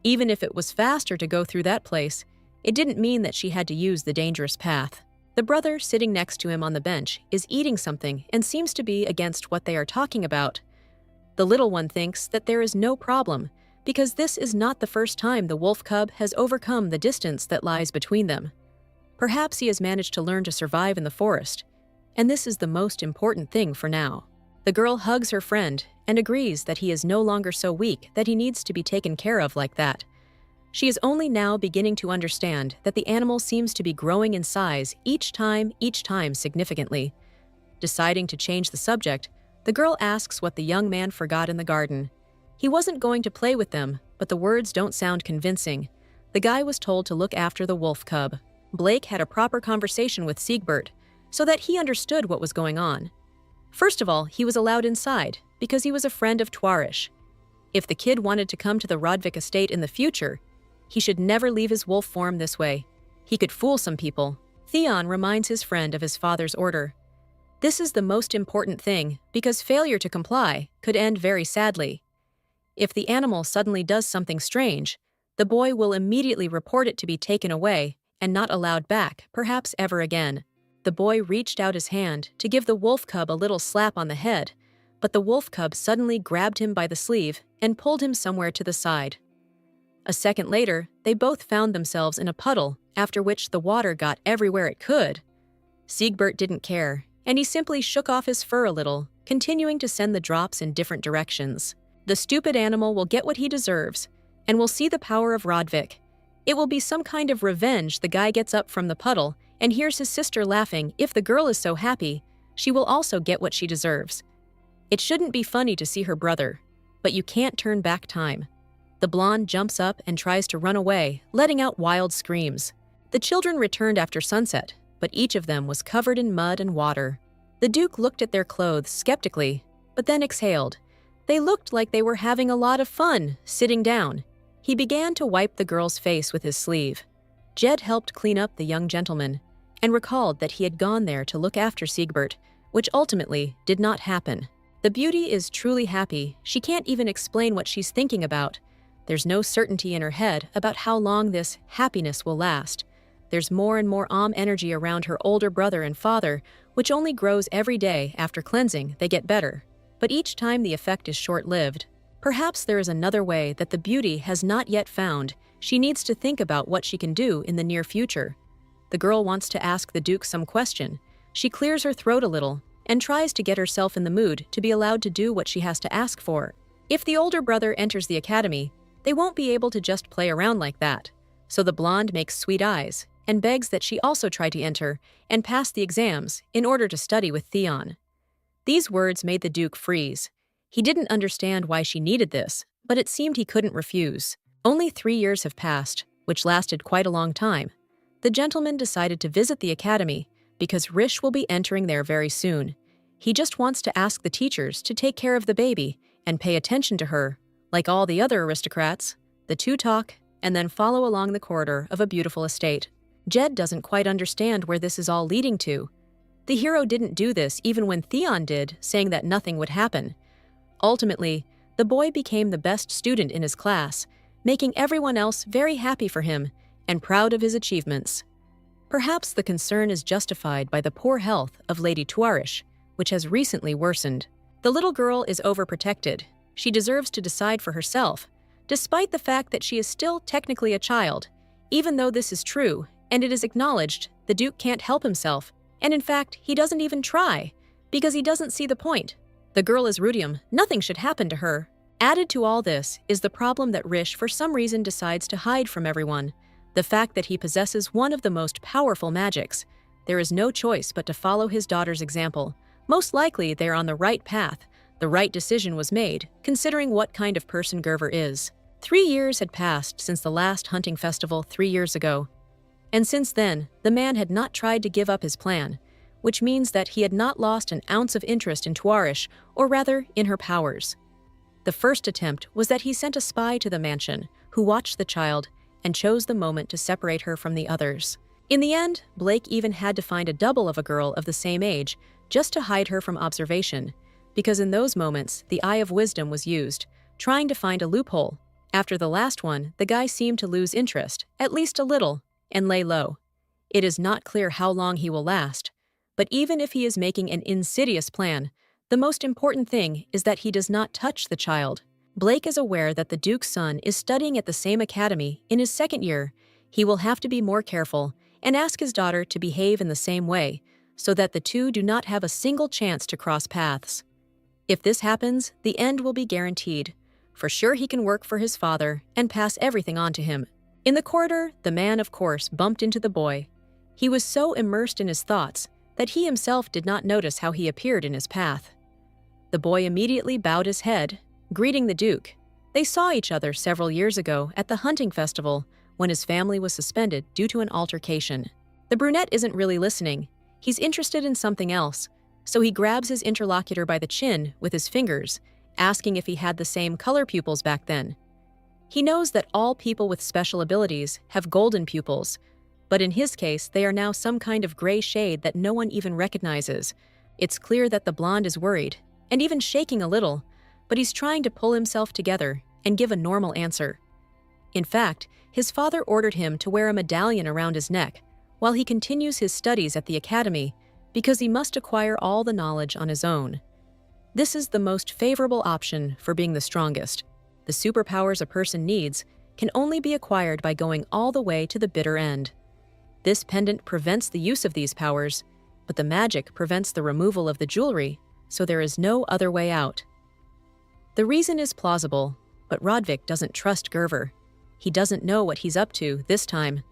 Even if it was faster to go through that place, it didn't mean that she had to use the dangerous path. The brother sitting next to him on the bench is eating something and seems to be against what they are talking about. The little one thinks that there is no problem because this is not the first time the wolf cub has overcome the distance that lies between them. Perhaps he has managed to learn to survive in the forest, and this is the most important thing for now. The girl hugs her friend and agrees that he is no longer so weak that he needs to be taken care of like that. She is only now beginning to understand that the animal seems to be growing in size each time significantly. Deciding to change the subject, the girl asks what the young man forgot in the garden. He wasn't going to play with them, but the words don't sound convincing. The guy was told to look after the wolf cub. Blake had a proper conversation with Siegbert, so that he understood what was going on. First of all, he was allowed inside, because he was a friend of Twarish. If the kid wanted to come to the Rodvik estate in the future, he should never leave his wolf form this way. He could fool some people. Theon reminds his friend of his father's order. This is the most important thing, because failure to comply could end very sadly. If the animal suddenly does something strange, the boy will immediately report it to be taken away and not allowed back, perhaps ever again. The boy reached out his hand to give the wolf cub a little slap on the head, but the wolf cub suddenly grabbed him by the sleeve and pulled him somewhere to the side. A second later, they both found themselves in a puddle, after which the water got everywhere it could. Siegbert didn't care, and he simply shook off his fur a little, continuing to send the drops in different directions. The stupid animal will get what he deserves, and will see the power of Rodvik. It will be some kind of revenge. The guy gets up from the puddle and hears his sister laughing. If the girl is so happy, she will also get what she deserves. It shouldn't be funny to see her brother, but you can't turn back time. The blonde jumps up and tries to run away, letting out wild screams. The children returned after sunset, but each of them was covered in mud and water. The Duke looked at their clothes skeptically, but then exhaled. They looked like they were having a lot of fun, sitting down. He began to wipe the girl's face with his sleeve. Jed helped clean up the young gentleman, and recalled that he had gone there to look after Siegbert, which ultimately did not happen. The beauty is truly happy. She can't even explain what she's thinking about. There's no certainty in her head about how long this happiness will last. There's more and more energy around her older brother and father, which only grows every day. After cleansing, they get better. But each time the effect is short-lived. Perhaps there is another way that the beauty has not yet found. She needs to think about what she can do in the near future. The girl wants to ask the Duke some question. She clears her throat a little and tries to get herself in the mood to be allowed to do what she has to ask for. If the older brother enters the academy, they won't be able to just play around like that. So the blonde makes sweet eyes and begs that she also try to enter and pass the exams in order to study with Theon. These words made the Duke freeze. He didn't understand why she needed this, but it seemed he couldn't refuse. Only 3 years have passed, which lasted quite a long time. The gentleman decided to visit the academy because Rish will be entering there very soon. He just wants to ask the teachers to take care of the baby and pay attention to her. Like all the other aristocrats, the two talk and then follow along the corridor of a beautiful estate. Jed doesn't quite understand where this is all leading to. The hero didn't do this even when Theon did, saying that nothing would happen. Ultimately, the boy became the best student in his class, making everyone else very happy for him and proud of his achievements. Perhaps the concern is justified by the poor health of Lady Tuarish, which has recently worsened. The little girl is overprotected. She deserves to decide for herself, despite the fact that she is still technically a child. Even though this is true, and it is acknowledged, the Duke can't help himself, and in fact, he doesn't even try, because he doesn't see the point. The girl is rudium, nothing should happen to her. Added to all this is the problem that Rish for some reason decides to hide from everyone, the fact that he possesses one of the most powerful magics. There is no choice but to follow his daughter's example. Most likely they are on the right path. The right decision was made, considering what kind of person Gerver is. 3 years had passed since the last hunting festival 3 years ago. And since then, the man had not tried to give up his plan, which means that he had not lost an ounce of interest in Tuarish, or rather, in her powers. The first attempt was that he sent a spy to the mansion, who watched the child and chose the moment to separate her from the others. In the end, Blake even had to find a double of a girl of the same age just to hide her from observation, because in those moments, the Eye of Wisdom was used, trying to find a loophole. After the last one, the guy seemed to lose interest, at least a little, and lay low. It is not clear how long he will last, but even if he is making an insidious plan, the most important thing is that he does not touch the child. Blake is aware that the Duke's son is studying at the same academy in his second year. He will have to be more careful and ask his daughter to behave in the same way, so that the two do not have a single chance to cross paths. If this happens, the end will be guaranteed. For sure he can work for his father and pass everything on to him. In the corridor, the man, of course, bumped into the boy. He was so immersed in his thoughts that he himself did not notice how he appeared in his path. The boy immediately bowed his head, greeting the Duke. They saw each other several years ago at the hunting festival when his family was suspended due to an altercation. The brunette isn't really listening. He's interested in something else, so he grabs his interlocutor by the chin with his fingers, asking if he had the same color pupils back then. He knows that all people with special abilities have golden pupils, but in his case, they are now some kind of gray shade that no one even recognizes. It's clear that the blonde is worried, and even shaking a little, but he's trying to pull himself together and give a normal answer. In fact, his father ordered him to wear a medallion around his neck while he continues his studies at the academy because he must acquire all the knowledge on his own. This is the most favorable option for being the strongest. The superpowers a person needs can only be acquired by going all the way to the bitter end. This pendant prevents the use of these powers, but the magic prevents the removal of the jewelry, so there is no other way out. The reason is plausible, but Rodvik doesn't trust Gerver. He doesn't know what he's up to this time.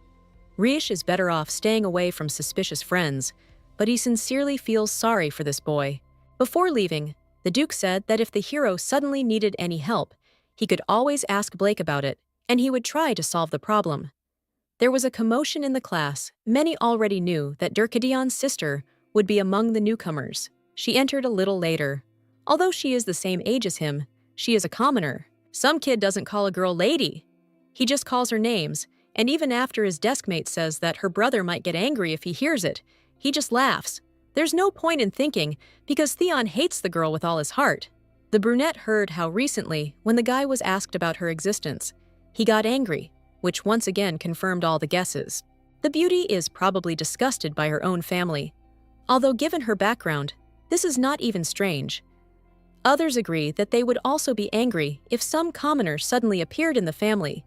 Rish is better off staying away from suspicious friends, but he sincerely feels sorry for this boy. Before leaving, the Duke said that if the hero suddenly needed any help, he could always ask Blake about it, and he would try to solve the problem. There was a commotion in the class. Many already knew that Durkadion's sister would be among the newcomers. She entered a little later. Although she is the same age as him, she is a commoner. Some kid doesn't call a girl lady. He just calls her names, and even after his deskmate says that her brother might get angry if he hears it, he just laughs. There's no point in thinking, because Theon hates the girl with all his heart. The brunette heard how recently, when the guy was asked about her existence, He got angry, which once again confirmed all the guesses. The beauty is probably disgusted by her own family, although given her background, this is not even strange. Others agree that they would also be angry if some commoner suddenly appeared in the family,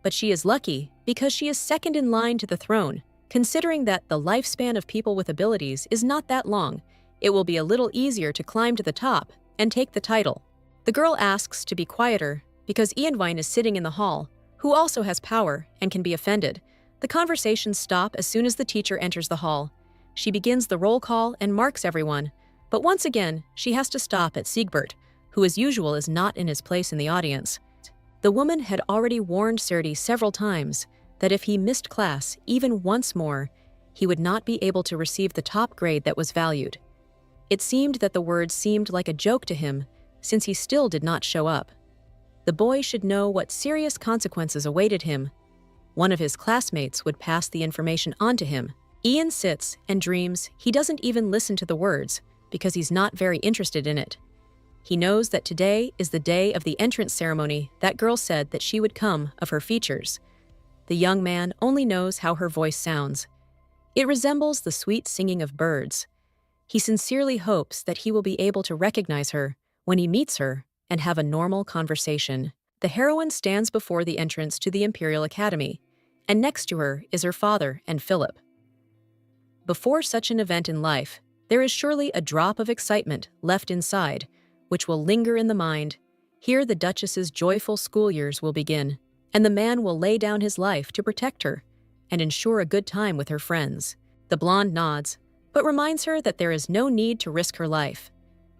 but she is lucky because she is second in line to the throne. Considering that the lifespan of people with abilities is not that long, it will be a little easier to climb to the top and take the title. The girl asks to be quieter because Ianvine is sitting in the hall, who also has power and can be offended. The conversations stop as soon as the teacher enters the hall. She begins the roll call and marks everyone, but once again, she has to stop at Siegbert, who as usual is not in his place in the audience. The woman had already warned Serdi several times that if he missed class even once more, he would not be able to receive the top grade that was valued. It seemed that the words seemed like a joke to him, since he still did not show up. The boy should know what serious consequences awaited him. One of his classmates would pass the information on to him. Ian sits and dreams he doesn't even listen to the words because he's not very interested in it. He knows that today is the day of the entrance ceremony that girl said that she would come of her features. The young man only knows how her voice sounds. It resembles the sweet singing of birds. He sincerely hopes that he will be able to recognize her when he meets her and have a normal conversation. The heroine stands before the entrance to the Imperial Academy, and next to her is her father and Philip. Before such an event in life, there is surely a drop of excitement left inside, which will linger in the mind. Here the Duchess's joyful school years will begin, and the man will lay down his life to protect her and ensure a good time with her friends. The blonde nods, but reminds her that there is no need to risk her life.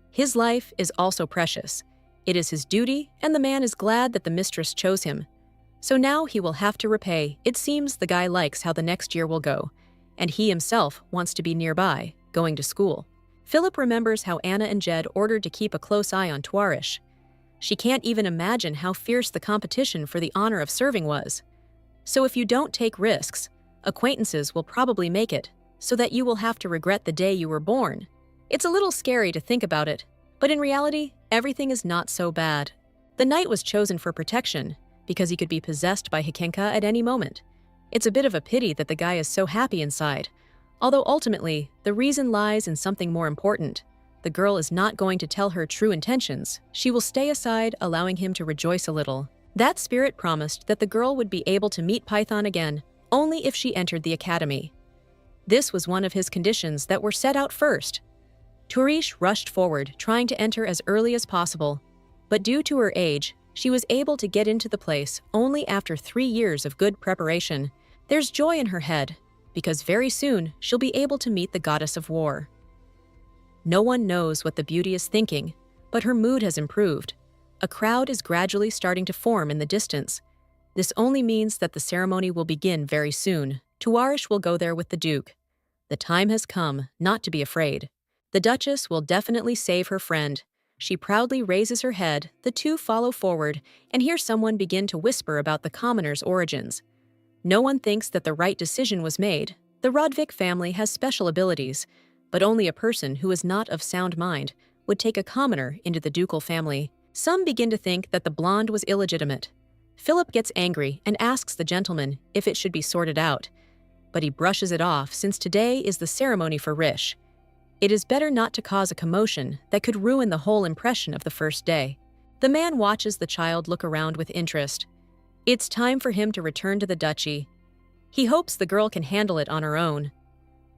His life is also precious. It is his duty, and the man is glad that the mistress chose him. So now he will have to repay. It seems the guy likes how the next year will go, and he himself wants to be nearby, going to school. Philip remembers how Anna and Jed ordered to keep a close eye on Tuarish. She can't even imagine how fierce the competition for the honor of serving was. So if you don't take risks, acquaintances will probably make it, so that you will have to regret the day you were born. It's a little scary to think about it, but in reality, everything is not so bad. The knight was chosen for protection, because he could be possessed by Hikenka at any moment. It's a bit of a pity that the guy is so happy inside, although ultimately, the reason lies in something more important. The girl is not going to tell her true intentions. She will stay aside, allowing him to rejoice a little. That spirit promised that the girl would be able to meet Python again, only if she entered the academy. This was one of his conditions that were set out first. Tuarish rushed forward, trying to enter as early as possible, but due to her age, she was able to get into the place only after 3 years of good preparation. There's joy in her head, because very soon she'll be able to meet the goddess of war. No one knows what the beauty is thinking, but her mood has improved. A crowd is gradually starting to form in the distance. This only means that the ceremony will begin very soon. Tuarish will go there with the Duke. The time has come not to be afraid. The Duchess will definitely save her friend. She proudly raises her head, the two follow forward, and hear someone begin to whisper about the commoner's origins. No one thinks that the right decision was made. The Rodvik family has special abilities, but only a person who is not of sound mind would take a commoner into the ducal family. Some begin to think that the blonde was illegitimate. Philip gets angry and asks the gentleman if it should be sorted out, but he brushes it off since today is the ceremony for Rish. It is better not to cause a commotion that could ruin the whole impression of the first day. The man watches the child look around with interest. It's time for him to return to the duchy. He hopes the girl can handle it on her own.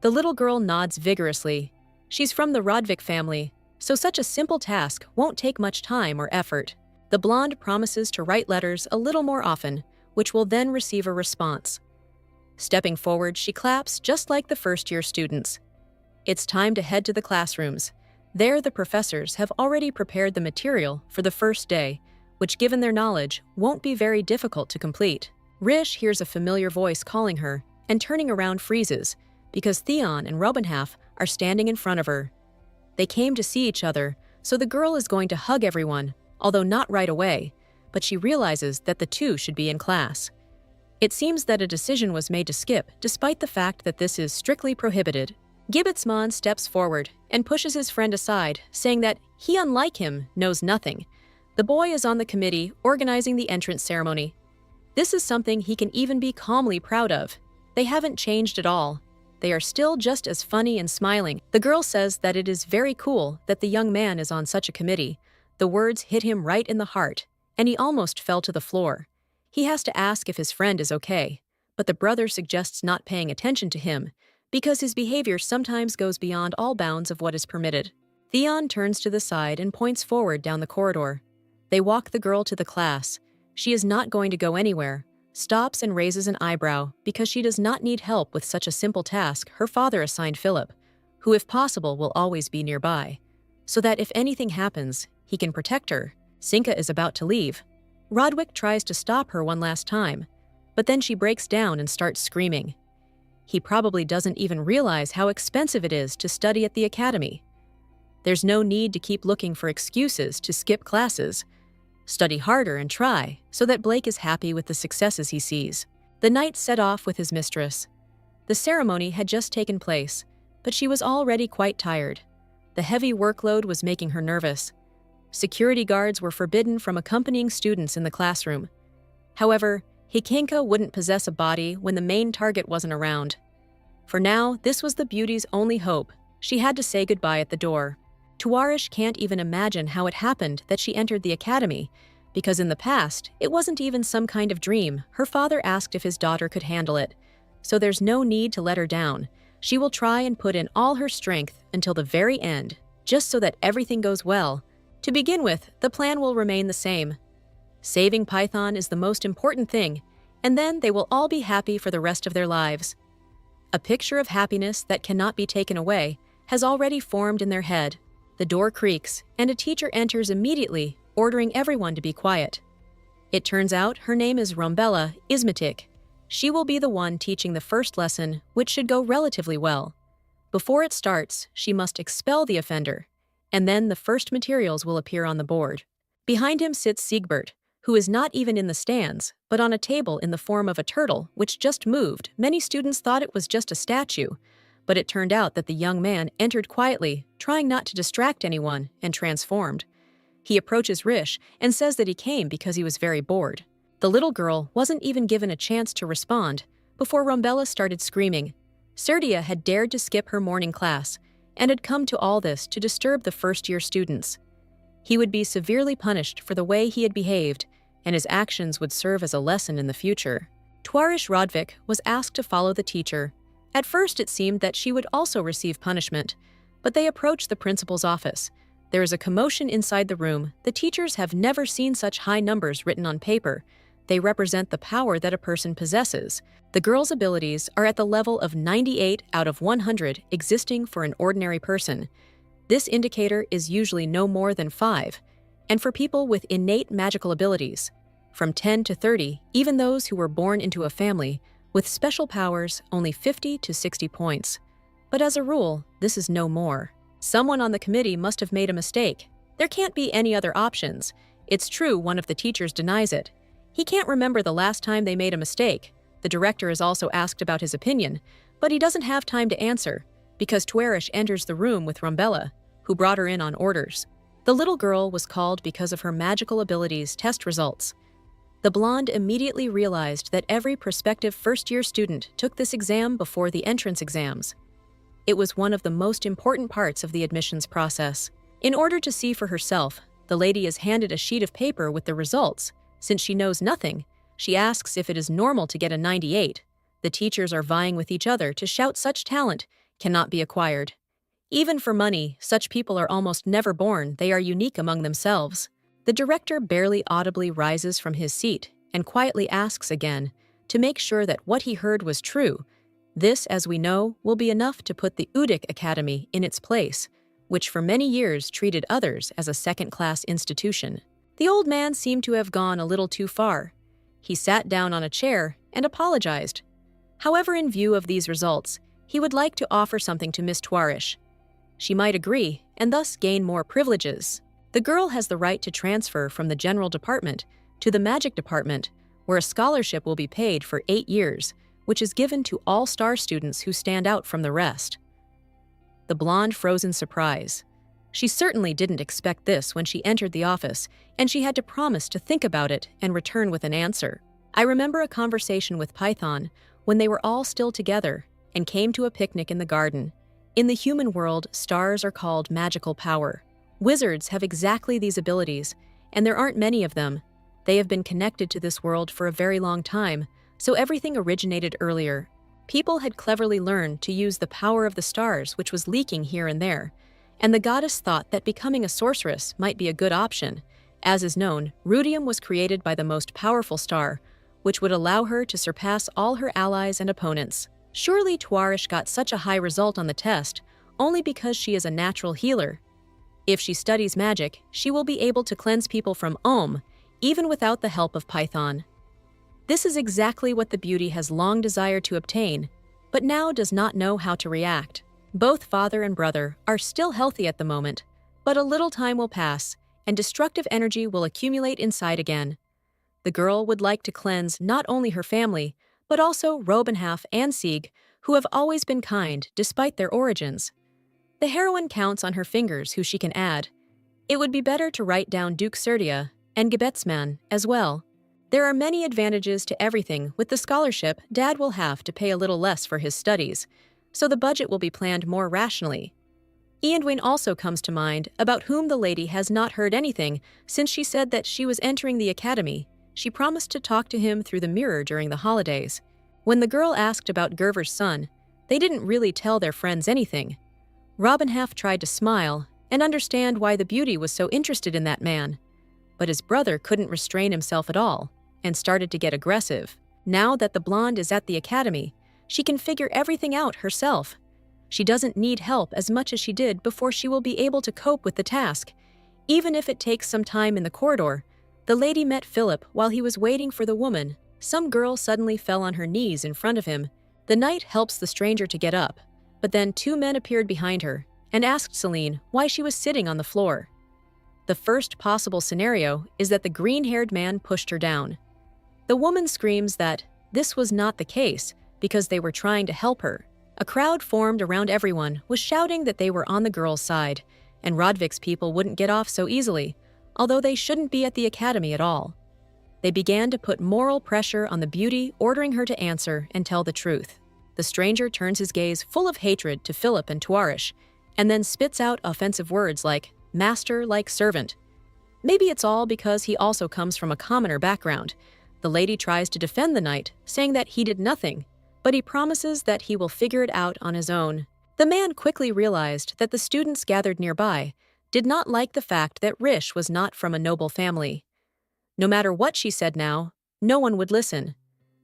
The little girl nods vigorously. She's from the Rodvik family, so such a simple task won't take much time or effort. The blonde promises to write letters a little more often, which will then receive a response. Stepping forward, she claps just like the first-year students. It's time to head to the classrooms. There, the professors have already prepared the material for the first day, which, given their knowledge, won't be very difficult to complete. Rish hears a familiar voice calling her, and turning around freezes, because Theon and Robinhalf are standing in front of her. They came to see each other, so the girl is going to hug everyone, although not right away, but she realizes that the two should be in class. It seems that a decision was made to skip, despite the fact that this is strictly prohibited. Gibbetsman steps forward and pushes his friend aside, saying that he, unlike him, knows nothing. The boy is on the committee organizing the entrance ceremony. This is something he can even be calmly proud of. They haven't changed at all. They are still just as funny and smiling. The girl says that it is very cool that the young man is on such a committee. The words hit him right in the heart, and he almost fell to the floor. He has to ask if his friend is okay, but the brother suggests not paying attention to him, because his behavior sometimes goes beyond all bounds of what is permitted. Theon turns to the side and points forward down the corridor. They walk the girl to the class. She is not going to go anywhere, stops and raises an eyebrow because she does not need help with such a simple task her father assigned Philip, who if possible will always be nearby, so that if anything happens, he can protect her. Sinka is about to leave. Rodwick tries to stop her one last time, but then she breaks down and starts screaming. He probably doesn't even realize how expensive it is to study at the academy. There's no need to keep looking for excuses to skip classes. Study harder and try, so that Blake is happy with the successes he sees. The knight set off with his mistress. The ceremony had just taken place, but she was already quite tired. The heavy workload was making her nervous. Security guards were forbidden from accompanying students in the classroom. However, Hikinka wouldn't possess a body when the main target wasn't around. For now, this was the beauty's only hope. She had to say goodbye at the door. Tuarish can't even imagine how it happened that she entered the academy, because in the past, it wasn't even some kind of dream. Her father asked if his daughter could handle it, so there's no need to let her down. She will try and put in all her strength until the very end, just so that everything goes well. To begin with, the plan will remain the same. Saving Python is the most important thing, and then they will all be happy for the rest of their lives. A picture of happiness that cannot be taken away has already formed in their head. The door creaks, and a teacher enters immediately, ordering everyone to be quiet. It turns out her name is Rombella Ismatic. She will be the one teaching the first lesson, which should go relatively well. Before it starts, she must expel the offender, and then the first materials will appear on the board. Behind him sits Siegbert, who is not even in the stands, but on a table in the form of a turtle, which just moved. Many students thought it was just a statue, but it turned out that the young man entered quietly, trying not to distract anyone, and transformed. He approaches Rish and says that he came because he was very bored. The little girl wasn't even given a chance to respond before Rombella started screaming. Serdia had dared to skip her morning class and had come to all this to disturb the first-year students. He would be severely punished for the way he had behaved, and his actions would serve as a lesson in the future. Tuarish Rodvik was asked to follow the teacher. At first it seemed that she would also receive punishment, but they approached the principal's office. There is a commotion inside the room. The teachers have never seen such high numbers written on paper. They represent the power that a person possesses. The girl's abilities are at the level of 98 out of 100 existing for an ordinary person. This indicator is usually no more than 5, and for people with innate magical abilities, from 10 to 30, even those who were born into a family, with special powers, only 50 to 60 points. But as a rule, this is no more. Someone on the committee must have made a mistake. There can't be any other options. It's true one of the teachers denies it. He can't remember the last time they made a mistake. The director is also asked about his opinion, but he doesn't have time to answer, because Tuarish enters the room with Rombella, who brought her in on orders. The little girl was called because of her magical abilities test results. The blonde immediately realized that every prospective first-year student took this exam before the entrance exams. It was one of the most important parts of the admissions process. In order to see for herself, the lady is handed a sheet of paper with the results. Since she knows nothing, she asks if it is normal to get a 98. The teachers are vying with each other to shout such talent cannot be acquired. Even for money, such people are almost never born. They are unique among themselves. The director barely audibly rises from his seat and quietly asks again to make sure that what he heard was true. This, as we know, will be enough to put the Udik Academy in its place, which for many years treated others as a second-class institution. The old man seemed to have gone a little too far. He sat down on a chair and apologized. However, in view of these results, he would like to offer something to Miss Tuarish. She might agree and thus gain more privileges. The girl has the right to transfer from the general department to the magic department, where a scholarship will be paid for 8 years, which is given to all star students who stand out from the rest. The blonde froze in surprise. She certainly didn't expect this when she entered the office, and she had to promise to think about it and return with an answer. I remember a conversation with Python when they were all still together and came to a picnic in the garden. In the human world, stars are called magical power. Wizards have exactly these abilities, and there aren't many of them. They have been connected to this world for a very long time, so everything originated earlier. People had cleverly learned to use the power of the stars, which was leaking here and there, and the goddess thought that becoming a sorceress might be a good option. As is known, rudium was created by the most powerful star, which would allow her to surpass all her allies and opponents. Surely Tuarish got such a high result on the test only because she is a natural healer. If she studies magic, she will be able to cleanse people from even without the help of Python. This is exactly what the beauty has long desired to obtain, but now does not know how to react. Both father and brother are still healthy at the moment, but a little time will pass, and destructive energy will accumulate inside again. The girl would like to cleanse not only her family, but also Robenhalf and Sieg, who have always been kind despite their origins. The heroine counts on her fingers who she can add. It would be better to write down Duke Serdia and Gebetsman as well. There are many advantages to everything. With the scholarship, Dad will have to pay a little less for his studies, so the budget will be planned more rationally. Ianduin also comes to mind, about whom the lady has not heard anything since she said that she was entering the academy. She promised to talk to him through the mirror during the holidays. When the girl asked about Gerver's son, they didn't really tell their friends anything. Robinhalf tried to smile and understand why the beauty was so interested in that man, but his brother couldn't restrain himself at all and started to get aggressive. Now that the blonde is at the academy, she can figure everything out herself. She doesn't need help as much as she did before. She will be able to cope with the task, even if it takes some time in the corridor. The lady met Philip while he was waiting for the woman. Some girl suddenly fell on her knees in front of him. The knight helps the stranger to get up, but then two men appeared behind her and asked Celine why she was sitting on the floor. The first possible scenario is that the green-haired man pushed her down. The woman screams that this was not the case because they were trying to help her. A crowd formed around everyone, was shouting that they were on the girl's side, and Rodvik's people wouldn't get off so easily, although they shouldn't be at the academy at all. They began to put moral pressure on the beauty, ordering her to answer and tell the truth. The stranger turns his gaze full of hatred to Philip and Tuarish, and then spits out offensive words like master, like servant. Maybe it's all because he also comes from a commoner background. The lady tries to defend the knight, saying that he did nothing, but he promises that he will figure it out on his own. The man quickly realized that the students gathered nearby did not like the fact that Rish was not from a noble family. No matter what she said now, no one would listen.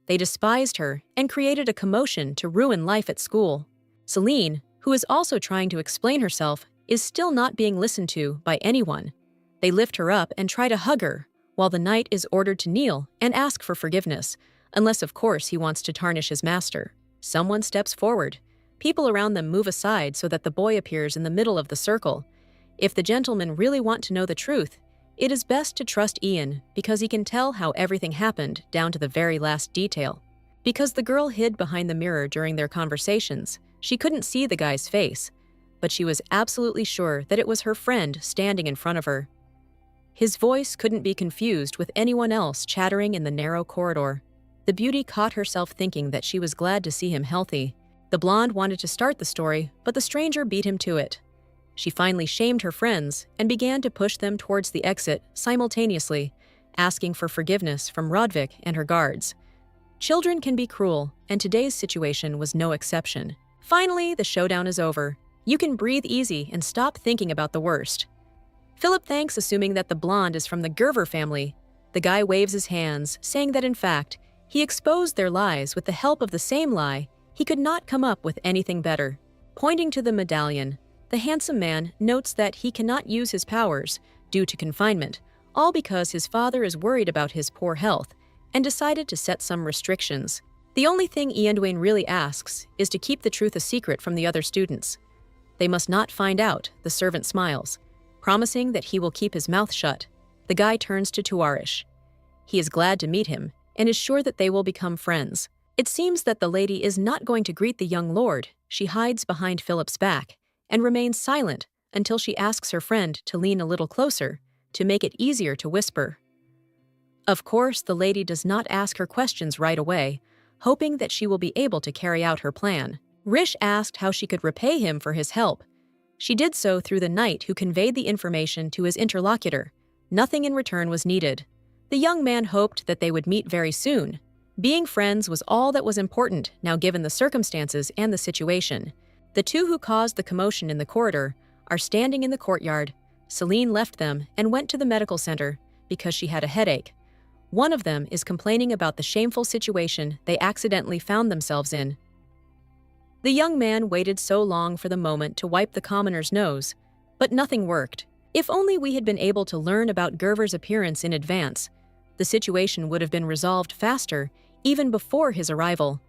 They despised her and created a commotion to ruin life at school. Celine, who is also trying to explain herself, is still not being listened to by anyone. They lift her up and try to hug her, while the knight is ordered to kneel and ask for forgiveness, unless of course he wants to tarnish his master. Someone steps forward. People around them move aside so that the boy appears in the middle of the circle. If the gentlemen really want to know the truth, it is best to trust Ian because he can tell how everything happened down to the very last detail. Because the girl hid behind the mirror during their conversations, she couldn't see the guy's face, but she was absolutely sure that it was her friend standing in front of her. His voice couldn't be confused with anyone else chattering in the narrow corridor. The beauty caught herself thinking that she was glad to see him healthy. The blonde wanted to start the story, but the stranger beat him to it. She finally shamed her friends and began to push them towards the exit simultaneously, asking for forgiveness from Rodvik and her guards. Children can be cruel, and today's situation was no exception. Finally, the showdown is over. You can breathe easy and stop thinking about the worst. Philip thanks, assuming that the blonde is from the Gerver family. The guy waves his hands, saying that in fact, he exposed their lies with the help of the same lie. He could not come up with anything better. Pointing to the medallion, the handsome man notes that he cannot use his powers due to confinement, all because his father is worried about his poor health and decided to set some restrictions. The only thing Ianduin really asks is to keep the truth a secret from the other students. They must not find out, the servant smiles, promising that he will keep his mouth shut. The guy turns to Tuarish. He is glad to meet him and is sure that they will become friends. It seems that the lady is not going to greet the young lord. She hides behind Philip's back and remains silent until she asks her friend to lean a little closer to make it easier to whisper. Of course, the lady does not ask her questions right away, hoping that she will be able to carry out her plan. Rish asked how she could repay him for his help. She did so through the knight who conveyed the information to his interlocutor. Nothing in return was needed. The young man hoped that they would meet very soon. Being friends was all that was important now given the circumstances and the situation. The two who caused the commotion in the corridor are standing in the courtyard. Celine left them and went to the medical center because she had a headache. One of them is complaining about the shameful situation they accidentally found themselves in. The young man waited so long for the moment to wipe the commoner's nose, but nothing worked. If only we had been able to learn about Gerver's appearance in advance, the situation would have been resolved faster, even before his arrival.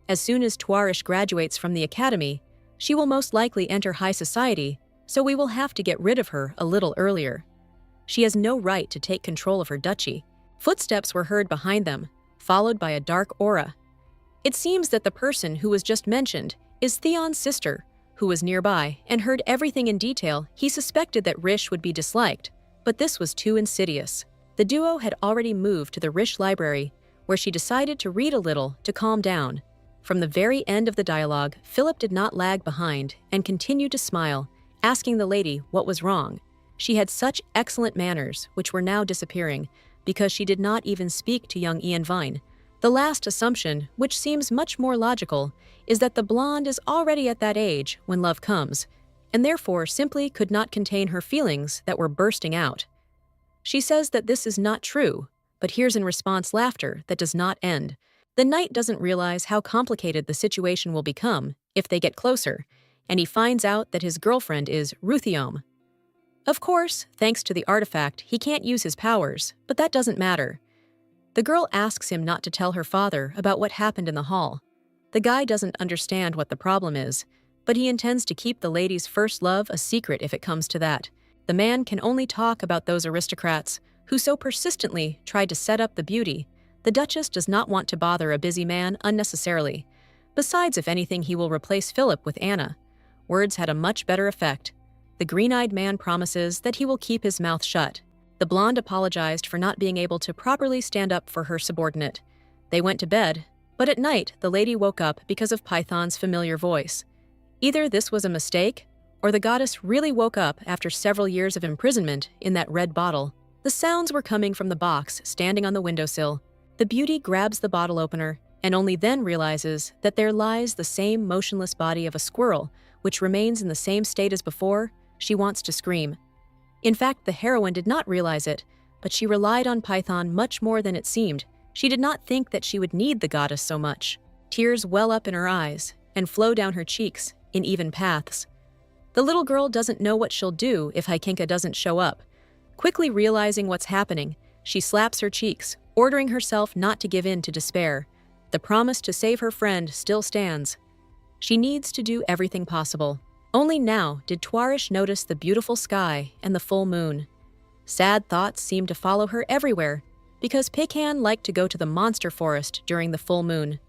As soon as Twarish graduates from the academy, she will most likely enter high society, so we will have to get rid of her a little earlier. She has no right to take control of her duchy. Footsteps were heard behind them, followed by a dark aura. It seems that the person who was just mentioned is Theon's sister, who was nearby and heard everything in detail. He suspected that Rish would be disliked, but this was too insidious. The duo had already moved to the Rish library, where she decided to read a little to calm down. From the very end of the dialogue, Philip did not lag behind and continued to smile, asking the lady what was wrong. She had such excellent manners, which were now disappearing, because she did not even speak to young Ian Vine. The last assumption, which seems much more logical, is that the blonde is already at that age when love comes, and therefore simply could not contain her feelings that were bursting out. She says that this is not true, but hears in response laughter that does not end. The knight doesn't realize how complicated the situation will become if they get closer, and he finds out that his girlfriend is Ruthiom. Of course, thanks to the artifact, he can't use his powers, but that doesn't matter. The girl asks him not to tell her father about what happened in the hall. The guy doesn't understand what the problem is, but he intends to keep the lady's first love a secret if it comes to that. The man can only talk about those aristocrats who so persistently tried to set up the beauty. The Duchess does not want to bother a busy man unnecessarily. Besides, if anything, he will replace Philip with Anna. Words had a much better effect. The green-eyed man promises that he will keep his mouth shut. The blonde apologized for not being able to properly stand up for her subordinate. They went to bed, but at night the lady woke up because of Python's familiar voice. Either this was a mistake, or the goddess really woke up after several years of imprisonment in that red bottle. The sounds were coming from the box standing on the windowsill. The beauty grabs the bottle opener and only then realizes that there lies the same motionless body of a squirrel, which remains in the same state as before. She wants to scream. In fact, the heroine did not realize it, but she relied on Python much more than it seemed. She did not think that she would need the goddess so much. Tears well up in her eyes and flow down her cheeks in even paths. The little girl doesn't know what she'll do if Hykinka doesn't show up. Quickly realizing what's happening, she slaps her cheeks, ordering herself not to give in to despair. The promise to save her friend still stands. She needs to do everything possible. Only now did Twarish notice the beautiful sky and the full moon. Sad thoughts seemed to follow her everywhere, because Pekan liked to go to the monster forest during the full moon.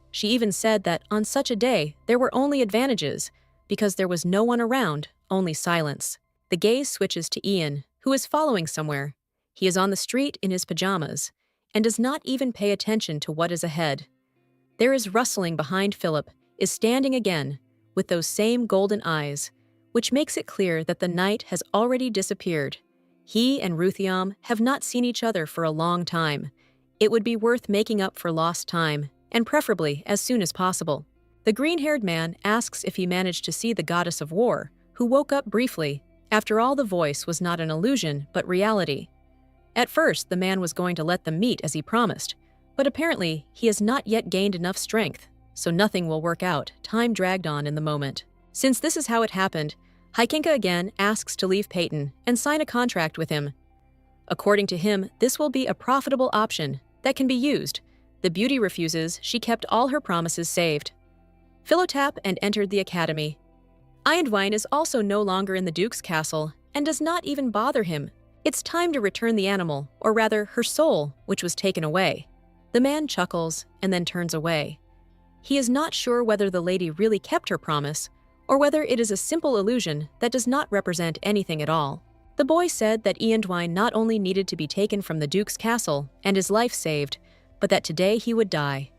She even said that on such a day there were only advantages, because there was no one around, only silence. The gaze switches to Ian, who is following somewhere. He is on the street in his pajamas, and does not even pay attention to what is ahead. There is rustling behind Philip, is standing again, with those same golden eyes, which makes it clear that the knight has already disappeared. He and Ruthiom have not seen each other for a long time. It would be worth making up for lost time, and preferably as soon as possible. The green-haired man asks if he managed to see the goddess of war, who woke up briefly. After all, the voice was not an illusion, but reality. At first, the man was going to let them meet as he promised, but apparently he has not yet gained enough strength, so nothing will work out. Time dragged on in the moment. Since this is how it happened, Hykinka again asks to leave Peyton and sign a contract with him. According to him, this will be a profitable option that can be used. The beauty refuses. She kept all her promises saved. Philotap and entered the academy. Iandwine is also no longer in the Duke's castle and does not even bother him. It's time to return the animal, or rather her soul, which was taken away. The man chuckles and then turns away. He is not sure whether the lady really kept her promise, or whether it is a simple illusion that does not represent anything at all. The boy said that Iandwine not only needed to be taken from the Duke's castle and his life saved, but that today he would die.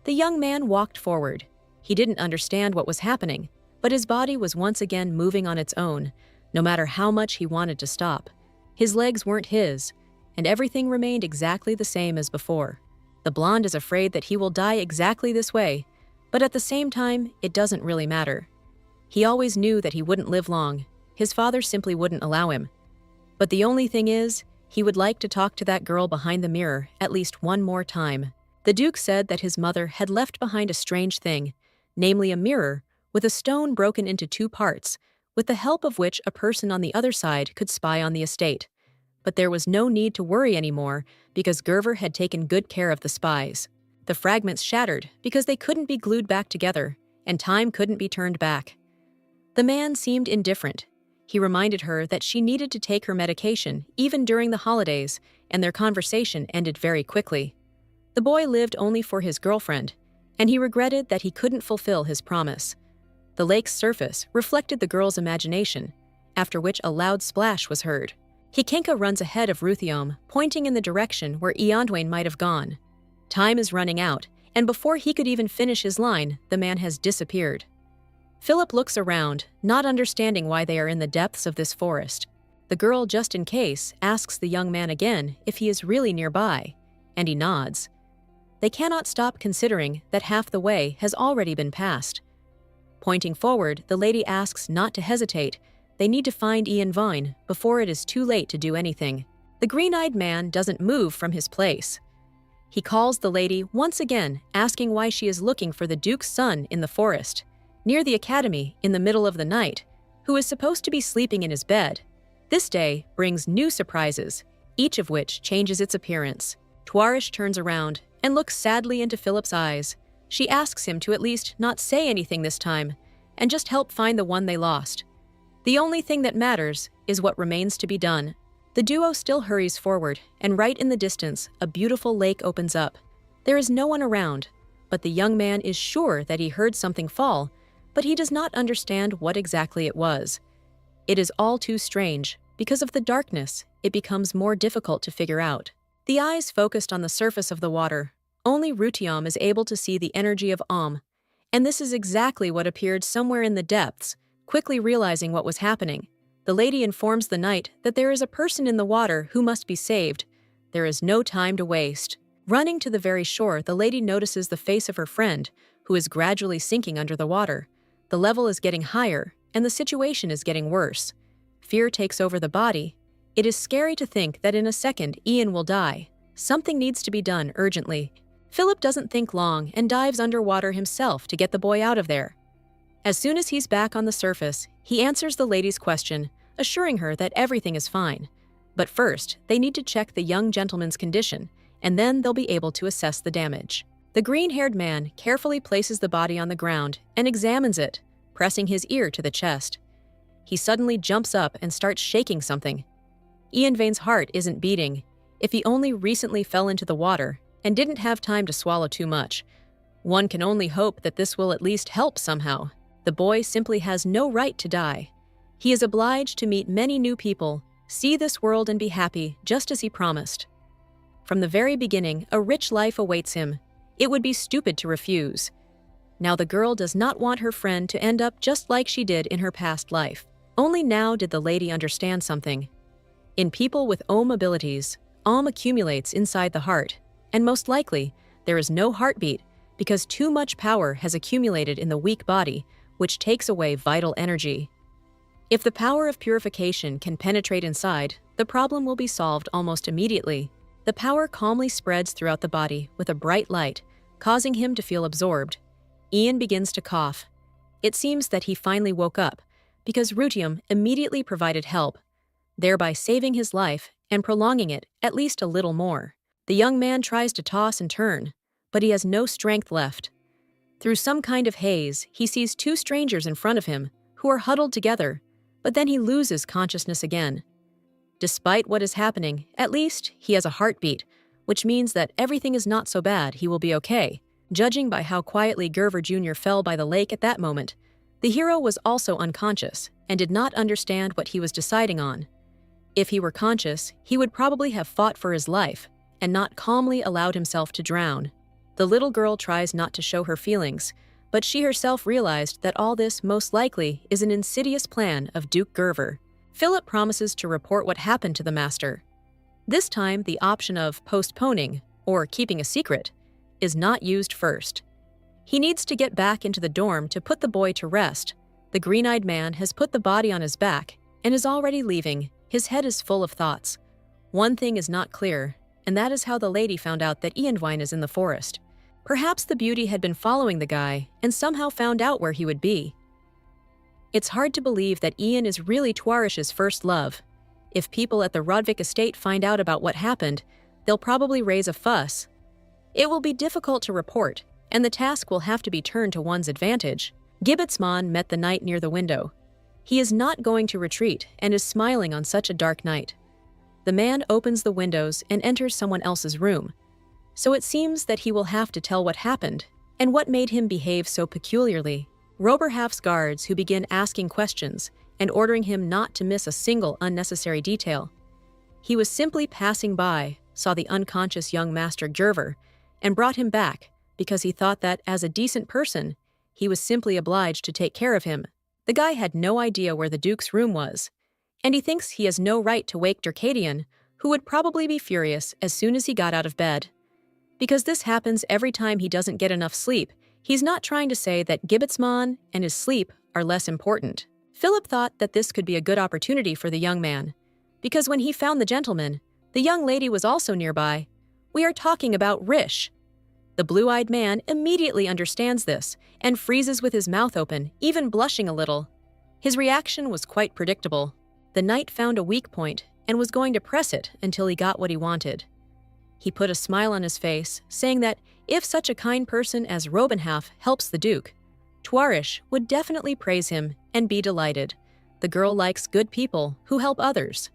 The young man walked forward. He didn't understand what was happening, but his body was once again moving on its own, no matter how much he wanted to stop. His legs weren't his, and everything remained exactly the same as before. The blonde is afraid that he will die exactly this way, but at the same time, it doesn't really matter. He always knew that he wouldn't live long. His father simply wouldn't allow him. But the only thing is, he would like to talk to that girl behind the mirror at least one more time. The Duke said that his mother had left behind a strange thing, namely a mirror with a stone broken into two parts, with the help of which a person on the other side could spy on the estate. But there was no need to worry anymore because Gerver had taken good care of the spies. The fragments shattered because they couldn't be glued back together, and time couldn't be turned back. The man seemed indifferent. He reminded her that she needed to take her medication even during the holidays, and their conversation ended very quickly. The boy lived only for his girlfriend, and he regretted that he couldn't fulfill his promise. The lake's surface reflected the girl's imagination, after which a loud splash was heard. Hikenka runs ahead of Ruthiom, pointing in the direction where Iandwain might have gone. Time is running out, and before he could even finish his line, the man has disappeared. Philip looks around, not understanding why they are in the depths of this forest. The girl, just in case, asks the young man again if he is really nearby, and he nods. They cannot stop considering that half the way has already been passed. Pointing forward, the lady asks not to hesitate. They need to find Iandwain before it is too late to do anything. The green-eyed man doesn't move from his place. He calls the lady once again, asking why she is looking for the Duke's son in the forest, near the academy in the middle of the night, who is supposed to be sleeping in his bed. This day brings new surprises, each of which changes its appearance. Tuarish turns around and looks sadly into Philip's eyes. She asks him to at least not say anything this time, and just help find the one they lost. The only thing that matters is what remains to be done. The duo still hurries forward, and right in the distance, a beautiful lake opens up. There is no one around, but the young man is sure that he heard something fall, but he does not understand what exactly it was. It is all too strange. Because of the darkness, it becomes more difficult to figure out. The eyes focused on the surface of the water. Only Rutiom is able to see the energy of and this is exactly what appeared somewhere in the depths. Quickly realizing what was happening, the lady informs the knight that there is a person in the water who must be saved. There is no time to waste. Running to the very shore, the lady notices the face of her friend, who is gradually sinking under the water. The level is getting higher, and the situation is getting worse. Fear takes over the body. It is scary to think that in a second Ian will die. Something needs to be done urgently. Philip doesn't think long and dives underwater himself to get the boy out of there. As soon as he's back on the surface, he answers the lady's question, assuring her that everything is fine. But first, they need to check the young gentleman's condition, and then they'll be able to assess the damage. The green-haired man carefully places the body on the ground and examines it, pressing his ear to the chest. He suddenly jumps up and starts shaking something. Iandvain's heart isn't beating. If he only recently fell into the water and didn't have time to swallow too much. One can only hope that this will at least help somehow. The boy simply has no right to die. He is obliged to meet many new people, see this world and be happy, just as he promised. From the very beginning, a rich life awaits him. It would be stupid to refuse. Now the girl does not want her friend to end up just like she did in her past life. Only now did the lady understand something. In people with abilities, accumulates inside the heart, and most likely, there is no heartbeat because too much power has accumulated in the weak body, which takes away vital energy. If the power of purification can penetrate inside, the problem will be solved almost immediately. The power calmly spreads throughout the body with a bright light, causing him to feel absorbed. Ian begins to cough. It seems that he finally woke up, because Rutiom immediately provided help, thereby saving his life and prolonging it at least a little more. The young man tries to toss and turn, but he has no strength left. Through some kind of haze, he sees two strangers in front of him who are huddled together, but then he loses consciousness again. Despite what is happening, at least he has a heartbeat, which means that everything is not so bad, he will be okay. Judging by how quietly Gerver Jr. fell by the lake at that moment, the hero was also unconscious and did not understand what he was deciding on. If he were conscious, he would probably have fought for his life and not calmly allowed himself to drown. The little girl tries not to show her feelings, but she herself realized that all this most likely is an insidious plan of Duke Gerver. Philip promises to report what happened to the master. This time, the option of postponing, or keeping a secret, is not used first. He needs to get back into the dorm to put the boy to rest. The green-eyed man has put the body on his back and is already leaving. His head is full of thoughts. One thing is not clear, and that is how the lady found out that Ianvine is in the forest. Perhaps the beauty had been following the guy and somehow found out where he would be. It's hard to believe that Ian is really Tuarish's first love. If people at the Rodvik estate find out about what happened, they'll probably raise a fuss. It will be difficult to report, and the task will have to be turned to one's advantage. Gibbetsman met the knight near the window. He is not going to retreat and is smiling on such a dark night. The man opens the windows and enters someone else's room. So it seems that he will have to tell what happened and what made him behave so peculiarly. Roberhaf's guards who begin asking questions and ordering him not to miss a single unnecessary detail. He was simply passing by, saw the unconscious young Master Gerver, and brought him back because he thought that, as a decent person, he was simply obliged to take care of him. The guy had no idea where the Duke's room was, and he thinks he has no right to wake Dirkadian, who would probably be furious as soon as he got out of bed. Because this happens every time he doesn't get enough sleep, he's not trying to say that Gibbetsman and his sleep are less important. Philip thought that this could be a good opportunity for the young man, because when he found the gentleman, the young lady was also nearby. We are talking about Rish. The blue-eyed man immediately understands this and freezes with his mouth open, even blushing a little. His reaction was quite predictable. The knight found a weak point and was going to press it until he got what he wanted. He put a smile on his face, saying that if such a kind person as Robenhaf helps the Duke, Tuarish would definitely praise him and be delighted. The girl likes good people who help others.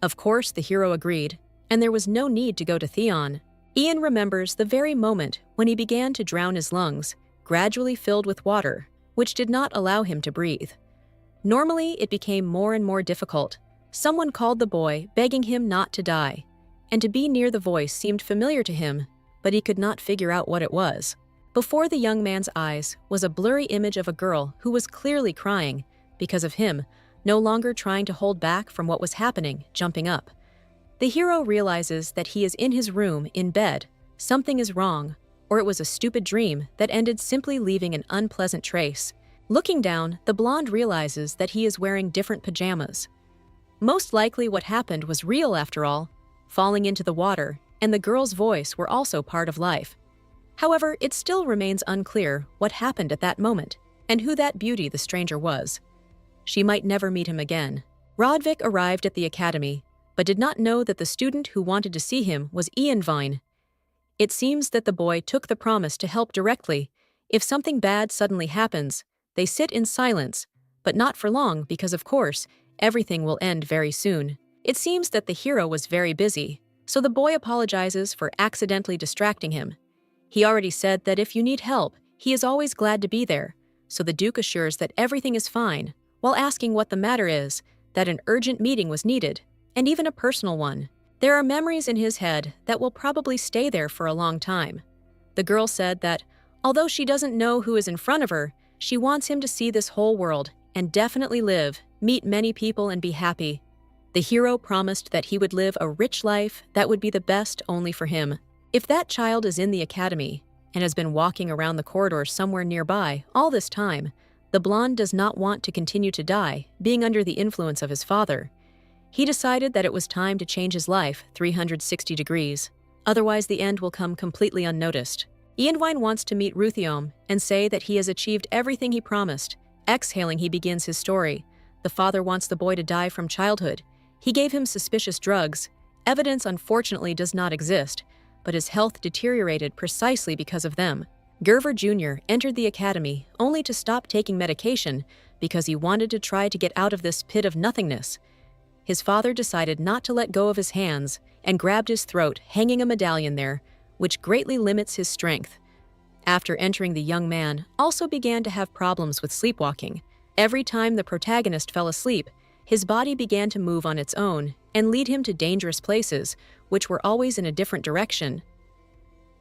Of course, the hero agreed, and there was no need to go to Theon. Ian remembers the very moment when he began to drown his lungs, gradually filled with water, which did not allow him to breathe. Normally, it became more and more difficult. Someone called the boy, begging him not to die, and to be near the voice seemed familiar to him, but he could not figure out what it was. Before the young man's eyes was a blurry image of a girl who was clearly crying, because of him, no longer trying to hold back from what was happening, jumping up. The hero realizes that he is in his room, in bed. Something is wrong, or it was a stupid dream that ended simply leaving an unpleasant trace. Looking down, the blonde realizes that he is wearing different pajamas. Most likely what happened was real after all. Falling into the water and the girl's voice were also part of life. However, it still remains unclear what happened at that moment and who that beauty the stranger was. She might never meet him again. Rodvik arrived at the academy, but did not know that the student who wanted to see him was Ianvine. It seems that the boy took the promise to help directly. If something bad suddenly happens, they sit in silence, but not for long because, of course, everything will end very soon. It seems that the hero was very busy, so the boy apologizes for accidentally distracting him. He already said that if you need help, he is always glad to be there, so the Duke assures that everything is fine, while asking what the matter is, that an urgent meeting was needed, and even a personal one. There are memories in his head that will probably stay there for a long time. The girl said that, although she doesn't know who is in front of her, she wants him to see this whole world and definitely live, meet many people and be happy. The hero promised that he would live a rich life that would be the best only for him. If that child is in the academy and has been walking around the corridors somewhere nearby all this time, the blonde does not want to continue to die, being under the influence of his father. He decided that it was time to change his life 360 degrees. Otherwise, the end will come completely unnoticed. Ianvine wants to meet Ruthiom and say that he has achieved everything he promised. Exhaling, he begins his story. The father wants the boy to die from childhood. He gave him suspicious drugs. Evidence, unfortunately, does not exist, but his health deteriorated precisely because of them. Gerver Jr. entered the academy only to stop taking medication because he wanted to try to get out of this pit of nothingness. His father decided not to let go of his hands and grabbed his throat, hanging a medallion there, which greatly limits his strength. After entering, the young man also began to have problems with sleepwalking. Every time the protagonist fell asleep, His body began to move on its own and lead him to dangerous places, which were always in a different direction.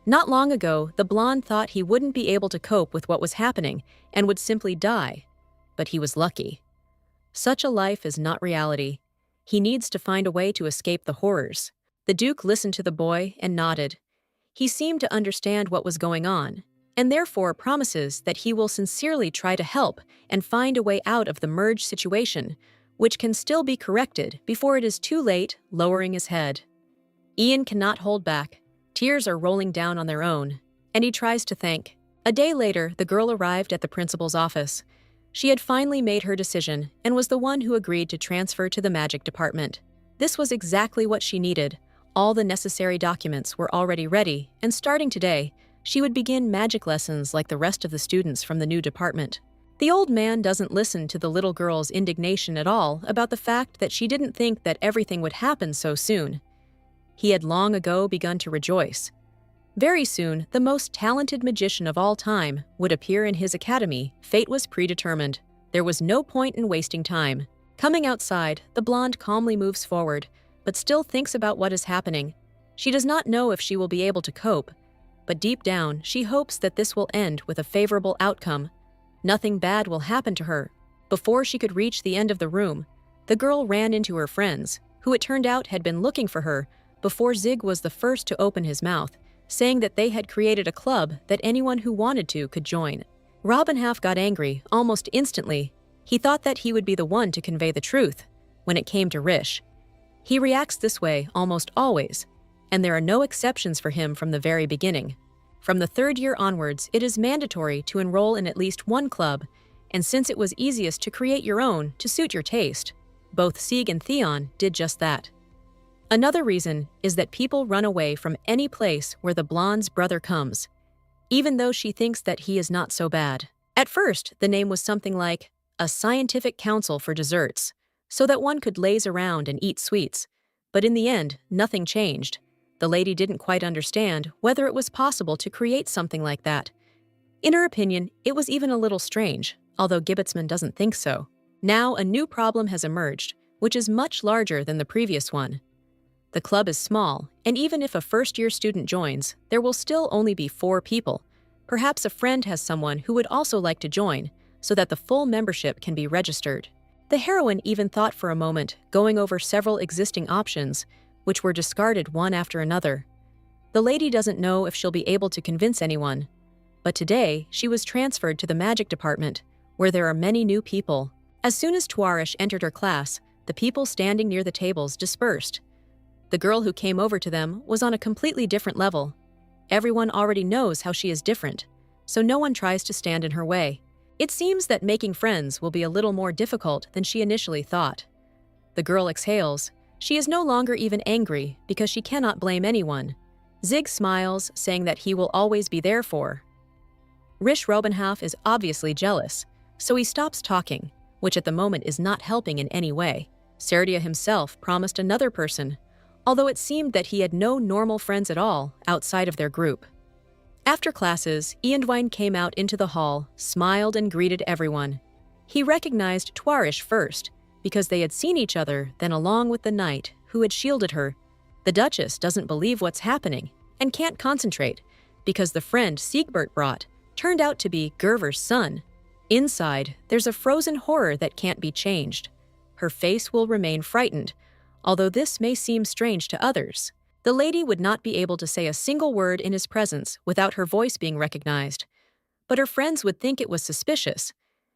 Not long ago, the blonde thought he wouldn't be able to cope with what was happening and would simply die. But he was lucky. Such a life is not reality. He needs to find a way to escape the horrors. The Duke listened to the boy and nodded. He seemed to understand what was going on, and therefore promises that he will sincerely try to help and find a way out of the merge situation, which can still be corrected before it is too late, lowering his head. Ian cannot hold back. Tears are rolling down on their own, and he tries to think. A day later, the girl arrived at the principal's office. She had finally made her decision and was the one who agreed to transfer to the magic department. This was exactly what she needed. All the necessary documents were already ready, and starting today, she would begin magic lessons like the rest of the students from the new department. The old man doesn't listen to the little girl's indignation at all about the fact that she didn't think that everything would happen so soon. He had long ago begun to rejoice. Very soon, the most talented magician of all time would appear in his academy. Fate was predetermined. There was no point in wasting time. Coming outside, the blonde calmly moves forward, but still thinks about what is happening. She does not know if she will be able to cope, but deep down, she hopes that this will end with a favorable outcome. Nothing bad will happen to her. Before she could reach the end of the room, the girl ran into her friends, who it turned out had been looking for her before Zig was the first to open his mouth, saying that they had created a club that anyone who wanted to could join. Robinhalf got angry almost instantly. He thought that he would be the one to convey the truth when it came to Rish. He reacts this way almost always, and there are no exceptions for him from the very beginning. From the third year onwards, it is mandatory to enroll in at least one club, and since it was easiest to create your own to suit your taste, both Sieg and Theon did just that. Another reason is that people run away from any place where the blonde's brother comes, even though she thinks that he is not so bad. At first, the name was something like a scientific council for desserts, so that one could laze around and eat sweets, but in the end, nothing changed. The lady didn't quite understand whether it was possible to create something like that. In her opinion, it was even a little strange, although Gibbetsman doesn't think so. Now a new problem has emerged, which is much larger than the previous one. The club is small, and even if a first-year student joins, there will still only be 4 people. Perhaps a friend has someone who would also like to join, so that the full membership can be registered. The heroine even thought for a moment, going over several existing options, which were discarded one after another. The lady doesn't know if she'll be able to convince anyone, but today she was transferred to the magic department, where there are many new people. As soon as Tuarish entered her class, the people standing near the tables dispersed. The girl who came over to them was on a completely different level. Everyone already knows how she is different, so no one tries to stand in her way. It seems that making friends will be a little more difficult than she initially thought. The girl exhales. She is no longer even angry because she cannot blame anyone. Zig smiles, saying that he will always be there for her. Rish Robenhoff is obviously jealous, so he stops talking, which at the moment is not helping in any way. Serdia himself promised another person, although it seemed that he had no normal friends at all outside of their group. After classes, Iandwine came out into the hall, smiled and greeted everyone. He recognized Tuarish first, because they had seen each other, then along with the knight who had shielded her. The Duchess doesn't believe what's happening and can't concentrate, because the friend Siegbert brought turned out to be Gerver's son. Inside, there's a frozen horror that can't be changed. Her face will remain frightened, although this may seem strange to others. The lady would not be able to say a single word in his presence without her voice being recognized. But her friends would think it was suspicious,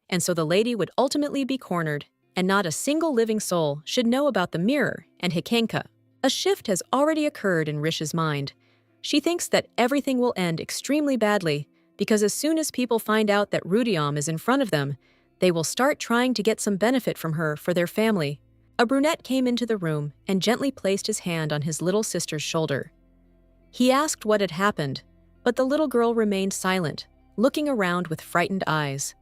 and so the lady would ultimately be cornered, and not a single living soul should know about the mirror and Hikenka. A shift has already occurred in Rish's mind. She thinks that everything will end extremely badly, because as soon as people find out that Rudiam is in front of them, they will start trying to get some benefit from her for their family. A brunette came into the room and gently placed his hand on his little sister's shoulder. He asked what had happened, but the little girl remained silent, looking around with frightened eyes.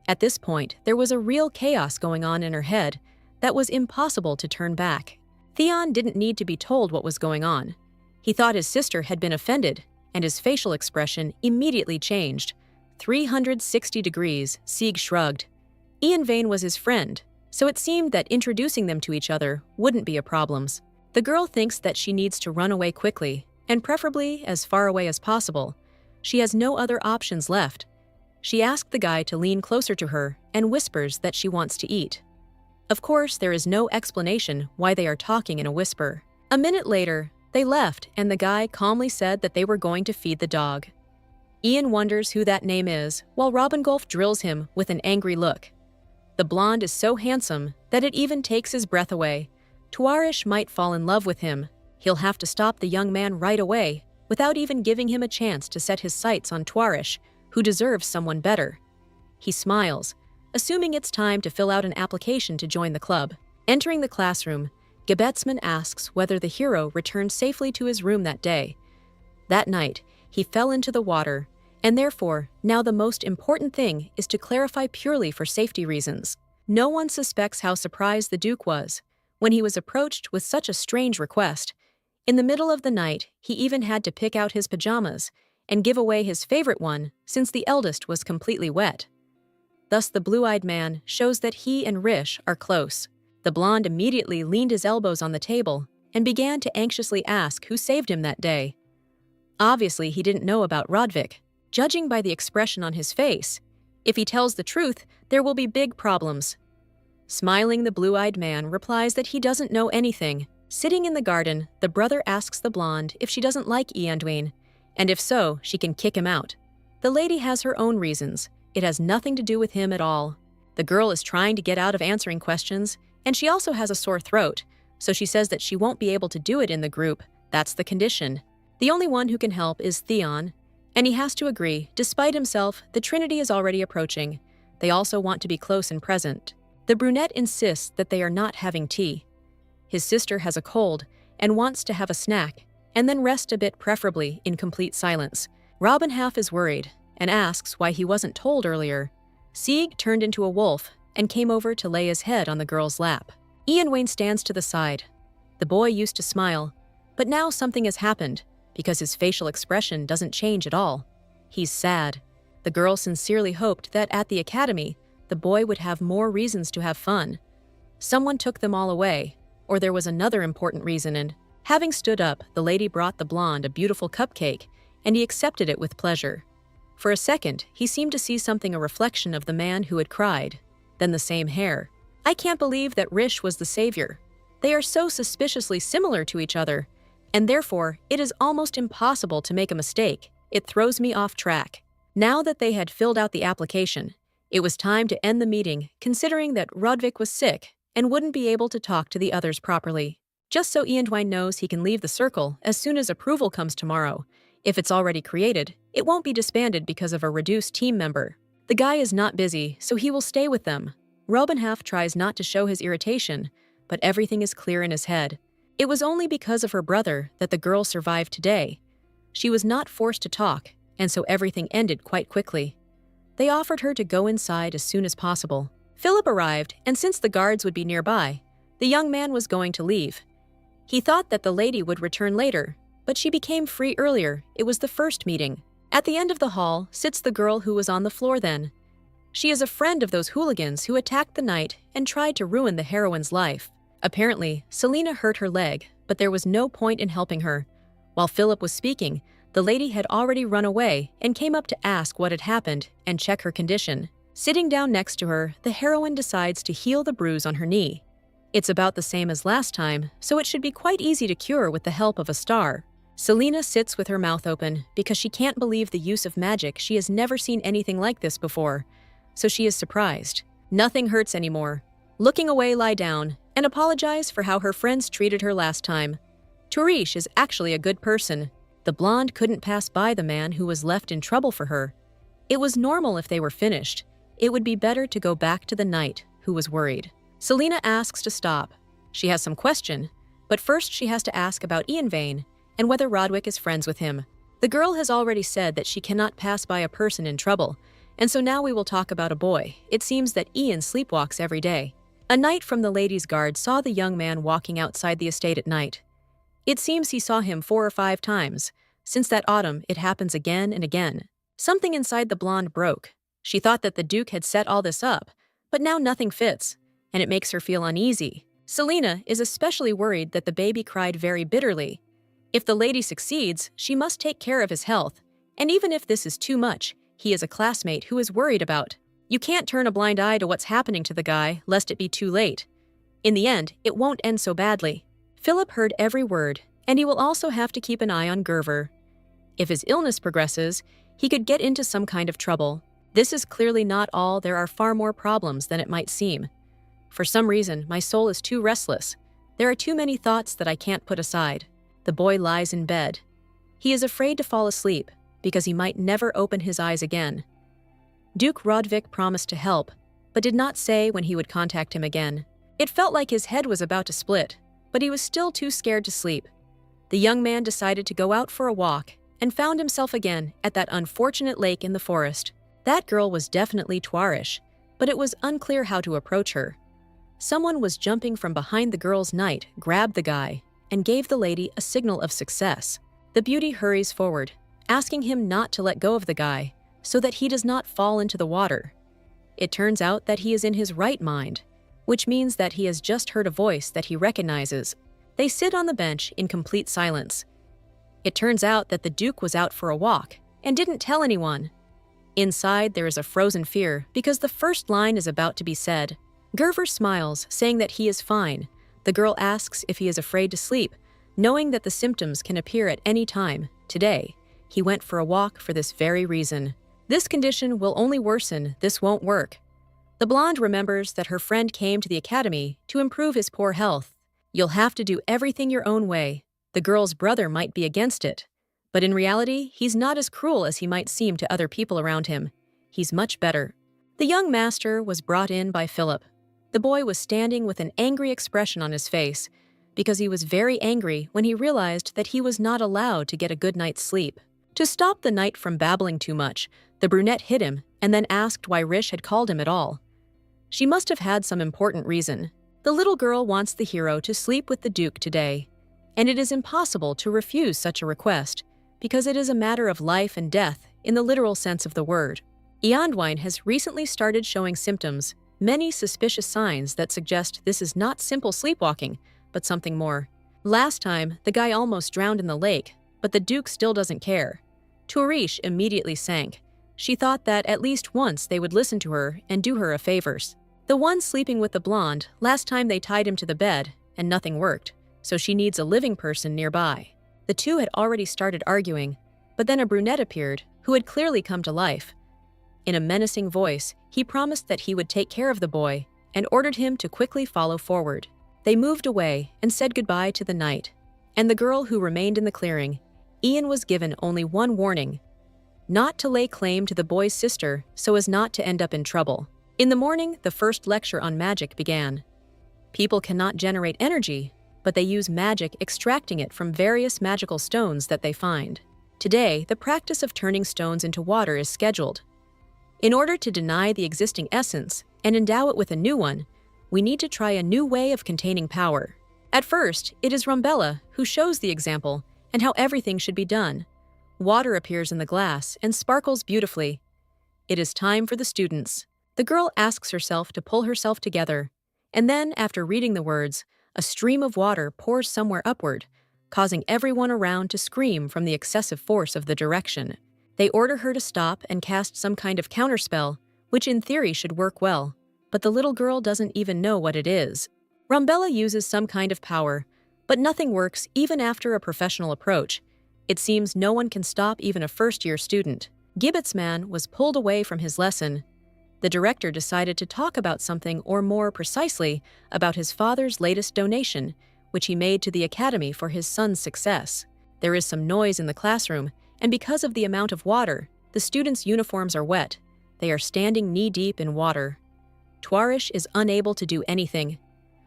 At this point, there was a real chaos going on in her head that was impossible to turn back. Theon didn't need to be told what was going on. He thought his sister had been offended, and his facial expression immediately changed. 360 degrees, Sieg shrugged. Ian Vane was his friend, so it seemed that introducing them to each other wouldn't be a problem. The girl thinks that she needs to run away quickly, and preferably as far away as possible. She has no other options left. She asked the guy to lean closer to her and whispers that she wants to eat. Of course, there is no explanation why they are talking in a whisper. A minute later, they left and the guy calmly said that they were going to feed the dog. Ian wonders who that name is, while Robingolf drills him with an angry look. The blonde is so handsome that it even takes his breath away. Tuarish might fall in love with him. He'll have to stop the young man right away, without even giving him a chance to set his sights on Tuarish, who deserves someone better. He smiles, assuming it's time to fill out an application to join the club. Entering the classroom, Gebetsman asks whether the hero returned safely to his room that day. That night, he fell into the water, and therefore, now the most important thing is to clarify purely for safety reasons. No one suspects how surprised the Duke was when he was approached with such a strange request. In the middle of the night, he even had to pick out his pajamas and give away his favorite one since the eldest was completely wet. Thus, the blue-eyed man shows that he and Rish are close. The blonde immediately leaned his elbows on the table and began to anxiously ask who saved him that day. Obviously, he didn't know about Rodvik. Judging by the expression on his face, if he tells the truth, there will be big problems. Smiling, the blue-eyed man replies that he doesn't know anything. Sitting in the garden, the brother asks the blonde if she doesn't like Ianduin, and if so, she can kick him out. The lady has her own reasons. It has nothing to do with him at all. The girl is trying to get out of answering questions, and she also has a sore throat, so she says that she won't be able to do it in the group. That's the condition. The only one who can help is Theon, and he has to agree. Despite himself, the Trinity is already approaching. They also want to be close and present. The brunette insists that they are not having tea. His sister has a cold and wants to have a snack, and then rest a bit, preferably in complete silence. Robinhalf is worried and asks why he wasn't told earlier. Sieg turned into a wolf and came over to lay his head on the girl's lap. Ianwain stands to the side. The boy used to smile, but now something has happened, because his facial expression doesn't change at all. He's sad. The girl sincerely hoped that at the academy, the boy would have more reasons to have fun. Someone took them all away, or there was another important reason, and having stood up, the lady brought the blonde a beautiful cupcake, and he accepted it with pleasure. For a second, he seemed to see something, a reflection of the man who had cried. Then the same hair. I can't believe that Rish was the savior. They are so suspiciously similar to each other, and therefore, it is almost impossible to make a mistake. It throws me off track. Now that they had filled out the application, it was time to end the meeting, considering that Rodvik was sick and wouldn't be able to talk to the others properly. Just so Iandwine knows he can leave the circle as soon as approval comes tomorrow. If it's already created, it won't be disbanded because of a reduced team member. The guy is not busy, so he will stay with them. Robinhalf tries not to show his irritation, but everything is clear in his head. It was only because of her brother that the girl survived today. She was not forced to talk, and so everything ended quite quickly. They offered her to go inside as soon as possible. Philip arrived, and since the guards would be nearby, the young man was going to leave. He thought that the lady would return later, but she became free earlier. It was the first meeting. At the end of the hall sits the girl who was on the floor then. She is a friend of those hooligans who attacked the knight and tried to ruin the heroine's life. Apparently, Selena hurt her leg, but there was no point in helping her. While Philip was speaking, the lady had already run away and came up to ask what had happened and check her condition. Sitting down next to her, the heroine decides to heal the bruise on her knee. It's about the same as last time, so it should be quite easy to cure with the help of a star. Selena sits with her mouth open because she can't believe the use of magic. She has never seen anything like this before, so she is surprised. Nothing hurts anymore. Looking away, lie down and apologize for how her friends treated her last time. Turish is actually a good person. The blonde couldn't pass by the man who was left in trouble for her. It was normal if they were finished. It would be better to go back to the knight, who was worried. Selena asks to stop. She has some question, but first she has to ask about Ianvain and whether Rodwick is friends with him. The girl has already said that she cannot pass by a person in trouble, and so now we will talk about a boy. It seems that Ian sleepwalks every day. A knight from the ladies' guard saw the young man walking outside the estate at night. It seems he saw him 4 or 5 times. Since that autumn, it happens again and again. Something inside the blonde broke. She thought that the Duke had set all this up, but now nothing fits, and it makes her feel uneasy. Selena is especially worried that the baby cried very bitterly. If the lady succeeds, she must take care of his health, and even if this is too much, he is a classmate who is worried about. You can't turn a blind eye to what's happening to the guy, lest it be too late. In the end, it won't end so badly. Philip heard every word, and he will also have to keep an eye on Gerver. If his illness progresses, he could get into some kind of trouble. This is clearly not all. There are far more problems than it might seem. For some reason, my soul is too restless. There are too many thoughts that I can't put aside. The boy lies in bed. He is afraid to fall asleep, because he might never open his eyes again. Duke Rodvik promised to help, but did not say when he would contact him again. It felt like his head was about to split, but he was still too scared to sleep. The young man decided to go out for a walk and found himself again at that unfortunate lake in the forest. That girl was definitely Twarish, but it was unclear how to approach her. Someone was jumping from behind the girl's knight, grabbed the guy, and gave the lady a signal of success. The beauty hurries forward, asking him not to let go of the guy, so that he does not fall into the water. It turns out that he is in his right mind, which means that he has just heard a voice that he recognizes. They sit on the bench in complete silence. It turns out that the Duke was out for a walk and didn't tell anyone. Inside, there is a frozen fear because the first line is about to be said. Gerver smiles, saying that he is fine. The girl asks if he is afraid to sleep, knowing that the symptoms can appear at any time. Today, he went for a walk for this very reason. This condition will only worsen. This won't work. The blonde remembers that her friend came to the academy to improve his poor health. You'll have to do everything your own way. The girl's brother might be against it, but in reality, he's not as cruel as he might seem to other people around him. He's much better. The young master was brought in by Philip. The boy was standing with an angry expression on his face, because he was very angry when he realized that he was not allowed to get a good night's sleep. To stop the knight from babbling too much, the brunette hit him and then asked why Rish had called him at all. She must have had some important reason. The little girl wants the hero to sleep with the Duke today, and it is impossible to refuse such a request, because it is a matter of life and death in the literal sense of the word. Eondwine has recently started showing symptoms, many suspicious signs that suggest this is not simple sleepwalking, but something more. Last time, the guy almost drowned in the lake, but the Duke still doesn't care. Twarish immediately sank. She thought that at least once they would listen to her and do her a favors. The one sleeping with the blonde, last time they tied him to the bed, and nothing worked, so she needs a living person nearby. The two had already started arguing, but then a brunette appeared, who had clearly come to life. In a menacing voice, he promised that he would take care of the boy and ordered him to quickly follow forward. They moved away and said goodbye to the knight. And the girl who remained in the clearing, Ian was given only one warning: not to lay claim to the boy's sister so as not to end up in trouble. In the morning, the first lecture on magic began. People cannot generate energy, but they use magic extracting it from various magical stones that they find. Today, the practice of turning stones into water is scheduled. In order to deny the existing essence and endow it with a new one, we need to try a new way of containing power. At first, it is Rumbella who shows the example and how everything should be done. Water appears in the glass and sparkles beautifully. It is time for the students. The girl asks herself to pull herself together, and then, after reading the words, a stream of water pours somewhere upward, causing everyone around to scream from the excessive force of the direction. They order her to stop and cast some kind of counterspell, which in theory should work well, but the little girl doesn't even know what it is. Rumbella uses some kind of power, but nothing works even after a professional approach. It seems no one can stop even a first-year student. Gibbets man was pulled away from his lesson. The director decided to talk about something, or more precisely, about his father's latest donation, which he made to the academy for his son's success. There is some noise in the classroom, and because of the amount of water, the students' uniforms are wet. They are standing knee-deep in water. Twarish is unable to do anything.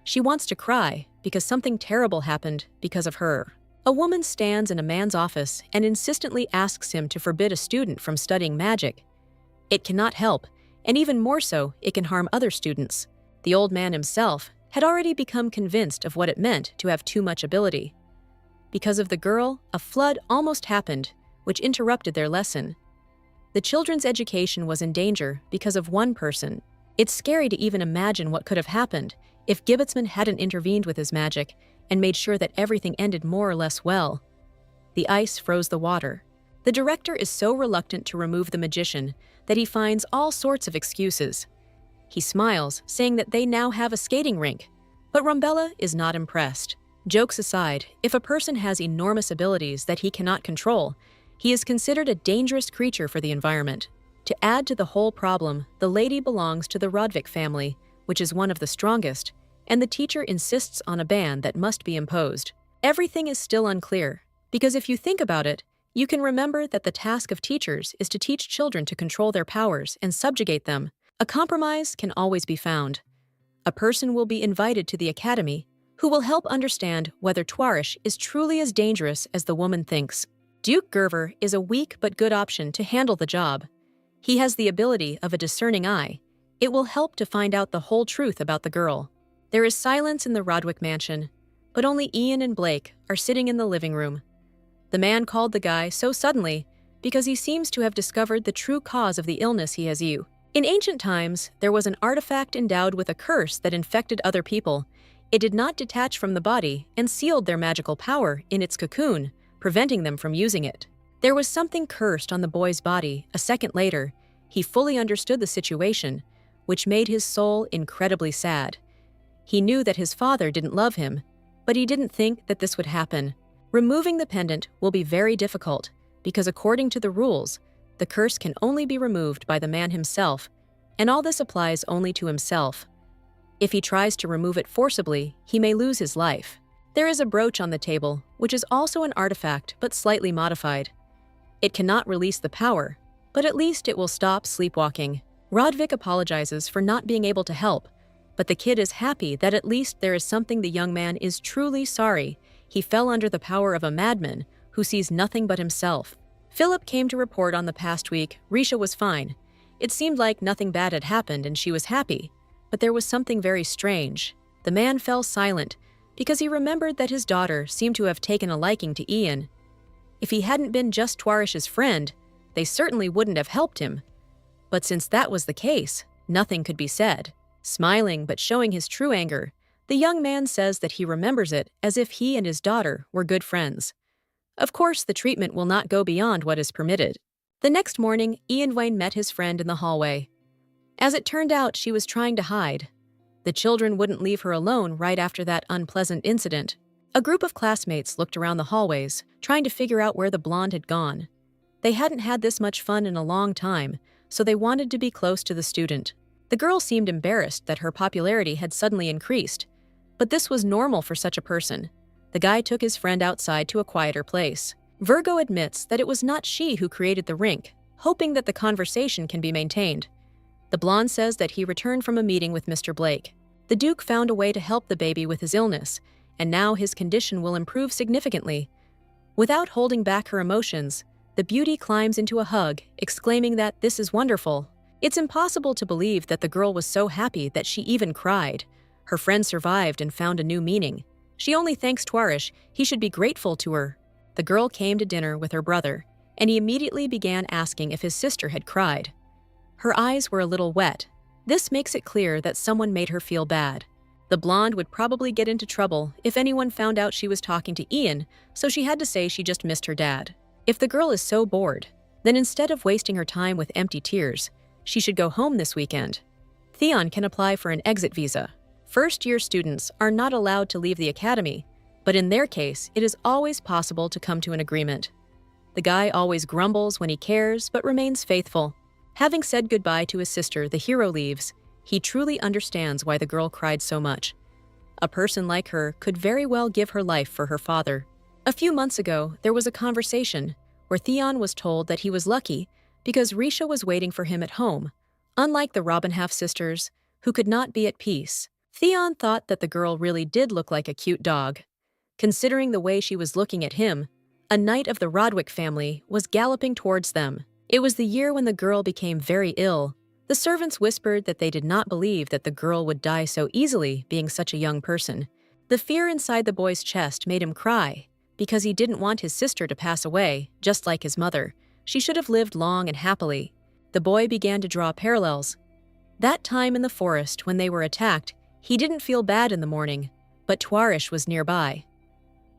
She wants to cry because something terrible happened because of her. A woman stands in a man's office and insistently asks him to forbid a student from studying magic. It cannot help, and even more so, it can harm other students. The old man himself had already become convinced of what it meant to have too much ability. Because of the girl, a flood almost happened, which interrupted their lesson. The children's education was in danger because of one person. It's scary to even imagine what could have happened if Gibbetsman hadn't intervened with his magic and made sure that everything ended more or less well. The ice froze the water. The director is so reluctant to remove the magician that he finds all sorts of excuses. He smiles, saying that they now have a skating rink, but Rumbella is not impressed. Jokes aside, if a person has enormous abilities that he cannot control, he is considered a dangerous creature for the environment. To add to the whole problem, the lady belongs to the Rodvik family, which is one of the strongest, and the teacher insists on a ban that must be imposed. Everything is still unclear, because if you think about it, you can remember that the task of teachers is to teach children to control their powers and subjugate them. A compromise can always be found. A person will be invited to the academy who will help understand whether Twarish is truly as dangerous as the woman thinks. Duke Gerver is a weak but good option to handle the job. He has the ability of a discerning eye. It will help to find out the whole truth about the girl. There is silence in the Rodwick mansion, but only Ian and Blake are sitting in the living room. The man called the guy so suddenly because he seems to have discovered the true cause of the illness he has. In ancient times, there was an artifact endowed with a curse that infected other people. It did not detach from the body and sealed their magical power in its cocoon, preventing them from using it. There was something cursed on the boy's body. A second later, he fully understood the situation, which made his soul incredibly sad. He knew that his father didn't love him, but he didn't think that this would happen. Removing the pendant will be very difficult, because according to the rules, the curse can only be removed by the man himself, and all this applies only to himself. If he tries to remove it forcibly, he may lose his life. There is a brooch on the table, which is also an artifact but slightly modified. It cannot release the power, but at least it will stop sleepwalking. Rodvik apologizes for not being able to help, but the kid is happy that at least there is something. The young man is truly sorry. He fell under the power of a madman who sees nothing but himself. Philip came to report on the past week. Risha was fine. It seemed like nothing bad had happened and she was happy, but there was something very strange. The man fell silent because he remembered that his daughter seemed to have taken a liking to Ian. If he hadn't been just Twarish's friend, they certainly wouldn't have helped him. But since that was the case, nothing could be said. Smiling but showing his true anger, the young man says that he remembers it as if he and his daughter were good friends. Of course, the treatment will not go beyond what is permitted. The next morning, Ian Wayne met his friend in the hallway. As it turned out, she was trying to hide. The children wouldn't leave her alone right after that unpleasant incident. A group of classmates looked around the hallways, trying to figure out where the blonde had gone. They hadn't had this much fun in a long time, so they wanted to be close to the student. The girl seemed embarrassed that her popularity had suddenly increased, but this was normal for such a person. The guy took his friend outside to a quieter place. Virgo admits that it was not she who created the rink, hoping that the conversation can be maintained. The blonde says that he returned from a meeting with Mr. Blake. The Duke found a way to help the baby with his illness, and now his condition will improve significantly. Without holding back her emotions, the beauty climbs into a hug, exclaiming that this is wonderful. It's impossible to believe that the girl was so happy that she even cried. Her friend survived and found a new meaning. She only thanks Twarish. He should be grateful to her. The girl came to dinner with her brother, and he immediately began asking if his sister had cried. Her eyes were a little wet. This makes it clear that someone made her feel bad. The blonde would probably get into trouble if anyone found out she was talking to Ian, so she had to say she just missed her dad. If the girl is so bored, then instead of wasting her time with empty tears, she should go home this weekend. Theon can apply for an exit visa. First-year students are not allowed to leave the academy, but in their case, it is always possible to come to an agreement. The guy always grumbles when he cares, but remains faithful. Having said goodbye to his sister, the hero leaves. He truly understands why the girl cried so much. A person like her could very well give her life for her father. A few months ago, there was a conversation where Theon was told that he was lucky because Risha was waiting for him at home, unlike the Robinhalf sisters, who could not be at peace. Theon thought that the girl really did look like a cute dog. Considering the way she was looking at him, a knight of the Rodwick family was galloping towards them. It was the year when the girl became very ill. The servants whispered that they did not believe that the girl would die so easily, being such a young person. The fear inside the boy's chest made him cry, because he didn't want his sister to pass away, just like his mother. She should have lived long and happily. The boy began to draw parallels. That time in the forest when they were attacked, he didn't feel bad in the morning, but Tuarish was nearby.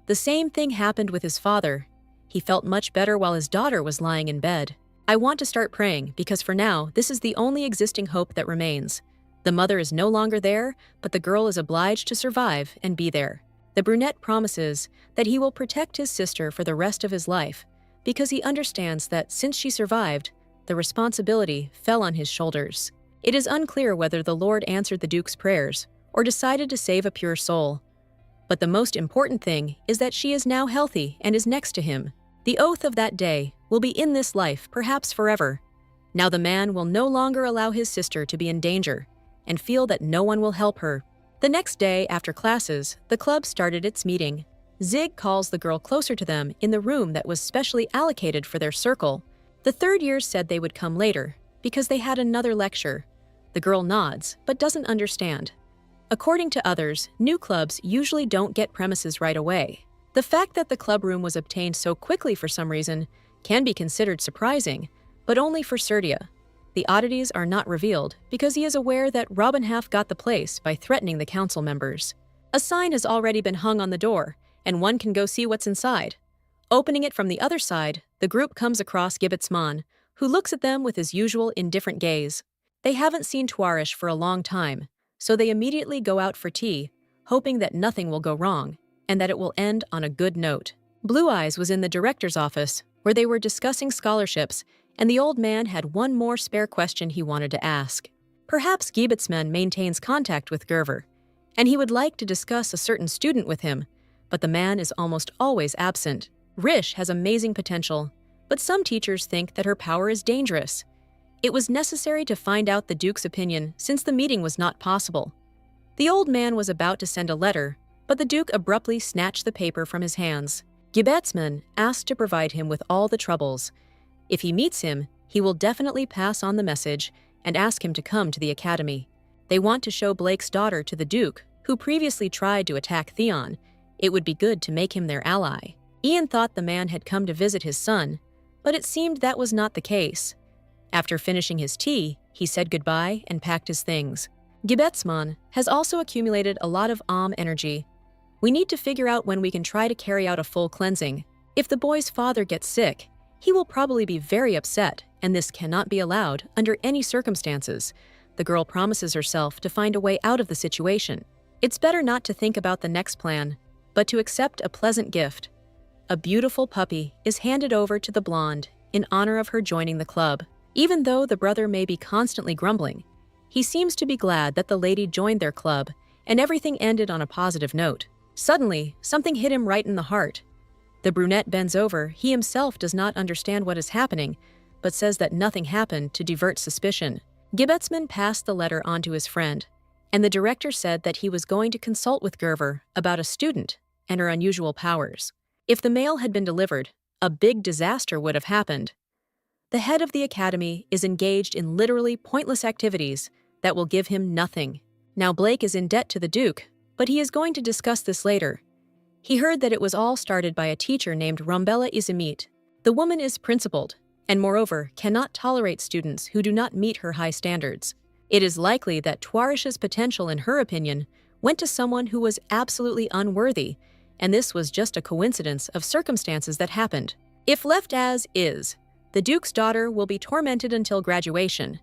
The same thing happened with his father. He felt much better while his daughter was lying in bed. I want to start praying because for now, this is the only existing hope that remains. The mother is no longer there, but the girl is obliged to survive and be there. The brunette promises that he will protect his sister for the rest of his life because he understands that since she survived, the responsibility fell on his shoulders. It is unclear whether the Lord answered the Duke's prayers or decided to save a pure soul. But the most important thing is that she is now healthy and is next to him. The oath of that day will be in this life, perhaps forever. Now the man will no longer allow his sister to be in danger and feel that no one will help her. The next day, after classes, the club started its meeting. Zig calls the girl closer to them in the room that was specially allocated for their circle. The third years said they would come later because they had another lecture. The girl nods, but doesn't understand. According to others, new clubs usually don't get premises right away. The fact that the club room was obtained so quickly for some reason can be considered surprising, but only for Serdia. The oddities are not revealed because he is aware that Robinhalf got the place by threatening the council members. A sign has already been hung on the door, and one can go see what's inside. Opening it from the other side, the group comes across Gibbetsman, who looks at them with his usual indifferent gaze. They haven't seen Tuarish for a long time, so they immediately go out for tea, hoping that nothing will go wrong and that it will end on a good note. Blue Eyes was in the director's office, where they were discussing scholarships, and the old man had one more spare question he wanted to ask. Perhaps Gibbetsman maintains contact with Gerver, and he would like to discuss a certain student with him, but the man is almost always absent. Rish has amazing potential, but some teachers think that her power is dangerous. It was necessary to find out the Duke's opinion since the meeting was not possible. The old man was about to send a letter, but the Duke abruptly snatched the paper from his hands. Gibbetsman asked to provide him with all the troubles. If he meets him, he will definitely pass on the message and ask him to come to the academy. They want to show Blake's daughter to the Duke, who previously tried to attack Theon. It would be good to make him their ally. Ian thought the man had come to visit his son, but it seemed that was not the case. After finishing his tea, he said goodbye and packed his things. Gibbetsman has also accumulated a lot of energy. We need to figure out when we can try to carry out a full cleansing. If the boy's father gets sick, he will probably be very upset, and this cannot be allowed under any circumstances. The girl promises herself to find a way out of the situation. It's better not to think about the next plan, but to accept a pleasant gift. A beautiful puppy is handed over to the blonde in honor of her joining the club. Even though the brother may be constantly grumbling, he seems to be glad that the lady joined their club, and everything ended on a positive note. Suddenly, something hit him right in the heart. The brunette bends over. He himself does not understand what is happening, but says that nothing happened to divert suspicion. Gibbetsman passed the letter on to his friend, and the director said that he was going to consult with Gerver about a student and her unusual powers. If the mail had been delivered, a big disaster would have happened. The head of the academy is engaged in literally pointless activities that will give him nothing. Now Blake is in debt to the Duke, but he is going to discuss this later. He heard that it was all started by a teacher named Rumbella Izimit. The woman is principled, and moreover, cannot tolerate students who do not meet her high standards. It is likely that Tuarish's potential, in her opinion, went to someone who was absolutely unworthy, and this was just a coincidence of circumstances that happened. If left as is, the Duke's daughter will be tormented until graduation.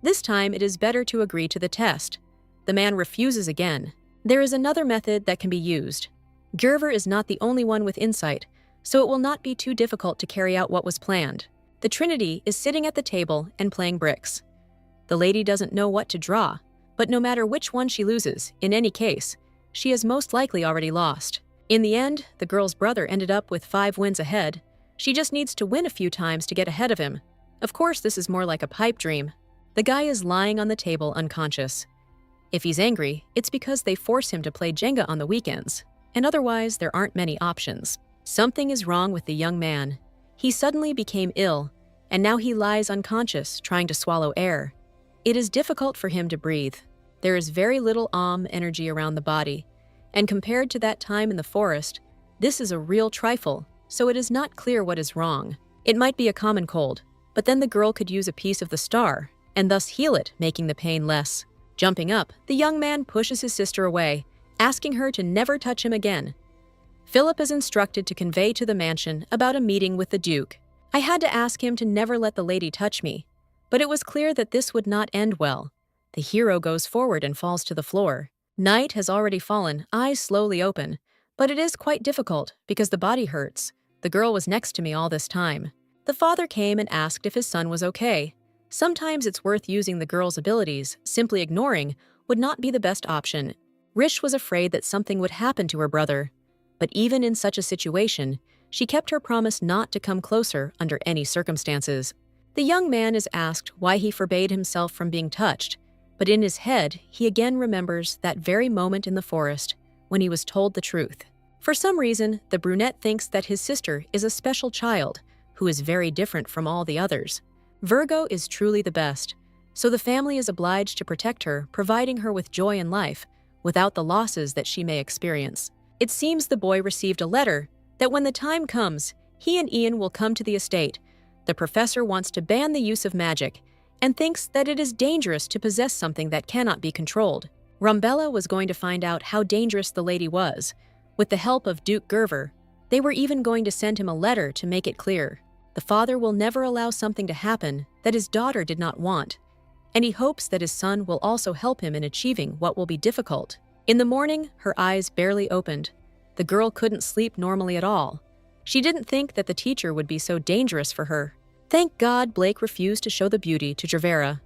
This time it is better to agree to the test. The man refuses again. There is another method that can be used. Gerver is not the only one with insight, so it will not be too difficult to carry out what was planned. The Trinity is sitting at the table and playing bricks. The lady doesn't know what to draw, but no matter which one she loses, in any case, she has most likely already lost. In the end, the girl's brother ended up with 5 wins ahead. She just needs to win a few times to get ahead of him. Of course, this is more like a pipe dream. The guy is lying on the table unconscious. If he's angry, it's because they force him to play Jenga on the weekends, and otherwise there aren't many options. Something is wrong with the young man. He suddenly became ill, and now he lies unconscious, trying to swallow air. It is difficult for him to breathe. There is very little energy around the body, and compared to that time in the forest, this is a real trifle, so it is not clear what is wrong. It might be a common cold, but then the girl could use a piece of the star, and thus heal it, making the pain less. Jumping up, the young man pushes his sister away, asking her to never touch him again. Philip is instructed to convey to the mansion about a meeting with the Duke. I had to ask him to never let the lady touch me, but it was clear that this would not end well. The hero goes forward and falls to the floor. Night has already fallen, eyes slowly open, but it is quite difficult because the body hurts. The girl was next to me all this time. The father came and asked if his son was okay. Sometimes it's worth using the girl's abilities. Simply ignoring would not be the best option. Rish was afraid that something would happen to her brother. But even in such a situation, she kept her promise not to come closer under any circumstances. The young man is asked why he forbade himself from being touched, but in his head, he again remembers that very moment in the forest when he was told the truth. For some reason, the brunette thinks that his sister is a special child who is very different from all the others. Virgo is truly the best, so the family is obliged to protect her, providing her with joy in life without the losses that she may experience. It seems the boy received a letter that when the time comes, he and Ian will come to the estate. The professor wants to ban the use of magic and thinks that it is dangerous to possess something that cannot be controlled. Rumbella was going to find out how dangerous the lady was. With the help of Duke Gerver, they were even going to send him a letter to make it clear. The father will never allow something to happen that his daughter did not want, and he hopes that his son will also help him in achieving what will be difficult. In the morning, her eyes barely opened. The girl couldn't sleep normally at all. She didn't think that the teacher would be so dangerous for her. Thank God Blake refused to show the beauty to Gervera.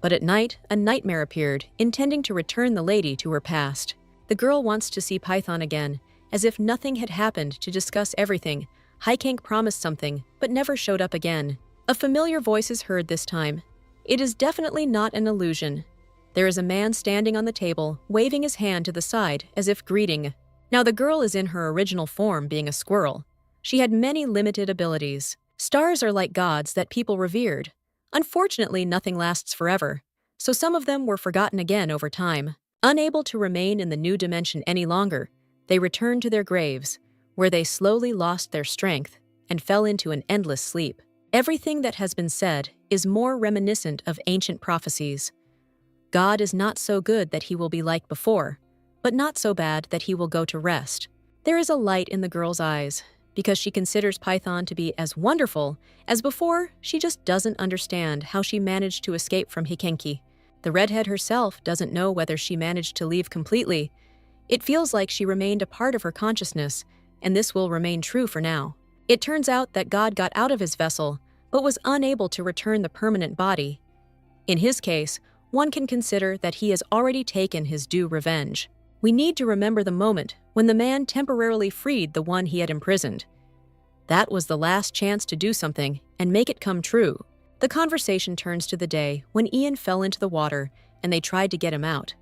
But at night, a nightmare appeared, intending to return the lady to her past. The girl wants to see Python again, as if nothing had happened, to discuss everything. Highkank promised something, but never showed up again. A familiar voice is heard this time. It is definitely not an illusion. There is a man standing on the table, waving his hand to the side as if greeting. Now the girl is in her original form, being a squirrel. She had many limited abilities. Stars are like gods that people revered. Unfortunately, nothing lasts forever, so some of them were forgotten again over time. Unable to remain in the new dimension any longer, they returned to their graves, where they slowly lost their strength and fell into an endless sleep. Everything that has been said is more reminiscent of ancient prophecies. God is not so good that he will be like before, but not so bad that he will go to rest. There is a light in the girl's eyes. Because she considers Python to be as wonderful as before, she just doesn't understand how she managed to escape from Hikenki. The redhead herself doesn't know whether she managed to leave completely. It feels like she remained a part of her consciousness, and this will remain true for now. It turns out that God got out of his vessel, but was unable to return the permanent body. In his case, one can consider that he has already taken his due revenge. We need to remember the moment when the man temporarily freed the one he had imprisoned. That was the last chance to do something and make it come true. The conversation turns to the day when Ian fell into the water and they tried to get him out,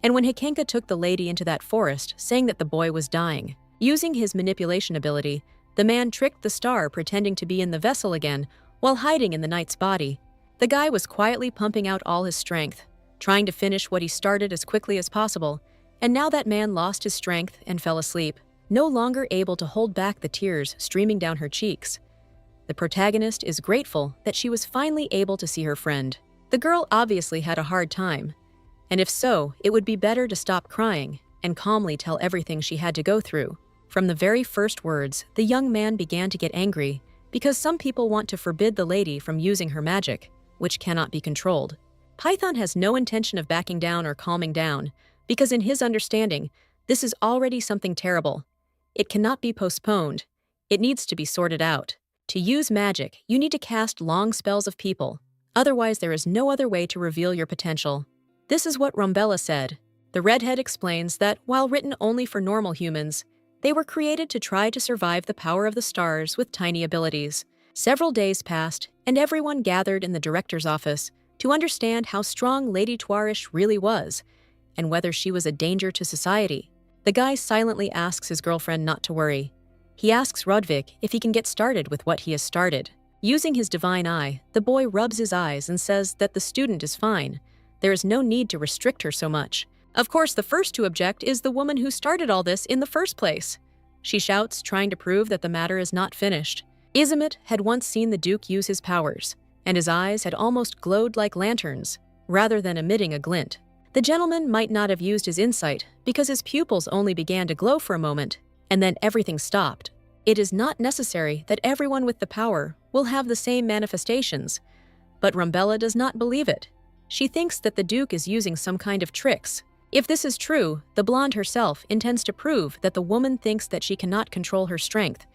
and when Hikenka took the lady into that forest, saying that the boy was dying. Using his manipulation ability, the man tricked the star, pretending to be in the vessel again while hiding in the knight's body. The guy was quietly pumping out all his strength, trying to finish what he started as quickly as possible. And now that man lost his strength and fell asleep, no longer able to hold back the tears streaming down her cheeks. The protagonist is grateful that she was finally able to see her friend. The girl obviously had a hard time, and if so, it would be better to stop crying and calmly tell everything she had to go through. From the very first words, the young man began to get angry because some people want to forbid the lady from using her magic, which cannot be controlled. Python has no intention of backing down or calming down, because in his understanding, this is already something terrible. It cannot be postponed. It needs to be sorted out. To use magic, you need to cast long spells of people. Otherwise, there is no other way to reveal your potential. This is what Rumbella said. The redhead explains that while written only for normal humans, they were created to try to survive the power of the stars with tiny abilities. Several days passed, and everyone gathered in the director's office to understand how strong Lady Twarish really was, and whether she was a danger to society. The guy silently asks his girlfriend not to worry. He asks Rudvik if he can get started with what he has started. Using his divine eye, the boy rubs his eyes and says that the student is fine. There is no need to restrict her so much. Of course, the first to object is the woman who started all this in the first place. She shouts, trying to prove that the matter is not finished. Izamit had once seen the Duke use his powers, and his eyes had almost glowed like lanterns, rather than emitting a glint. The gentleman might not have used his insight because his pupils only began to glow for a moment, and then everything stopped. It is not necessary that everyone with the power will have the same manifestations, but Rumbella does not believe it. She thinks that the Duke is using some kind of tricks. If this is true, the blonde herself intends to prove that the woman thinks that she cannot control her strength.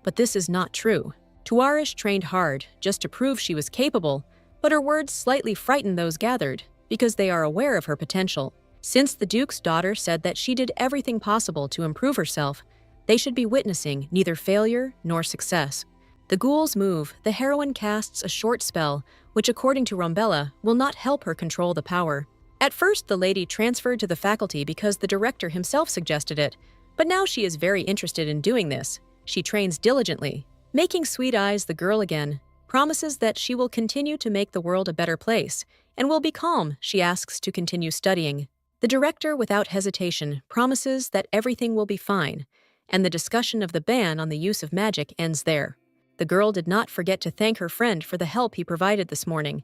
But this is not true. Tuarish trained hard just to prove she was capable, but her words slightly frighten those gathered because they are aware of her potential. Since the Duke's daughter said that she did everything possible to improve herself, they should be witnessing neither failure nor success. The ghouls move, the heroine casts a short spell, which according to Rumbella will not help her control the power. At first the lady transferred to the faculty because the director himself suggested it, but now she is very interested in doing this. She trains diligently. Making Sweet Eyes the girl again, promises that she will continue to make the world a better place, and will be calm, she asks to continue studying. The director, without hesitation, promises that everything will be fine, and the discussion of the ban on the use of magic ends there. The girl did not forget to thank her friend for the help he provided this morning.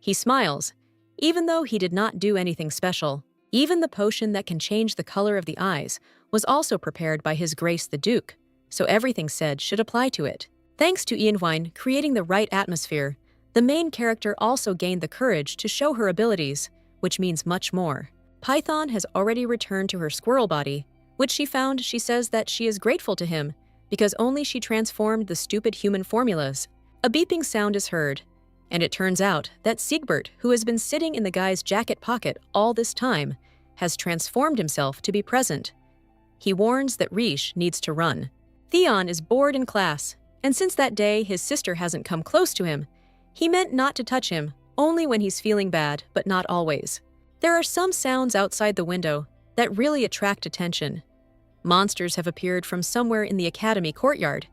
He smiles, even though he did not do anything special. Even the potion that can change the color of the eyes was also prepared by His Grace the Duke, so everything said should apply to it. Thanks to Ianwine creating the right atmosphere, the main character also gained the courage to show her abilities, which means much more. Python has already returned to her squirrel body, which she says that she is grateful to him because only she transformed the stupid human formulas. A beeping sound is heard, and it turns out that Siegbert, who has been sitting in the guy's jacket pocket all this time, has transformed himself to be present. He warns that Riche needs to run. Theon is bored in class, and since that day his sister hasn't come close to him. He meant not to touch him, only when he's feeling bad, but not always. There are some sounds outside the window that really attract attention. Monsters have appeared from somewhere in the academy courtyard,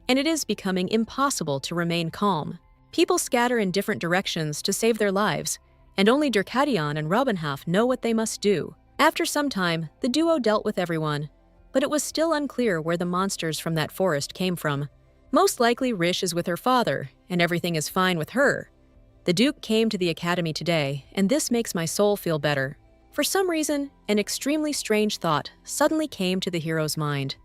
and it is becoming impossible to remain calm. People scatter in different directions to save their lives, and only Durkadion and Robinhoff know what they must do. After some time, the duo dealt with everyone, but it was still unclear where the monsters from that forest came from. Most likely Riche is with her father, and everything is fine with her. The Duke came to the academy today, and this makes my soul feel better. For some reason, an extremely strange thought suddenly came to the hero's mind.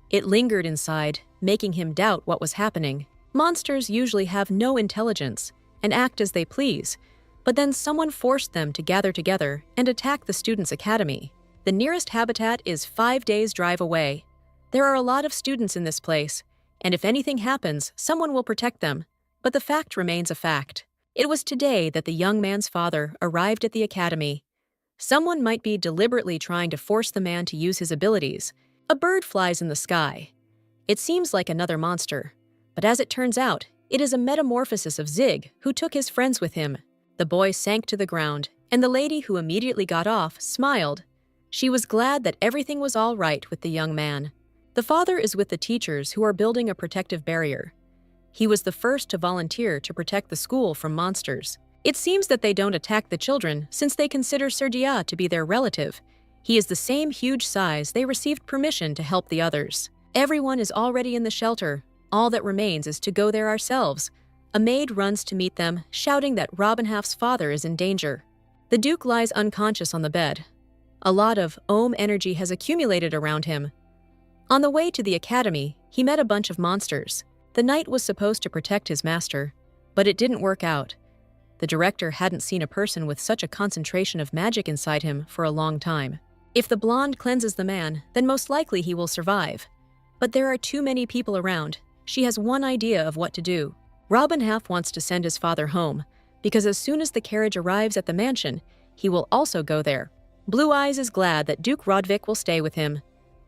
It lingered inside, making him doubt what was happening. Monsters usually have no intelligence and act as they please, but then someone forced them to gather together and attack the students' academy. The nearest habitat is 5 days' drive away. There are a lot of students in this place, and if anything happens, someone will protect them. But the fact remains a fact. It was today that the young man's father arrived at the academy. Someone might be deliberately trying to force the man to use his abilities. A bird flies in the sky. It seems like another monster, but as it turns out, it is a metamorphosis of Zig, who took his friends with him. The boy sank to the ground, and the lady who immediately got off smiled. She was glad that everything was all right with the young man. The father is with the teachers who are building a protective barrier. He was the first to volunteer to protect the school from monsters. It seems that they don't attack the children since they consider Serdia to be their relative. He is the same huge size they received permission to help the others. Everyone is already in the shelter. All that remains is to go there ourselves. A maid runs to meet them, shouting that Robinhoff's father is in danger. The Duke lies unconscious on the bed. A lot of Ohm energy has accumulated around him. On the way to the academy, he met a bunch of monsters. The knight was supposed to protect his master, but it didn't work out. The director hadn't seen a person with such a concentration of magic inside him for a long time. If the blonde cleanses the man, then most likely he will survive. But there are too many people around. She has one idea of what to do. Robinhoff wants to send his father home, because as soon as the carriage arrives at the mansion, he will also go there. Blue Eyes is glad that Duke Rodvik will stay with him.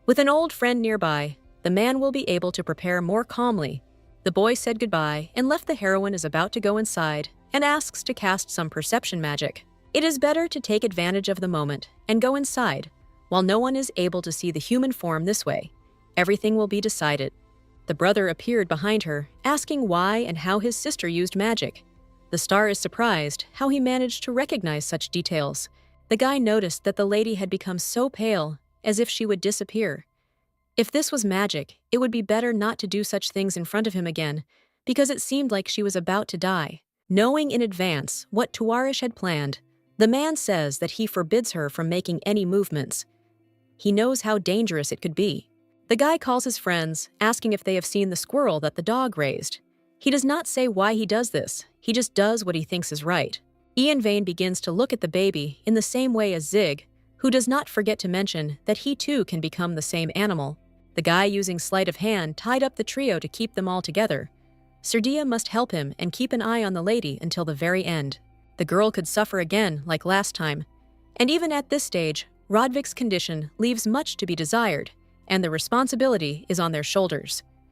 With an old friend nearby, the man will be able to prepare more calmly. The boy said goodbye and left. The heroine is about to go inside and asks to cast some perception magic. It is better to take advantage of the moment and go inside, while no one is able to see the human form this way. Everything will be decided. The brother appeared behind her, asking why and how his sister used magic. The star is surprised how he managed to recognize such details. The guy noticed that the lady had become so pale, as if she would disappear. If this was magic, it would be better not to do such things in front of him again, because it seemed like she was about to die. Knowing in advance what Tuarish had planned, the man says that he forbids her from making any movements. He knows how dangerous it could be. The guy calls his friends, asking if they have seen the squirrel that the dog raised. He does not say why he does this, he just does what he thinks is right. Ian Vane begins to look at the baby in the same way as Zig, who does not forget to mention that he too can become the same animal. The guy using sleight of hand tied up the trio to keep them all together. Serdia must help him and keep an eye on the lady until the very end. The girl could suffer again, like last time. And even at this stage, Rodvik's condition leaves much to be desired, and the responsibility is on their shoulders.